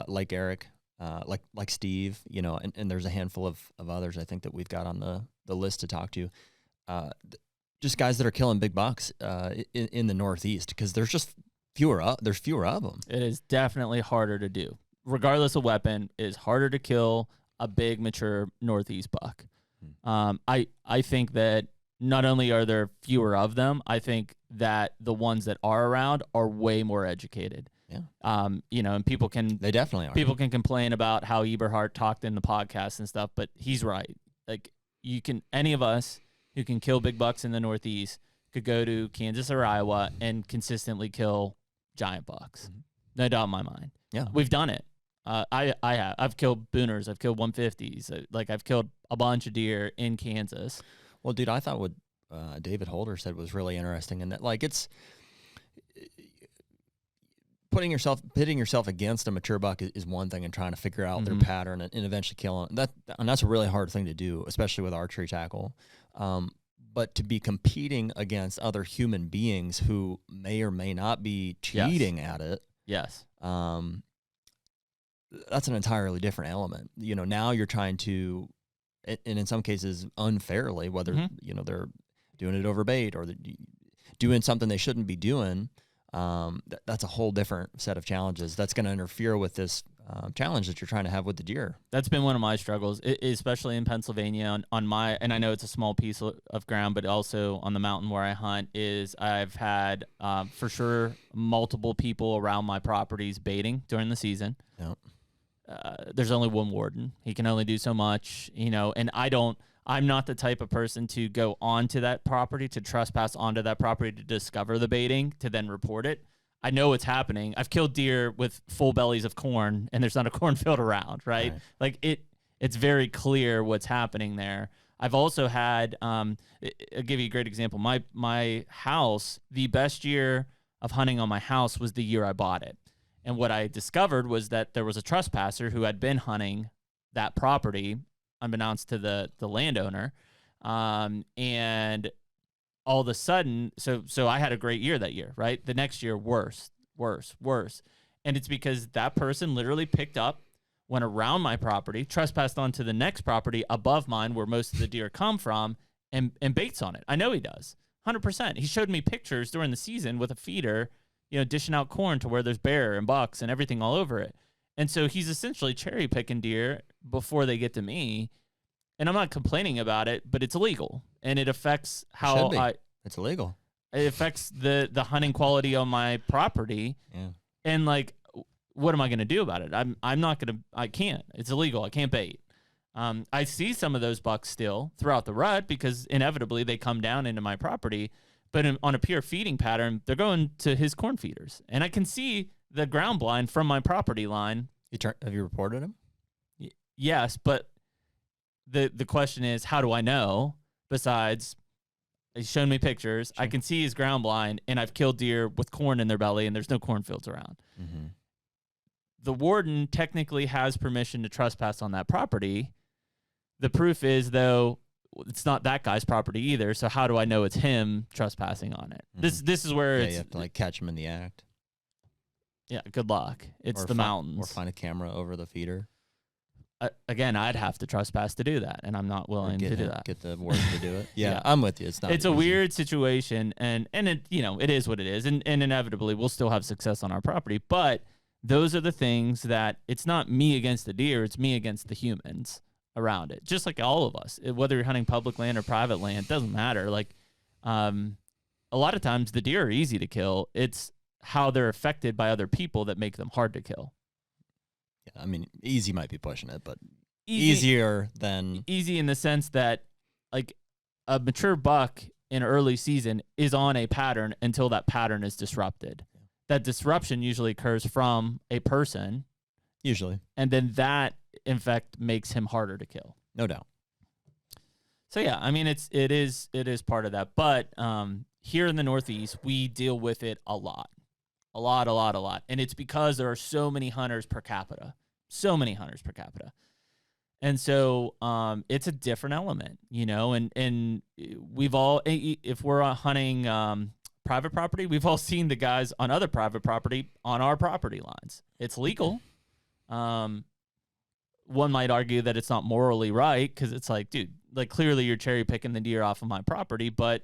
like Eric, like Steve, and there's a handful of others I think that we've got on the list to talk to. Just guys that are killing big bucks in the Northeast, because there's fewer of them. It is definitely harder to do. Regardless of weapon, it is harder to kill a big, mature Northeast buck. I think that not only are there fewer of them, I think that the ones that are around are way more educated. Yeah. And people can... They definitely are. People can complain about how Eberhard talked in the podcast and stuff, but he's right. Like, any of us who can kill big bucks in the Northeast could go to Kansas or Iowa and consistently kill giant bucks. Mm-hmm. No doubt in my mind. Yeah. We've done it. I have. I've killed booners. I've killed 150s. I've killed a bunch of deer in Kansas. Well, dude, I thought what David Holder said was really interesting, and that it's pitting yourself against a mature buck is one thing, and trying to figure out their pattern and eventually kill them. And that's a really hard thing to do, especially with archery tackle. But to be competing against other human beings who may or may not be cheating at it, yes, that's an entirely different element. Now you're trying to, and in some cases unfairly, whether they're doing it over bait or doing something they shouldn't be doing. That's a whole different set of challenges that's going to interfere with this challenge that you're trying to have with the deer. That's been one of my struggles, especially in Pennsylvania on my, and I know it's a small piece of ground, but also on the mountain where I hunt, is I've had for sure multiple people around my properties baiting during the season. Yep. There's only one warden. He can only do so much, and I'm not the type of person to go onto that property, to trespass onto that property to discover the baiting, to then report it. I know what's happening. I've killed deer with full bellies of corn, and there's not a cornfield around, right? Like it's very clear what's happening there. I've also had, I'll give you a great example. My house, the best year of hunting on my house was the year I bought it. And what I discovered was that there was a trespasser who had been hunting that property, unbeknownst to the landowner. And all of a sudden, so I had a great year that year, right? The next year, worse. And it's because that person literally picked up, went around my property, trespassed onto the next property above mine where most of the deer come from, and baits on it. I know he does, 100%. He showed me pictures during the season with a feeder, dishing out corn to where there's bear and bucks and everything all over it. And so he's essentially cherry picking deer before they get to me. And I'm not complaining about it, but it's illegal. And it affects how it's illegal. It affects the hunting quality on my property. Yeah. And what am I going to do about it? I can't. It's illegal. I can't bait. I see some of those bucks still throughout the rut because inevitably they come down into my property. But on a pure feeding pattern, they're going to his corn feeders. And I can see the ground blind from my property line. Have you reported him? Yes, but the question is, how do I know? Besides, he's shown me pictures. Sure. I can see his ground blind, and I've killed deer with corn in their belly, and there's no cornfields around. Mm-hmm. The warden technically has permission to trespass on that property. The proof is, though, it's not that guy's property either. So how do I know it's him trespassing on it? Mm-hmm. This is where you have to catch him in the act. Yeah, good luck. It's the mountains. Or find a camera over the feeder. Again, I'd have to trespass to do that, and I'm not willing to do that. Get the warden to do it. Yeah, I'm with you. It's a weird situation, and it it is what it is, and inevitably we'll still have success on our property. But those are the things that it's not me against the deer; it's me against the humans around it. Just like all of us, whether you're hunting public land or private land, doesn't matter. A lot of times the deer are easy to kill. It's how they're affected by other people that make them hard to kill. Yeah, I mean, easy might be pushing it, but easier than... Easy in the sense that, a mature buck in early season is on a pattern until that pattern is disrupted. Yeah. That disruption usually occurs from a person. Usually. And then that, in fact, makes him harder to kill. No doubt. So, yeah, I mean, it is part of that. But here in the Northeast, we deal with it a lot. And it's because there are so many hunters per capita. so many hunters per capita. And so it's a different element, you know, and we've all, if we're hunting private property, we've all seen the guys on other private property on our property lines. It's legal. One might argue that it's not morally right because it's like, dude, like clearly you're cherry picking the deer off of my property, but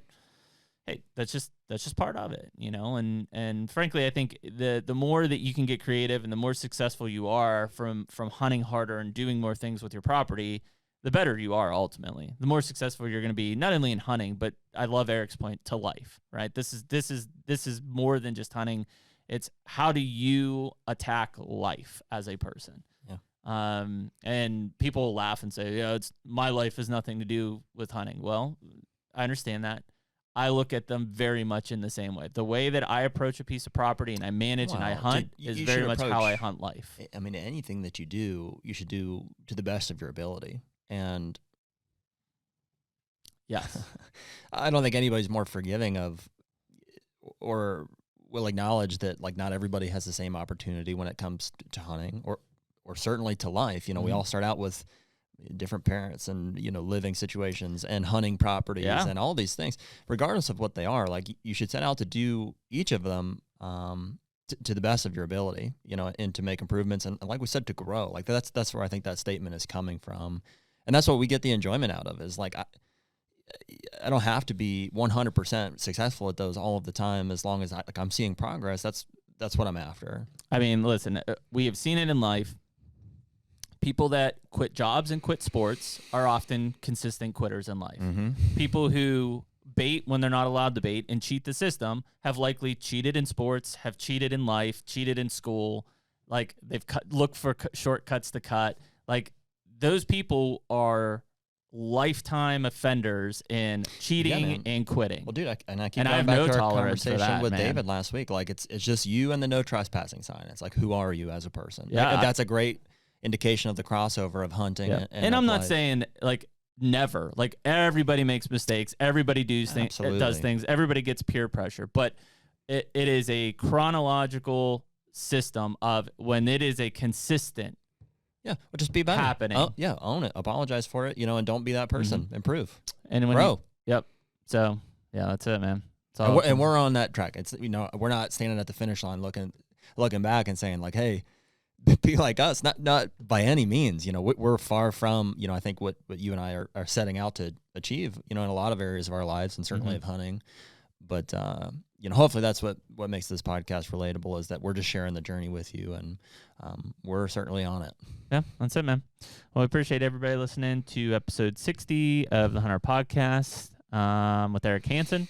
hey, that's just part of it, you know. And frankly, I think the more that you can get creative and the more successful you are from hunting harder and doing more things with your property, the better you are ultimately. The more successful you're going to be, not only in hunting, but I love Eric's point, to life, right? This is more than just hunting. It's how do you attack life as a person? Yeah. And people laugh and say, yeah, it's my life has nothing to do with hunting. Well, I understand that. I look at them very much in the same way. The way that I approach a piece of property and I manage and I hunt is very much how I hunt life. I mean, anything that you do, you should do to the best of your ability. And yes, I don't think anybody's more forgiving of or will acknowledge that like not everybody has the same opportunity when it comes to hunting or certainly to life. You know, we all start out with different parents and, you know, living situations and hunting properties and all these things, regardless of what they are. Like you should set out to do each of them to the best of your ability, you know, and to make improvements. And like we said, to grow. Like that's where I think that statement is coming from. And that's what we get the enjoyment out of is like, I don't have to be 100% successful at those all of the time. As long as I'm seeing progress, that's what I'm after. I mean, listen, we have seen it in life. People that quit jobs and quit sports are often consistent quitters in life. Mm-hmm. People who bait when they're not allowed to bait and cheat the system have likely cheated in sports, have cheated in life, cheated in school. Like they've looked for shortcuts to cut. Like those people are lifetime offenders in cheating and quitting. Well, dude, I keep going back to our conversation with David last week. Like it's just you and the no trespassing sign. It's like, who are you as a person? Yeah, like, that's a great indication of the crossover of hunting. Yeah. And I'm not saying like never, like everybody makes mistakes. Everybody does things. Everybody gets peer pressure, but it is a chronological system of when it is a consistent. Yeah. Well, just be better. Happening. Oh, yeah. Own it. Apologize for it, you know, and don't be that person. Mm-hmm. Improve. And when grow. Yep. So yeah, that's it, man. And we're on that track. It's, you know, we're not standing at the finish line looking back and saying like, hey, be like us, not by any means. You know, we're far from, you know, I think what you and I are setting out to achieve, you know, in a lot of areas of our lives and certainly of hunting. But, you know, hopefully that's what makes this podcast relatable is that we're just sharing the journey with you and we're certainly on it. Yeah, that's it, man. Well, we appreciate everybody listening to episode 60 of the HUNTR Podcast with Eric Hansen.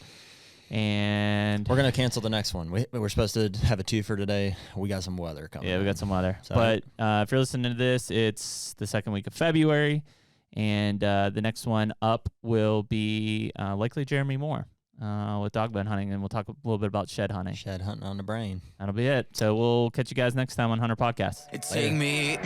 And we're going to cancel the next one. We're supposed to have a 2 for today. We got some weather coming. Yeah, we got some weather. So, but if you're listening to this, it's the second week of February. And the next one up will be likely Jeremy Moore with dog bed hunting. And we'll talk a little bit about shed hunting. Shed hunting on the brain. That'll be it. So we'll catch you guys next time on HUNTR Podcast. Take me